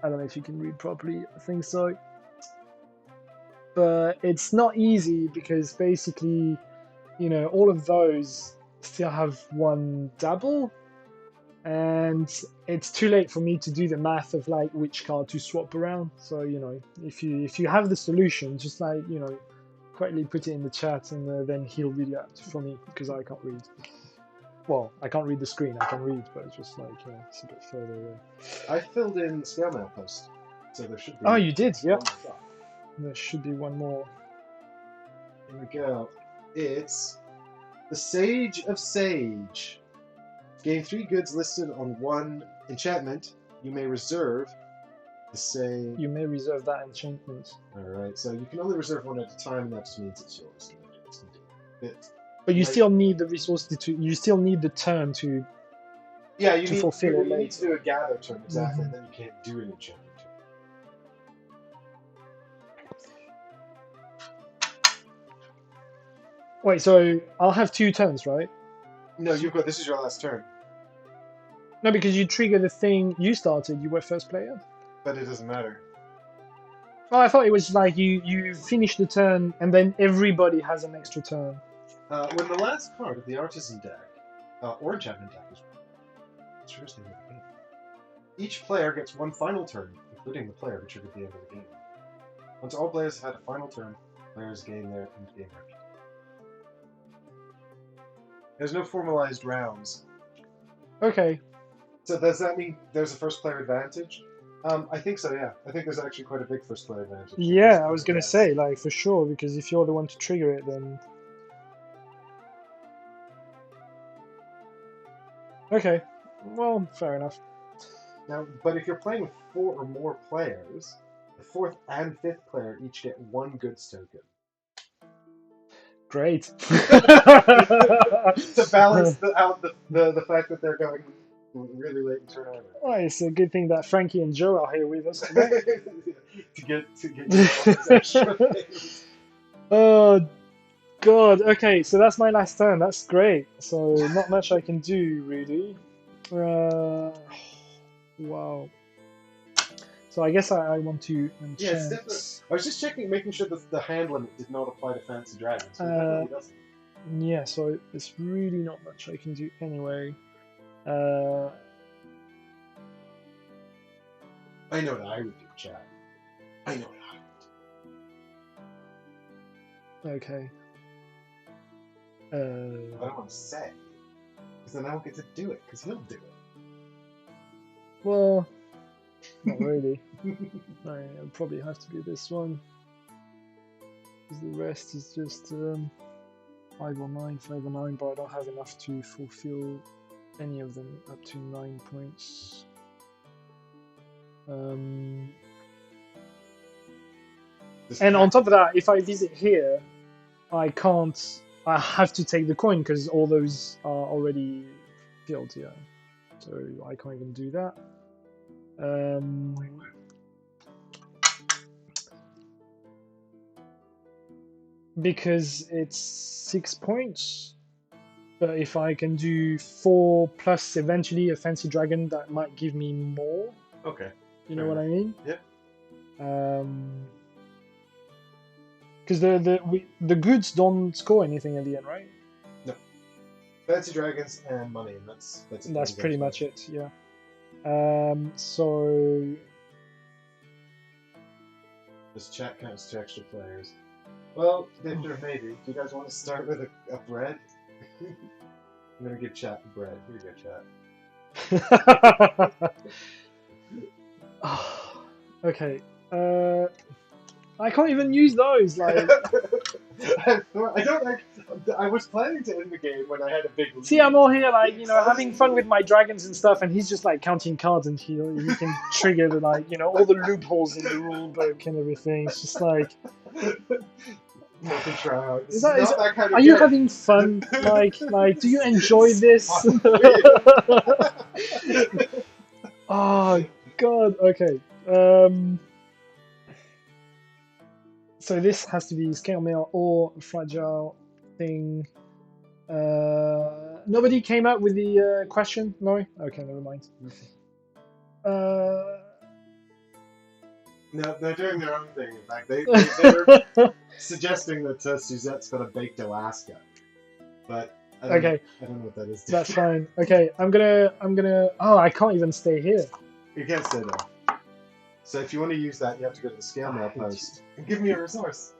I don't know if you can read properly. I think so. But it's not easy because basically, all of those still have one double, and it's too late for me to do the math of like which card to swap around. So if you have the solution, just like quietly put it in the chat, and then he'll read it out for me because I can't read. Well, I can't read the screen. I can read, but it's just like it's a bit further away. I filled in scale mail post, so there should be. Oh, you did, yeah. one more. There should be one more. Here we go. It's the Sage of Sage. Gain 3 goods listed on 1 enchantment. You may reserve the same. You may reserve that enchantment. Alright, so you can only reserve 1 at a time, and that just means it's yours. But you still need the resources you still need the turn to. Yeah, you to need, fulfill you it need to do a gather turn, exactly, Mhm. and then you can't do an enchantment turn. Wait, so I'll have 2 turns, right? No, you've got. This is your last turn, No, because you trigger the thing you started. You were first player. but it doesn't matter. Oh, I thought it was like you finish the turn and then everybody has an extra turn. When the last card of the Artisan deck, or enchantment deck, is first thing of the game, each player gets 1 final turn, including the player who triggered the end of the game. Once all players have had a final turn, players gain their end-game record. There's no formalized rounds. Okay. So does that mean there's a first player advantage? I think so, yeah. I think there's actually quite a big first player advantage. Yeah, I was gonna say like for sure because if you're the one to trigger it, then. Okay. Well, fair enough. Now, but if you're playing with 4 or more players, the 4th and 5th player each get 1 goods token. Great. To balance out the fact that they're going really late in turn order. Well, it's a good thing that Frankie and Joe are here with us today. to get you all those extra things. Oh God. Okay, so that's my last turn. That's great. So not much I can do really. Wow. So I guess I want to enchant. Yeah, it's definitely. I was just checking, making sure that the hand limit did not apply to fancy dragons. But it definitely doesn't. Yeah, so it's really not much I can do anyway. I know what I would do, chat. I know what I would do. Okay. I don't want to say, because then I won't get to do it, because he'll do it. Well, not really. It'll probably have to be this one. Because the rest is just 5 or 9, 5 or 9, but I don't have enough to fulfill any of them up to 9 points. And on top of that, if I visit here, I have to take the coin because all those are already filled here. So I can't even do that. Because it's 6 points. But if I can do 4 plus eventually a fancy dragon, that might give me more. Okay. You know what I mean? Yep. Because the goods don't score anything at the end, right? No. Fancy dragons and money, and that's pretty much it. Yeah. So this chat counts to extra players. Well, Victor, maybe. Do you guys want to start with a bread? I'm gonna give chat the bread. Here you go, chat. Okay. I can't even use those. Like, I don't like. I was planning to end the game when I had a big. See, I'm all here like, you know, having fun with my dragons and stuff, and he's just like counting cards, and he can trigger the, like, you know, all the loopholes in the rule book and everything. It's just like, Fucking try out. is This that, is is not that kind of are you game. having fun, Mike? Like, do you enjoy this? Fuck you. Oh God. Okay. So this has to be scale mail or a fragile thing. Nobody came up with the question. No. Okay, never mind. No, they're doing their own thing. In fact, they're suggesting that Suzette's got a baked Alaska, but I don't Okay, know what that is. that's fine. Okay, I'm gonna. Oh, I can't even stay here. You can't stay there. So if you want to use that, you have to go to the scale mail post and give me a resource.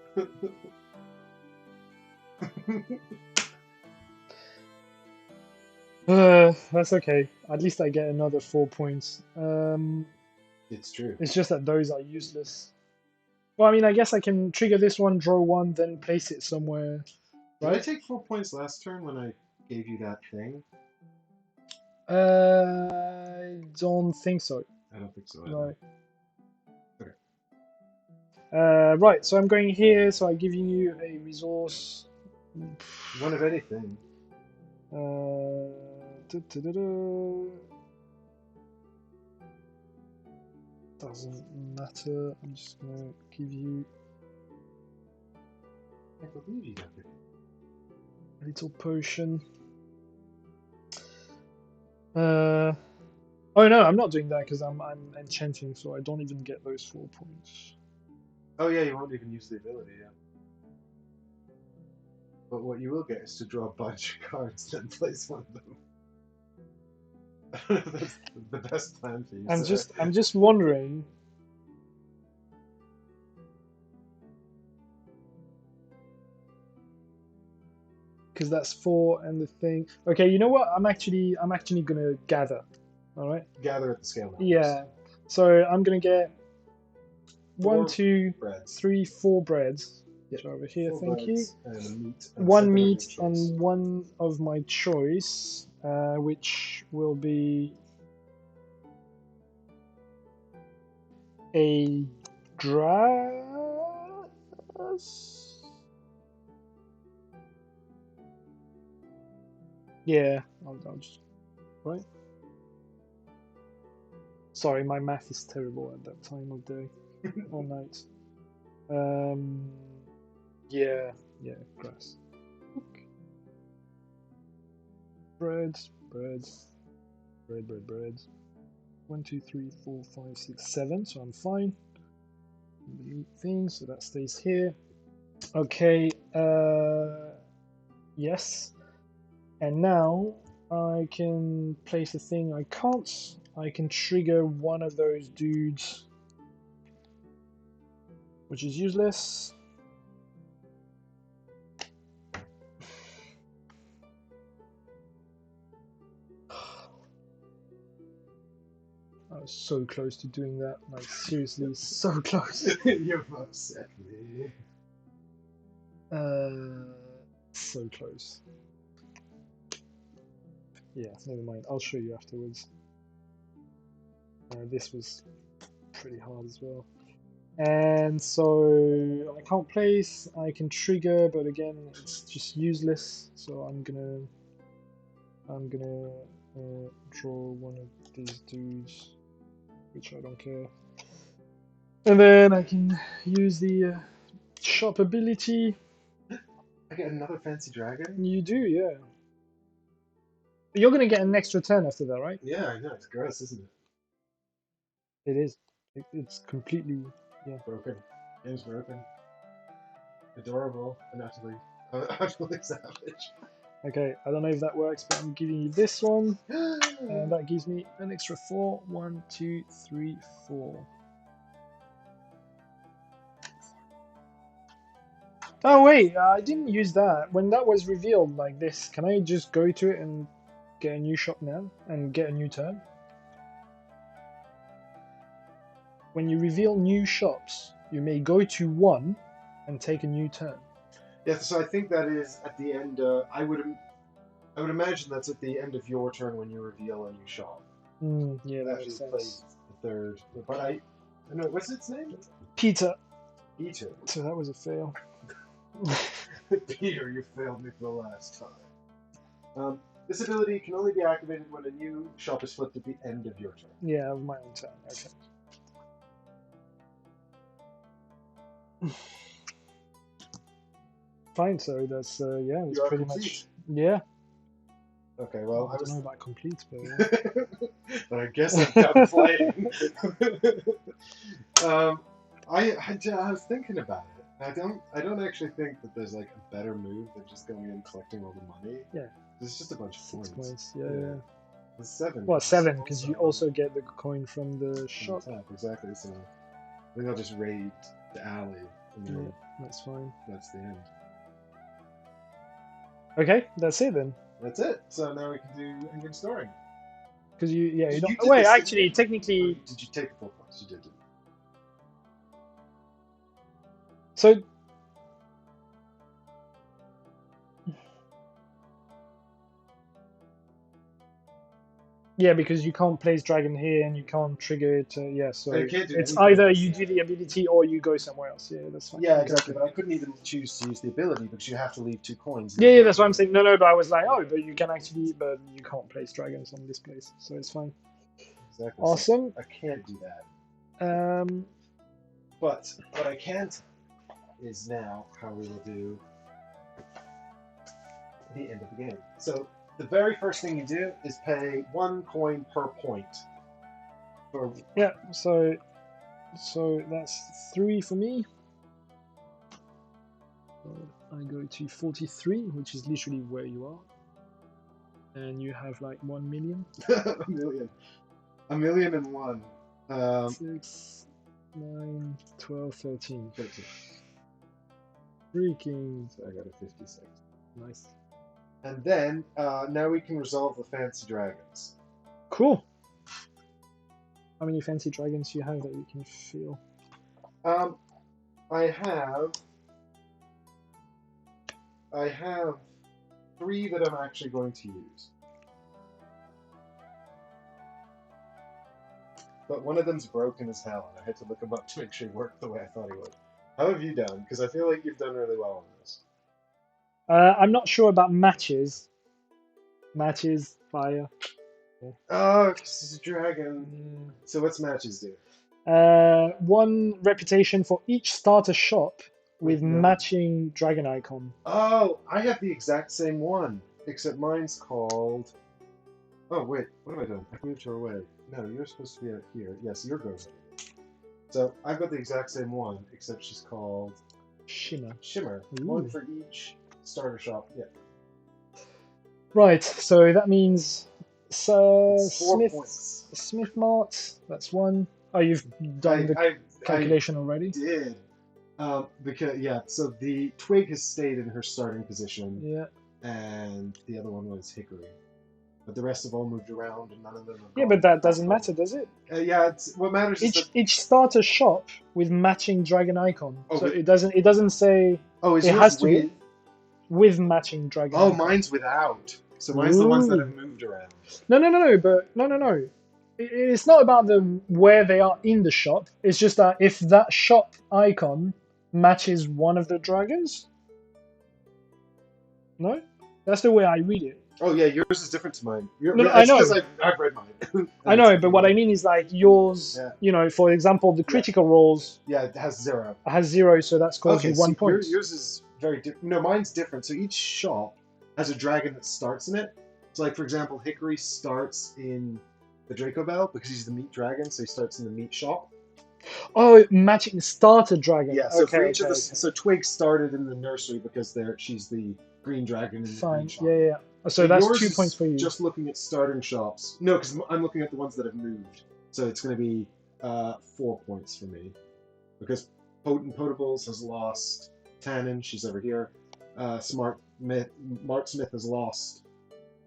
That's okay. At least I get another 4 points. It's true. It's just that those are useless. Well, I mean, I guess I can trigger this one, draw one, then place it somewhere. Did I Right? take 4 points last turn when I gave you that thing? I don't think so. I don't think so. No. Okay. Right, so I'm going here, so I'm giving you a resource. One of anything. Doesn't matter. I'm just gonna give you I believe you got it. a little potion. Oh no, I'm not doing that because I'm enchanting, so I don't even get those 4 points. Oh yeah, you won't even use the ability, yeah. But what you will get is to draw a bunch of cards and place one of them. That's the best plan for you. I'm just wondering. Because that's 4 and the thing. Okay, you know what? I'm actually gonna gather. All right. Gather at the scale now. Yeah. So I'm gonna get 1, 2, breads. 3, 4 breads. Yep. Which are over here. 4 Thank you. breads and a meat. And One meat and one of my choice, which will be a grass. Yeah, I'll just right. Sorry, my math is terrible at that time of day or night. Yeah, grass. Okay. Bread. 1, 2, 3, 4, 5, 6, 7. So I'm fine. The meat thing, so that stays here. Okay. Yes. And now I can place a thing I can't. I can trigger one of those dudes, which is useless. I was so close to doing that. Like, seriously, so close. You've upset me. So close. Yeah, never mind. I'll show you afterwards. This was pretty hard as well. And so I can't place, I can trigger, but again, it's just useless. So I'm gonna draw one of these dudes, which I don't care. And then I can use the shop ability. I get another fancy dragon? You do, yeah. But you're gonna get an extra turn after that, right? Yeah, I know. It's gross, isn't it? It is. It's completely, yeah. Broken. Game's broken. Adorable and utterly savage. Okay, I don't know if that works, but I'm giving you this one, and that gives me an extra 4. 1, 2, 3, 4. Oh wait, I didn't use that. When that was revealed like this, can I just go to it and get a new shop now and get a new turn? When you reveal new shops, you may go to one and take a new turn. Yeah, so I think that is at the end. I would imagine that's at the end of your turn when you reveal a new shop. Yeah, that After makes you've played sense. the third. But I don't know, what's its name? Peter. Peter. So that was a fail. Peter, you failed me for the last time. This ability can only be activated when a new shop is flipped at the end of your turn. Yeah, of my own turn. Okay. Fine. So that's yeah, that's You are pretty complete. much yeah. Okay, well, I don't know about complete, but but I guess I'm done playing. I was thinking about it. I don't actually think that there's like a better move than just going and collecting all the money. Yeah. There's just a bunch of 6 coins. points. Yeah. There's 7. Well, 7 because you also get the coin from the shop. Exactly. So I think I'll just raid the alley. And then Yeah, that's fine. that's the end. Okay, that's it then. That's it. So now we can do in-game storing. Because you You don't. did Wait, this, actually, didn't you? technically. Or did you take the 4 points? You did. Didn't So. Yeah, because you can't place dragon here and you can't trigger it. Yeah, so you can't do it's anything either else. you do the ability or you go somewhere else. Yeah, that's fine. Yeah, Okay. exactly. But I couldn't even choose to use the ability because you have to leave 2 coins. Yeah, that's what I'm saying. No, but I was like, oh, but you can actually, but you can't place dragons on this place, so it's fine. Exactly. Awesome. So I can't do that. But what I can tell is now how we will do the end of the game. So the very first thing you do is pay 1 coin per point. Yeah, so that's 3 for me. I go to 43, which is literally where you are. And you have like 1 million. A million. 1,000,001. 6, 9, 12, 13. 13. Freaking. So I got a 56. Nice. And then, now we can resolve the fancy dragons. Cool. How many fancy dragons do you have that you can feel? I have 3 that I'm actually going to use. But one of them's broken as hell, and I had to look him up to make sure he worked the way I thought he would. How have you done? Because I feel like you've done really well on this. I'm not sure about matches. Matches, fire. Oh, this is a dragon. Yeah. So what's matches do? 1 reputation for each starter shop with matching dragon icon. Oh, I have the exact same one, except mine's called... Oh, wait, what have I done? I moved her away. No, you're supposed to be out here. Yes, you're going. So I've got the exact same one, except she's called... Shimmer. Shimmer. Ooh. 1 for each starter shop. Yeah. Right, so that means... So, 4 points. Smith Mart, that's 1. Oh, you've done the calculation already? I did. Because, yeah, so the twig has stayed in her starting position. Yeah. And the other one was hickory. But the rest have all moved around and none of them have Yeah, but that doesn't matter, does it? Yeah, what matters is that... Each starter shop with matching dragon icon. Oh, so it doesn't say... Oh, is it yours has to be with matching dragon icon. Mine's without. So mine's the ones that have moved around. No. It's not about where they are in the shop. It's just that if that shop icon matches one of the dragons. No, that's the way I read it. Oh yeah, yours is different to mine. I know. I've read mine. I know, but what I mean is like yours. Yeah. You know, for example, the critical rolls. Yeah, it has 0. It has 0, so that's caused you 1 point. Yours is very different. No, mine's different. So each shop has a dragon that starts in it. So like for example, Hickory starts in the Draco Bell because he's the meat dragon, so he starts in the meat shop. Oh, matching starter dragon. Yeah, so for each of the so Twig started in the nursery because she's the green dragon in the green shop. Yeah. So that's 2 points for you. Just looking at starting shops. No, because I'm looking at the ones that have moved. So it's going to be 4 points for me. Because Potables has lost Tannen, she's over here. Mark Smith has lost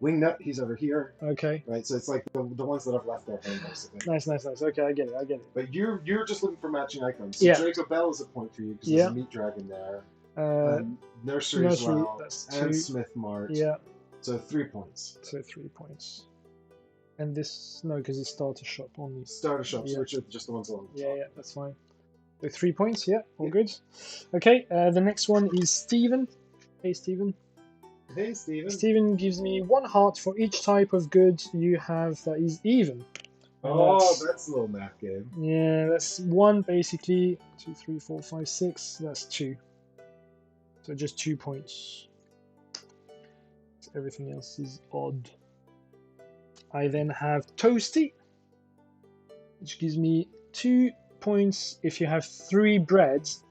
Wingnut, he's over here. Okay. Right, so it's like the ones that have left their home, basically. Nice. Okay, I get it. But you're just looking for matching icons. So Draco Bell is a point for you because there's a meat dragon there. Nursery as Nursery, well, that's and 2. Smith Mart. Yeah, So 3 points. so 3 points. And this, no, because it's starter shop only. Starter shops, Yeah. which are just the ones along the Yeah, top. yeah, that's fine. So 3 points, yeah, all Yeah. good. Okay, the next one is Steven. Hey, Steven. Hey, Steven. Steven gives me 1 heart for each type of good you have that is even. And Oh, that's a little math game. yeah, that's 1 basically. 2, 3, 4, 5, 6. That's 2. So just 2 points. So everything else is odd. I then have Toasty, which gives me 2 points if you have 3 breads,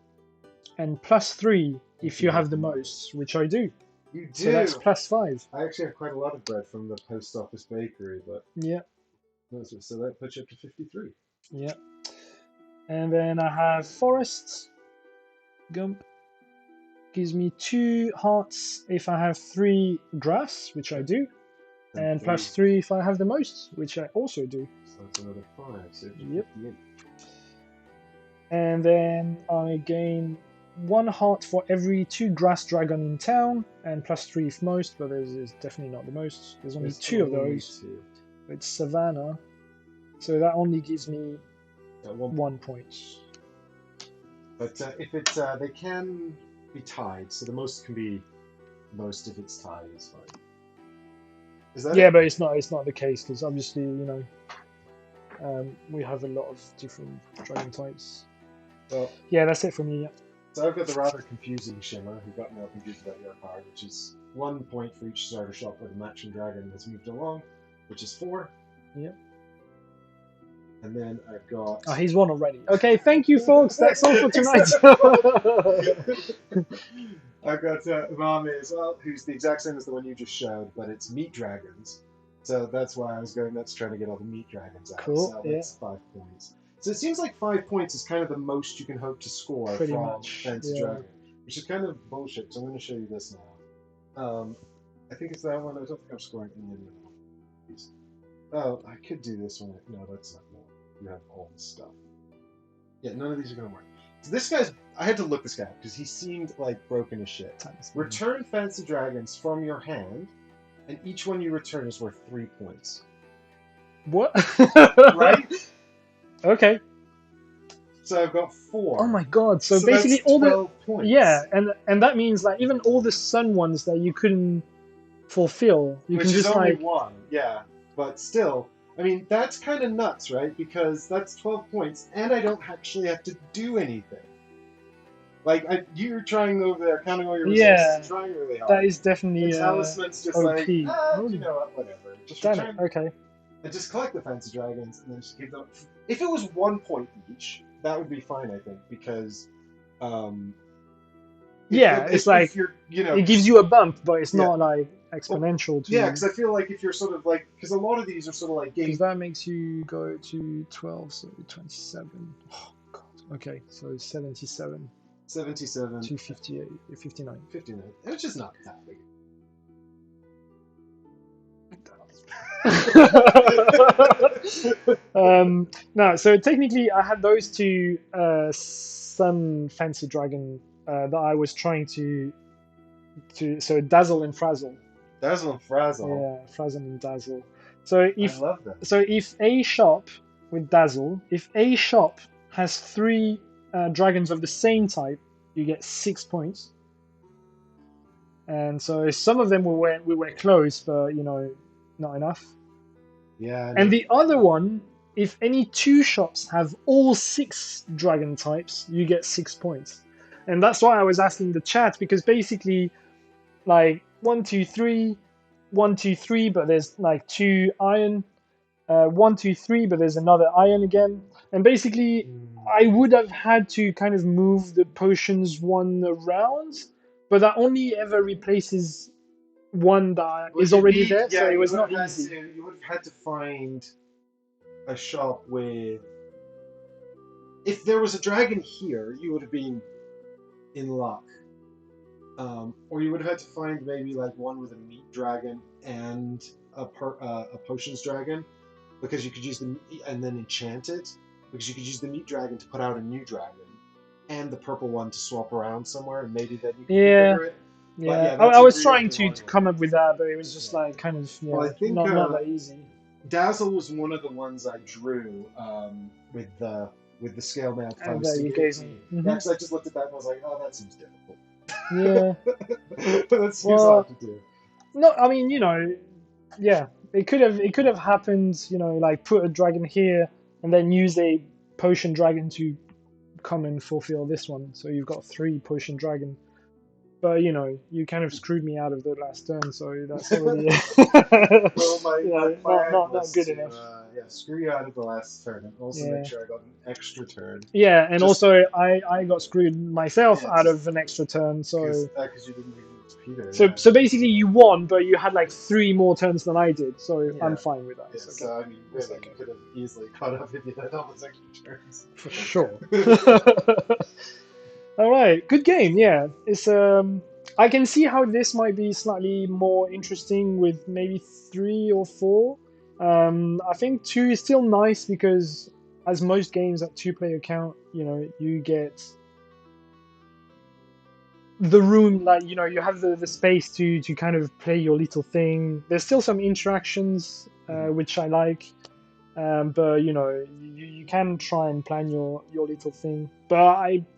and +3 if you have the most, which I do. You do. So that's +5. I actually have quite a lot of bread from the post office bakery, but Yeah, so that puts you up to 53. yeah. And then I have Forest. Gump gives me 2 hearts if I have 3 grass, which I do, and three. +3 if I have the most, which I also do. So that's another 5. So Yep. 58. And then I gain 1 heart for every 2 grass dragon in town, and +3 if most, but there's definitely not the most. There's only There's 2 of only those. 2. It's Savannah, so that only gives me Yeah, 1 1 point. But if it's they can be tied, so the most can be most if it's tied is fine. Is that Yeah, it? but it's not the case because obviously we have a lot of different dragon types. Well, Yeah, that's it for me. Yeah. so I've got the rather confusing Shimmer, who got me all confused about your card, which is 1 point for each starter shop where the matching dragon has moved along, which is 4. Yep. And then I've got. Oh, he's won already. Okay, thank you, folks. That's all for tonight. I've got Umami as well, who's the exact same as the one you just showed, but it's meat dragons. So that's why I was going nuts trying to get all the meat dragons out. Cool, So that's 5 points. So it seems like 5 points is kind of the most you can hope to score Pretty from much, Fancy yeah. Dragon, which is kind of bullshit. So I'm going to show you this now. I think it's that one. I don't think I'm scoring any of these. Oh, I could do this one. No, that's not one. You have all this stuff. Yeah, none of these are going to work. So this guy's. I had to look this guy up because he seemed like broken as shit. Return Fancy Dragons from your hand, and each one you return is worth 3 points. What? Right? Okay. So I've got 4. Oh my god! So that's basically, all the 12 points. yeah, and that means like even all the sun ones that you couldn't fulfill, you Which can is just only like 1, yeah. But still, I mean, that's kind of nuts, right? Because that's 12 points, and I don't actually have to do anything. Like, you're trying over there, counting all your resources, trying really hard. that is definitely The talisman's just OP. like, you know what, whatever. Just Damn return it. Okay. and just collect the Fancy Dragons, and then just give them. If it was 1 point each, that would be fine, I think, because. It's like if you're, it gives you a bump, but it's Yeah. not like exponential. Yeah, because I feel like if you're sort of like, because a lot of these are sort of like Because game. that makes you go to 12, so 27. Oh god. Okay, so 77 77, to 58, 59. 59. It's just not that big. No, so technically I had those 2 Sun Fancy Dragon that I was trying to so Dazzle and Frazzle. Dazzle and Frazzle. Yeah, Frazzle and Dazzle. So I love that. so if a shop with Dazzle, if a shop has 3 dragons of the same type, you get 6 points. And so some of them we were close, but not enough. Yeah. And the other one, if any 2 shops have all 6 dragon types, you get 6 points. And that's why I was asking the chat, because basically, like 1, 2, 3, 1, 2, 3, but there's like 2 iron, 1, 2, 3, but there's another iron again. And basically, I would have had to kind of move the potions one around, but that only ever replaces one that is already there, so it was not easy. You would have had to find a shop with. If there was a dragon here, you would have been in luck. Or you would have had to find maybe like one with a meat dragon and a potions dragon, because you could use and then enchant it, because you could use the meat dragon to put out a new dragon, and the purple one to swap around somewhere, and maybe then you can Yeah, configure it. But yeah. yeah, I that's a was really trying to hard one. come up with that, but it was just Yeah. like kind of Well, I think not that easy. Dazzle was one of the ones I drew with the scale mail And times two you gave gave to me. you. Mhm. Yeah, because I just looked at that and I was like, oh, that seems difficult. Yeah. That seems hard Well, to do. no, I mean, yeah, it could have happened, like put a dragon here and then use a potion dragon to come and fulfill this one. So you've got 3 potion dragon. But you kind of screwed me out of the last turn, so that's already Well, my aim not was good to enough. screw you out of the last turn and also make Yeah. sure I got an extra turn. Yeah, and Just also I got screwed myself yeah, out just of an extra turn, so because you didn't leave it to Peter. so Yeah. so basically you won, but you had like 3 more turns than I did, so I'm Yeah. fine with that. Yeah, It's okay. so I mean, It's really, okay. you could have easily caught up if you had all those extra turns. For sure. All right, good game. Yeah, it's I can see how this might be slightly more interesting with maybe 3 or 4. I think 2 is still nice because, as most games at 2-player count, you get the room, like you have the space to kind of play your little thing. There's still some interactions, which I like. But you can try and plan your little thing. But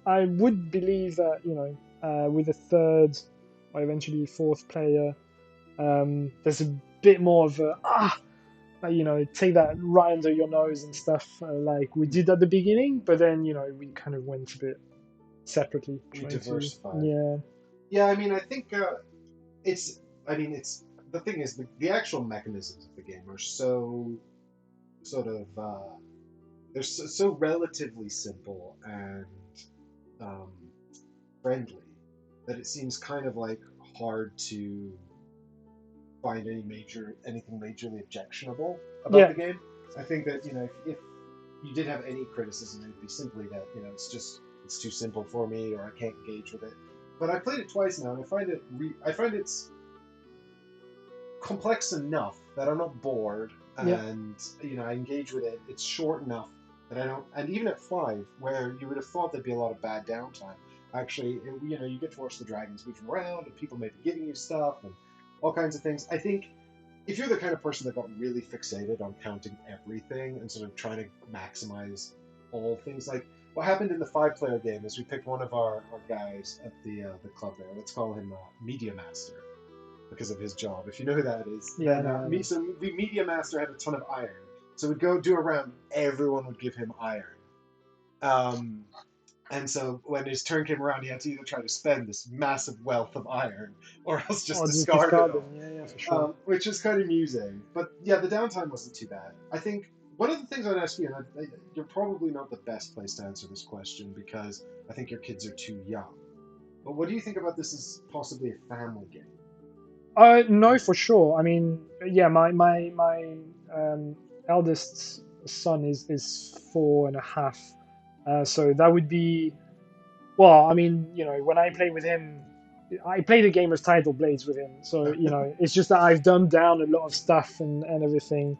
I would believe that with a third or eventually fourth player, there's a bit more of a take that right under your nose and stuff, like we did at the beginning. But then we kind of went a bit separately, We trying to diversified. yeah. Yeah, I mean, I think it's. I mean, it's the thing is the actual mechanisms of the game are so sort of they're so relatively simple and um, friendly that it seems kind of like hard to find anything majorly objectionable about Yeah. the game. I think that if you did have any criticism, it would be simply that it's too simple for me or I can't engage with it. But I played it twice now, and I find it's complex enough that I'm not bored, Yeah. and I engage with it. It's short enough that I don't. And even at 5, where you would have thought there'd be a lot of bad downtime, actually, you get to watch the dragons move around, and people may be giving you stuff and all kinds of things. I think if you're the kind of person that got really fixated on counting everything and sort of trying to maximize all things, like what happened in the 5-player game is we picked one of our guys at the club there. Let's call him Media Master because of his job. If you know who that is, Yeah, then no. so the Media Master had a ton of iron, so we'd go do a round. Everyone would give him iron. And so when his turn came around, he had to either try to spend this massive wealth of iron or else just Or just discard it discard all. them. Yeah, for sure. Which is kind of amusing. But yeah, the downtime wasn't too bad. I think one of the things I'd ask you, and you're probably not the best place to answer this question because I think your kids are too young. But what do you think about this as possibly a family game? No, for sure. I mean, yeah, my eldest son is 4.5, so that would be. Well, I mean, when I play with him, I play the game of Tidal Blades with him, so it's just that I've dumbed down a lot of stuff and everything.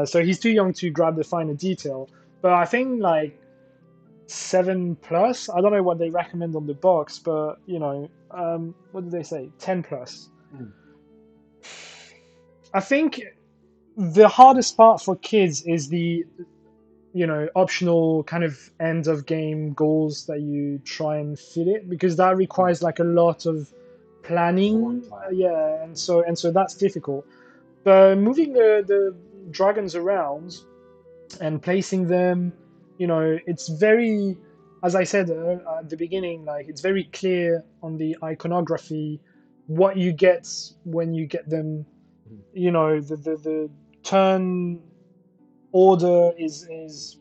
So he's too young to grab the finer detail. But I think like 7 plus. I don't know what they recommend on the box, but what did they say? 10 plus. Hmm. I think the hardest part for kids is the optional kind of end of game goals that you try and fit it, because that requires like a lot of planning. Yeah, and so that's difficult. But moving the dragons around and placing them, it's very, as I said at the beginning, like it's very clear on the iconography what you get when you get them. The turn order is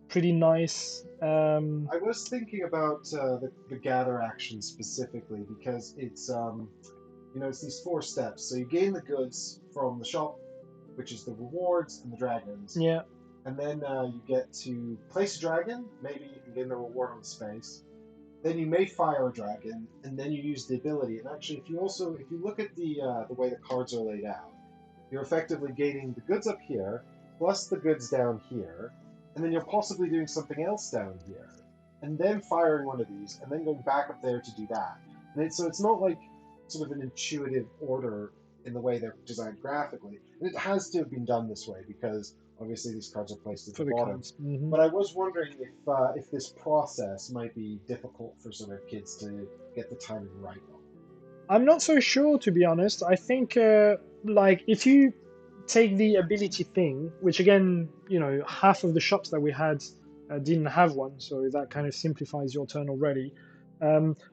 pretty nice. I was thinking about the gather action specifically because it's these 4 steps. So you gain the goods from the shop, which is the rewards and the dragons. Yeah. And then you get to place a dragon. Maybe you can gain the reward on the space. Then you may fire a dragon, and then you use the ability. And actually, if you look at the way the cards are laid out, you're effectively gaining the goods up here plus the goods down here, and then you're possibly doing something else down here. and then firing one of these, and then going back up there to do that. And so it's not like sort of an intuitive order in the way they're designed graphically. And it has to have been done this way because obviously these cards are placed at For the the bottom. cards. Mhm. But I was wondering if this process might be difficult for sort of kids to get the timing right on. I'm not so sure, to be honest. I think, like, if you take the ability thing, which again, half of the shops that we had didn't have one, so that kind of simplifies your turn already.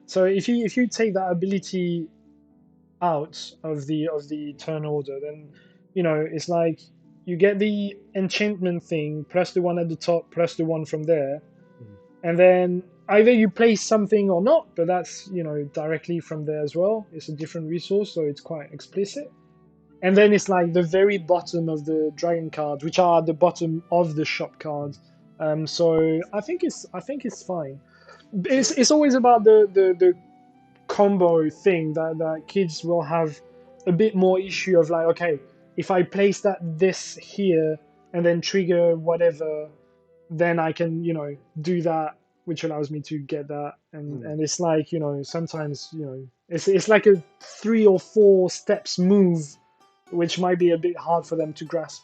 So if you take that ability out of the turn order, then it's like you get the enchantment thing plus the one at the top plus the one from there, and then either you place something or not, but that's directly from there as well. It's a different resource, so it's quite explicit. And then it's like the very bottom of the dragon cards, which are at the bottom of the shop cards. So I think it's fine. It's always about the combo thing that kids will have a bit more issue of, like, okay, if I place this here and then trigger whatever, then I can do that, which allows me to get that. And it's like, sometimes it's like a 3 or 4 steps move, which might be a bit hard for them to grasp.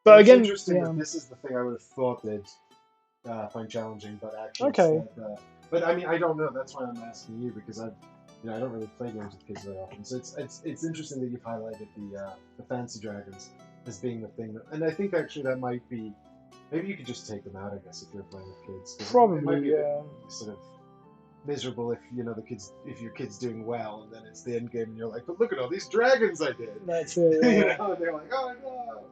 But So it's again, interesting yeah, that this is the thing I would have thought they'd find challenging, but actually okay. but I mean, I don't know. That's why I'm asking you, because I don't really play games with kids very often. So it's interesting that you've highlighted the fancy dragons as being the thing. And I think actually that might be, maybe you could just take them out, I guess, if you're playing with kids. 'Cause it might be Probably, a bit sort of miserable if if your kid's doing well, and then it's the end game, and you're like, but look at all these dragons I did. that's it. And they're like, oh no.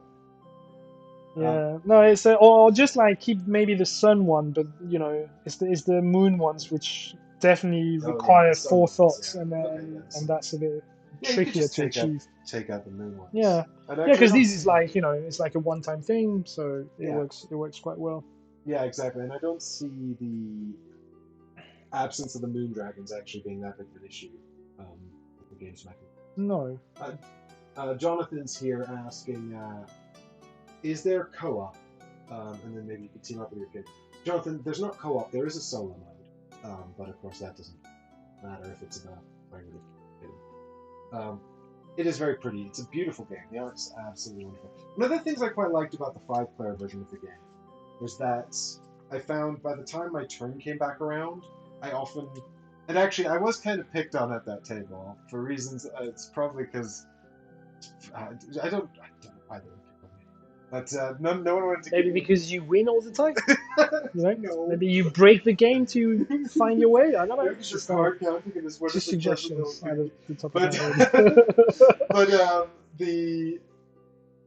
Yeah, no, it's or just like keep maybe the sun one, but it's the moon ones which definitely Oh, yeah, require the sun forethought, ones, yeah. and Okay, then yeah, so- and that's a bit Yeah, you could trickier just to achieve. take out the moon ones. Yeah, And yeah, actually, because I don't- this is like it's like a one-time thing, so it Yeah. works quite well. Yeah, exactly. And I don't see the absence of the moon dragons actually being that big of an issue with the game's mechanism. No, Jonathan's here asking, is there co-op? And then maybe you could team up with your kid. Jonathan, there's not co-op. There is a solo mode, but of course that doesn't matter if it's about playing with a kid. It is very pretty. It's a beautiful game. The art's absolutely wonderful. One of the things I quite liked about the 5-player version of the game was that I found by the time my turn came back around, and actually I was kind of picked on at that table for reasons. It's probably because I don't either. But no one wanted to. maybe because you win all the time. No. Maybe you break the game to find your way. I don't know. Maybe it's just hard counting in this Just wonderfully pleasant suggestions little out of the top But- of my head.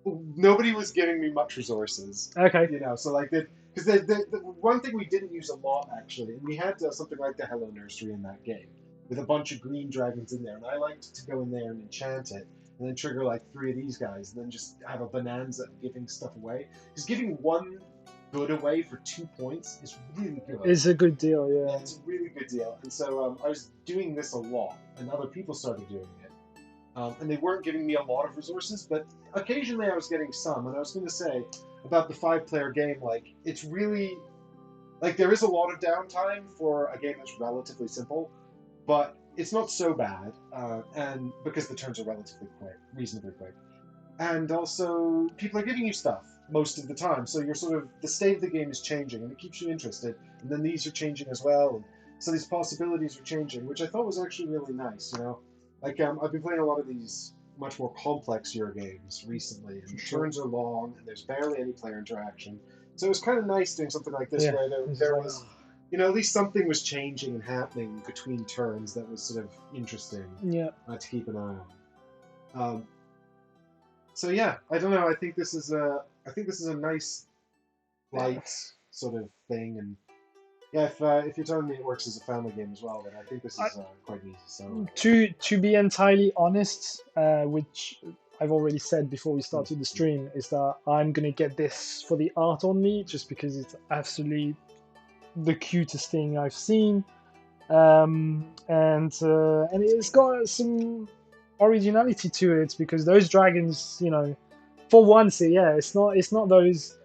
But nobody was giving me much resources. Okay. So like because the one thing we didn't use a lot actually, and we had something like the Hello Nursery in that game with a bunch of green dragons in there, and I liked to go in there and enchant it, and then trigger like 3 of these guys, and then just have a bonanza of giving stuff away. Because giving one good away for 2 points is really good. It's a good deal, yeah. It's a really good deal. And so I was doing this a lot, and other people started doing it. And they weren't giving me a lot of resources, but occasionally I was getting some. And I was going to say about the 5-player game, like, it's really, like, there is a lot of downtime for a game that's relatively simple, but it's not so bad, and because the turns are relatively quick, reasonably quick. And also, people are giving you stuff most of the time, so you're sort of, the state of the game is changing, and it keeps you interested, and then these are changing as well, and so these possibilities are changing, which I thought was actually really nice, Like, I've been playing a lot of these much more complex Euro games recently, and the turns are long, and there's barely any player interaction, so it was kind of nice doing something like this, where there was, at least something was changing and happening between turns that was sort of interesting to keep an eye on. So yeah, I don't know. I think this is a nice, light sort of thing, and yeah, if you're telling me it works as a family game as well, then I think this is quite easy. So to be entirely honest, which I've already said before we started the stream, is that I'm gonna get this for the art only, just because it's absolutely the cutest thing I've seen, and it's got some originality to it, because those dragons, for once, it's not those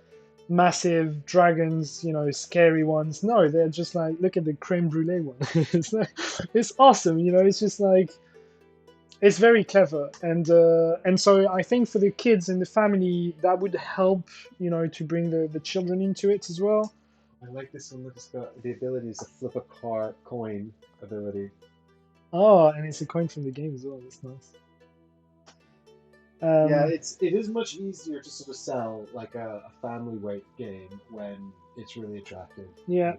massive dragons, scary ones. No, they're just like, look at the creme brulee one. It's awesome, it's just like, it's very clever. And so I think for the kids and the family, that would help, to bring the children into it as well. I like this one. Look, it's got the ability is a flip a coin ability. Oh, and it's a coin from the game as well. That's nice. Yeah, it is much easier to sort of sell like a family weight game when it's really attractive. Yeah,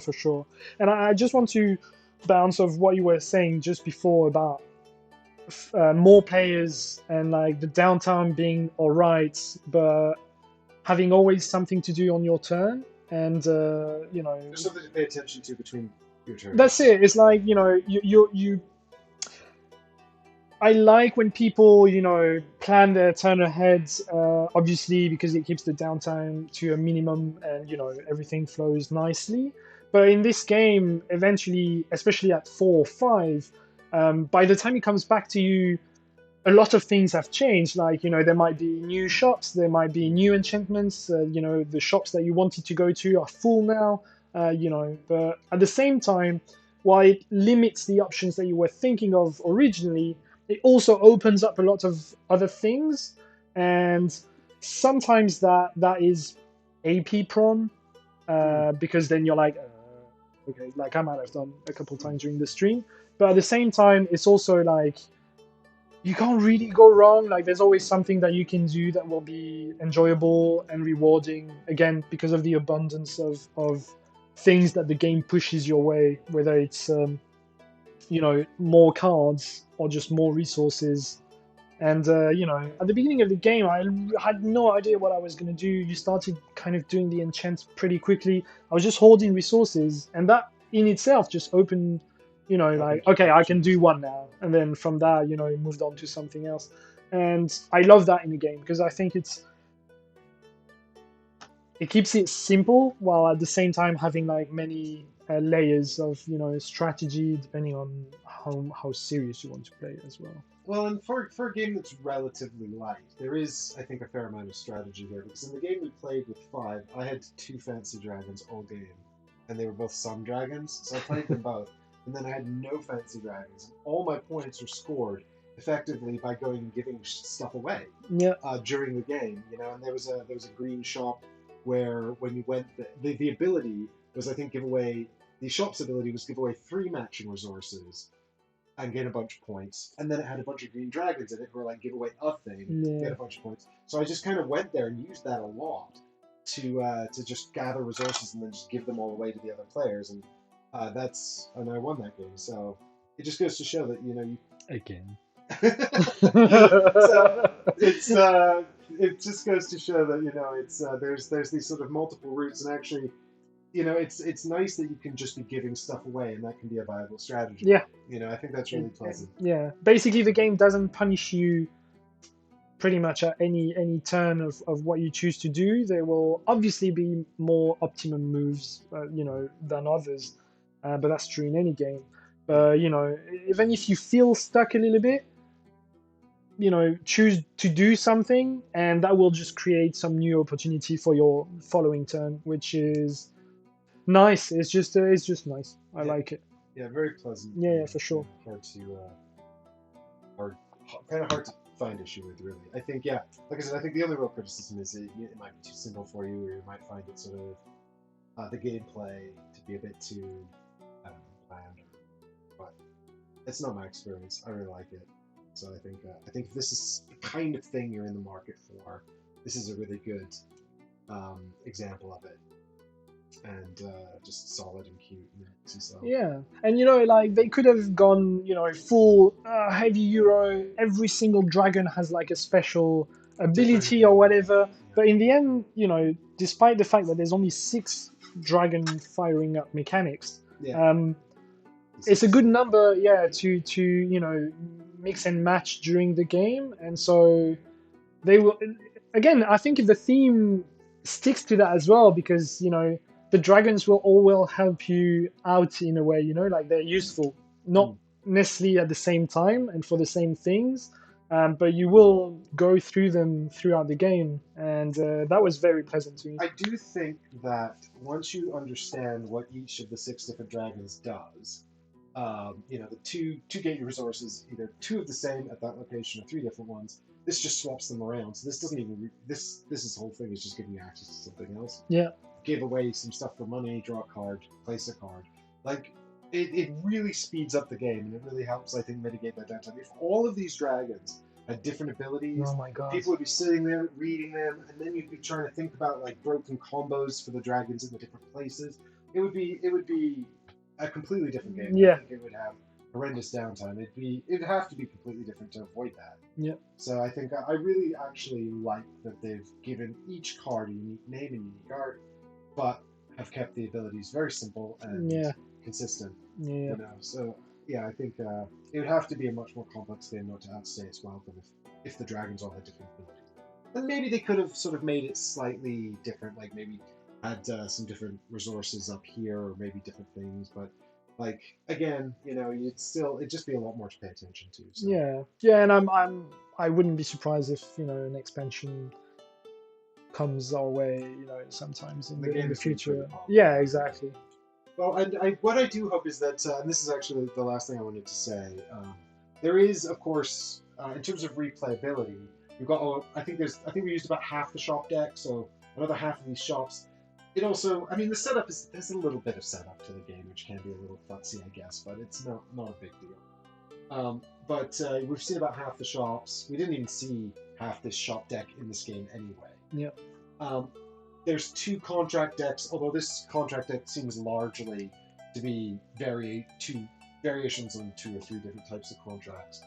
for sure. And I just want to bounce off what you were saying just before about more players and like the downtime being all right, but having always something to do on your turn, and there's something to pay attention to between your turns. That's it. It's like you. I like when people plan their turn ahead, obviously because it keeps the downtime to a minimum, and everything flows nicely. But in this game, eventually, especially at 4 or 5, by the time it comes back to you, a lot of things have changed. Like there might be new shops, there might be new enchantments. The shops that you wanted to go to are full now. But at the same time, while it limits the options that you were thinking of originally, it also opens up a lot of other things, and sometimes that is AP prone, because then you're like, okay, like I might have done a couple times during the stream. But at the same time, it's also like you can't really go wrong. Like there's always something that you can do that will be enjoyable and rewarding. Again, because of the abundance of things that the game pushes your way, whether it's more cards or just more resources. And at the beginning of the game, I had no idea what I was going to do. You started kind of doing the enchants pretty quickly. I was just hoarding resources, and that in itself just opened, like, okay, I can do one now. And then from that, moved on to something else. And I love that in the game because I think it keeps it simple while at the same time having like many layers of strategy, depending on how serious you want to play as well. Well, and for a game that's relatively light, there is, I think, a fair amount of strategy here. Because in the game we played with 5, I had 2 fancy dragons all game, and they were both sun dragons, so I played them both. And then I had no fancy dragons, and all my points were scored effectively by going and giving stuff away. Yeah. During the game, and there was a green shop where when you went, the ability was, I think, the shop's ability was give away 3 matching resources and gain a bunch of points, and then it had a bunch of green dragons in it who were like give away a thing, get a bunch of points. So I just kind of went there and used that a lot to just gather resources and then just give them all away to the other players, and I won that game. So it just goes to show that you again. So it just goes to show that there's these sort of multiple routes, and actually it's nice that you can just be giving stuff away, and that can be a viable strategy. Yeah. I think that's really pleasant. Yeah. Basically, the game doesn't punish you pretty much at any turn of what you choose to do. There will obviously be more optimum moves, than others, but that's true in any game. But even if you feel stuck a little bit, choose to do something, and that will just create some new opportunity for your following turn, which is nice. It's just nice. I like it. Yeah, very pleasant. Yeah, for sure. Kind of hard to find issue with, really. I think, like I said, I think the only real criticism is it might be too simple for you, or you might find it sort of the gameplay to be a bit too bland. But it's not my experience. I really like it. So I think if this is the kind of thing you're in the market for, this is a really good example of it. And just solid and cute and sexy. So. Yeah, and like they could have gone, full heavy Euro. Every single dragon has like a special ability or whatever. Yeah. But in the end, despite the fact that there's only 6 dragon firing up mechanics, it's a good number, to mix and match during the game. And so they will. Again, I think if the theme sticks to that as well, because the dragons will help you out in a way, like they're useful, not necessarily at the same time and for the same things, but you will go through them throughout the game, and that was very pleasant to me. I do think that once you understand what each of the 6 different dragons does, the two get your resources, either 2 of the same at that location or 3 different ones. This just swaps them around. So this doesn't even this whole thing is just giving you access to something else. Yeah. Give away some stuff for money, draw a card, place a card. Like it really speeds up the game, and it really helps, I think, mitigate that downtime. If all of these dragons had different abilities, Oh my god. people would be sitting there reading them, and then you'd be trying to think about like broken combos for the dragons in the different places. It would be a completely different game. Yeah. I think it would have horrendous downtime. It'd have to be completely different to avoid that. Yeah. So I think I really actually like that they've given each card a unique name and unique art, but have kept the abilities very simple and consistent. Yeah. So yeah, I think it would have to be a much more complex game not to outstay its welcome if the dragons all had different abilities. And maybe they could have sort of made it slightly different, like maybe had some different resources up here or maybe different things, but like again, it'd just be a lot more to pay attention to. So. Yeah, and I wouldn't be surprised if an expansion comes our way, sometimes in the future. Yeah, exactly. Well, and what I do hope is that, and this is actually the last thing I wanted to say, there is, of course, in terms of replayability, you've got, I think we used about half the shop deck, so another half of these shops. It also, I mean, the setup there's a little bit of setup to the game, which can be a little futzy, I guess, but it's not a big deal. But we've seen about half the shops. We didn't even see half this shop deck in this game anyway. Yeah. There's 2 contract decks, although this contract deck seems largely to be variations on 2 or 3 different types of contracts.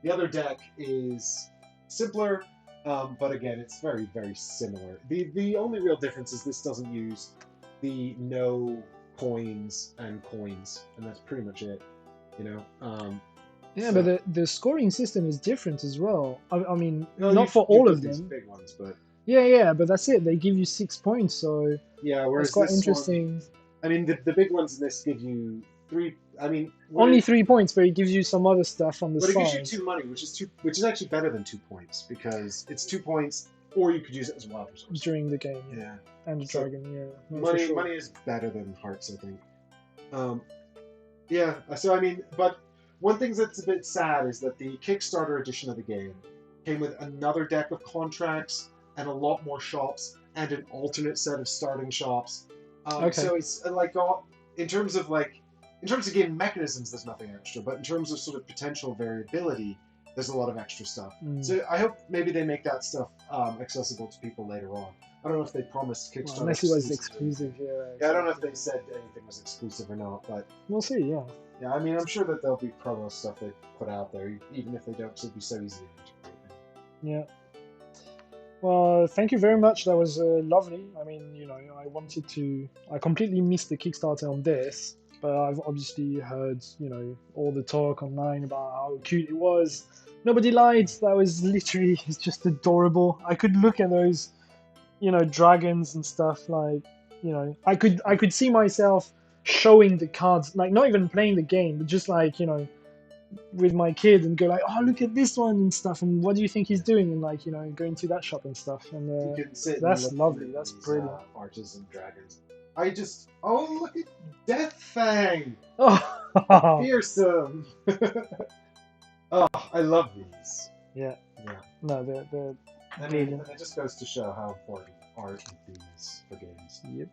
The other deck is simpler, but again, it's very, very similar. The only real difference is this doesn't use the no coins, and that's pretty much it. Yeah, so, but the scoring system is different as well. I mean, no, not for all of these them. Big ones, but yeah, but that's it. They give you 6 points, so yeah, whereas it's quite this interesting. One, I mean, the big ones in this give you 3. I mean, only 3 points, but it gives you some other stuff on the side. But it gives you 2 money, which is actually better than 2 points, because it's 2 points, or you could use it as wild resource during the game. Yeah, and the dragon. Yeah, money is better than hearts, I think. Yeah. So I mean, but one thing that's a bit sad is that the Kickstarter edition of the game came with another deck of contracts and a lot more shops and an alternate set of starting shops. So it's like in terms of game mechanisms, there's nothing extra, but in terms of sort of potential variability, there's a lot of extra stuff. So I hope maybe they make that stuff accessible to people later on. I don't know if they promised Kickstarter. Well, unless it was exclusive, yeah, I don't know if they said anything was exclusive or not, but we'll see. Yeah. Yeah, I mean, I'm sure that there'll be promo stuff they put out there, even if they don't, because it'd be so easy to integrate. Yeah. Well, thank you very much. That was lovely. I mean, I completely missed the Kickstarter on this, but I've obviously heard, all the talk online about how cute it was. Nobody lied. That was literally just adorable. I could look at those, dragons and stuff. Like, I could see myself showing the cards, like not even playing the game, but just like, with my kid and go like, oh, look at this one and stuff, and what do you think he's doing, and like, going to that shop and stuff, and you can sit that's lovely. That's brilliant. Artisan dragons. Look at Death Fang. Oh, fearsome. Oh, I love these. Yeah. No, they're I mean, it just goes to show how important art and these for games. Yep.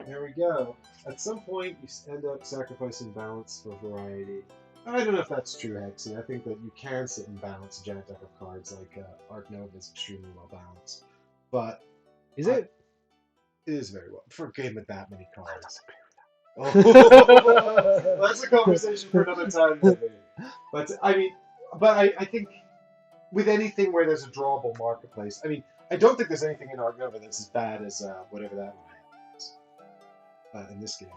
There we go. At some point, you end up sacrificing balance for variety. I don't know if that's true, Hexy. I think that you can sit and balance a giant deck of cards, like Arc Nova is extremely well balanced. But is it? It is very well for a game with that many cards. Oh, that's a conversation for another time, maybe. But I think with anything where there's a drawable marketplace, I mean, I don't think there's anything in Arc Nova that's as bad as whatever that one is in this game.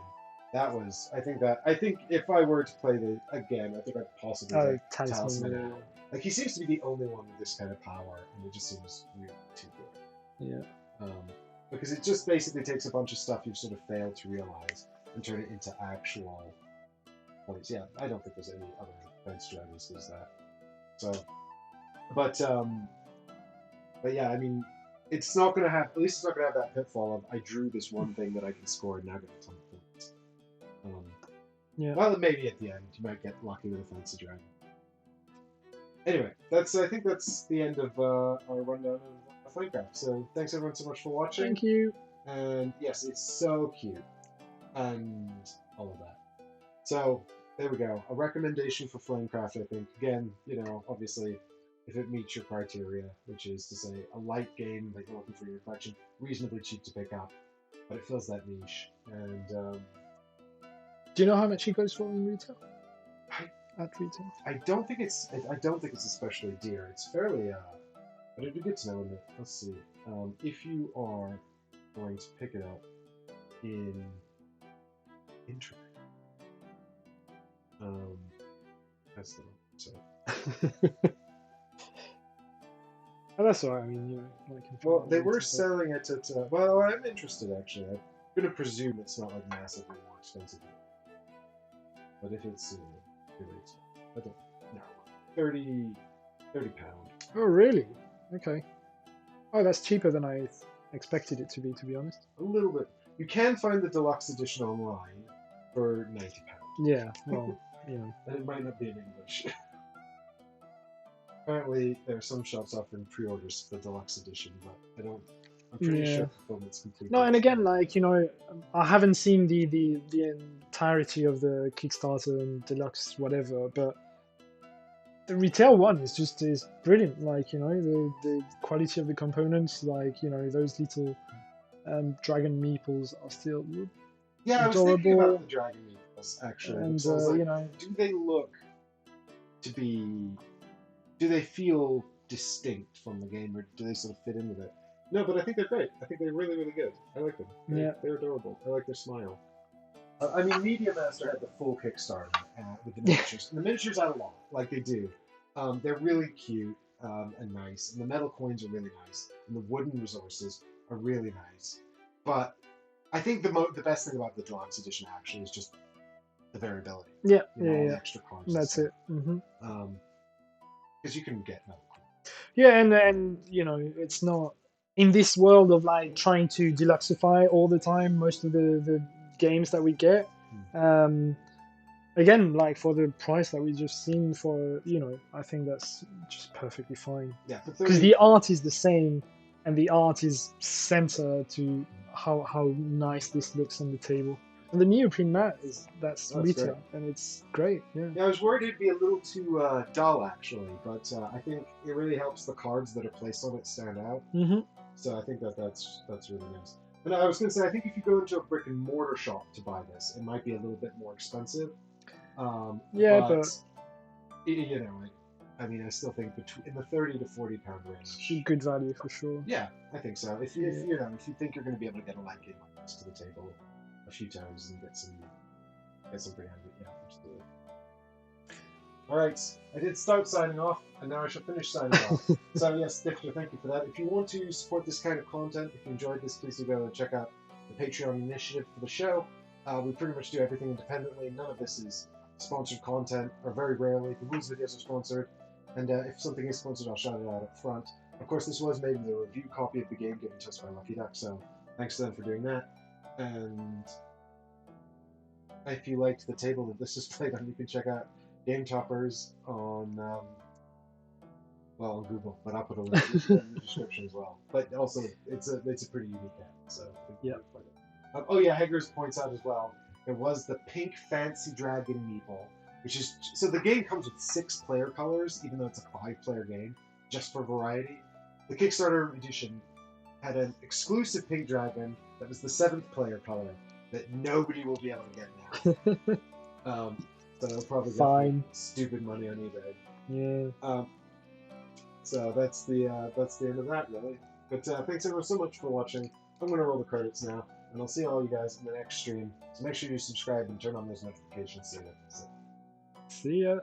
I think if I were to play it again, I think I'd possibly play Talisman. Like, he seems to be the only one with this kind of power, and it just seems really too good. Yeah. Because it just basically takes a bunch of stuff you've sort of failed to realize and turn it into actual points. Yeah, I don't think there's any other defense strategies as that. So, But yeah, I mean, it's not gonna have. At least it's not gonna have that pitfall of I drew this one thing that I can score and now get a ton of points. Yeah. Well, maybe at the end you might get lucky with a fancy dragon. Anyway, I think that's the end of our rundown of Flamecraft. So thanks everyone so much for watching. Thank you. And yes, it's so cute, and all of that. So there we go. A recommendation for Flamecraft, I think. Again, you know, obviously, if it meets your criteria, which is to say a light game that you're looking for your collection, reasonably cheap to pick up, but it fills that niche. And do you know how much it goes for in retail? At retail? I don't think it's especially dear. It's fairly but it'd be good to know. In let's see. If you are going to pick it up in internet. That's the wrong. Oh, that's alright. I mean, you know, like. Well, they were selling it at. Well, I'm interested actually. I'm gonna presume it's not like massively more expensive. But if it's really expensive, I don't know. 30 pound. Oh, really? Okay. Oh, that's cheaper than I expected it to be honest. A little bit. You can find the deluxe edition online for £90. Yeah. Well, you know. And it might not be in English. Apparently, there are some shops offering pre-orders for the deluxe edition, but I'm pretty sure fulfillment's complete. No, and again, like, you know, I haven't seen the entirety of the Kickstarter and deluxe whatever, but the retail one is brilliant. Like, you know, the quality of the components, like, you know, those little dragon meeples are still adorable. I was thinking about the dragon meeples actually. And like, you know, do they look to be? Do they feel distinct from the game, or do they sort of fit in with it? No, but I think they're great. I think they're really, really good. I like them. They're adorable. I like their smile. I mean, Media Master had the full Kickstarter with the miniatures. And the miniatures add a lot, like they do. They're really cute and nice. And the metal coins are really nice. And the wooden resources are really nice. But I think the best thing about the Deluxe Edition actually is just the variability. Yeah, the extra cards. That's it. Because you can get metal coins. Yeah, and you know, it's not in this world of like trying to deluxify all the time. Most of the games that we get, again, like for the price that we just seen for, you know, I think that's just perfectly fine. Yeah, because the art is the same, and the art is center to how nice this looks on the table. And the neoprene mat that's retail, great. And it's great. Yeah. Yeah, I was worried it'd be a little too dull actually, but I think it really helps the cards that are placed on it stand out. So I think that's really nice. And I was going to say, I think if you go into a brick and mortar shop to buy this, it might be a little bit more expensive. But you know, I mean, I still think in the £30 to £40 range. Good value for sure. Yeah, I think so. If you think you're going to be able to get a light game like this to the table a few times and get some pretty handy, yeah, absolutely. All right, I did start signing off, and now I shall finish signing off. So yes, Difter, thank you for that. If you want to support this kind of content, if you enjoyed this, please do go and check out the Patreon initiative for the show. We pretty much do everything independently. None of this is sponsored content, or very rarely. The Woo's videos are sponsored, and if something is sponsored, I'll shout it out up front. Of course, this was made with a review copy of the game given to us by Lucky Duck, so thanks to them for doing that. And if you liked the table that this is played on, you can check out Game Toppers on on Google, but I'll put a link in the description as well. But also, it's a pretty unique app, so yeah. Oh yeah, Heggers points out as well. It was the pink fancy dragon meeple, which is so the game comes with 6 player colors, even though it's a 5-player game, just for variety. The Kickstarter edition had an exclusive pink dragon that was the 7th player color that nobody will be able to get now. So they'll probably get stupid money on eBay. Yeah. So that's the end of that, really. But thanks everyone so much for watching. I'm going to roll the credits now, and I'll see all you guys in the next stream. So make sure you subscribe and turn on those notifications so you don't miss it. See ya.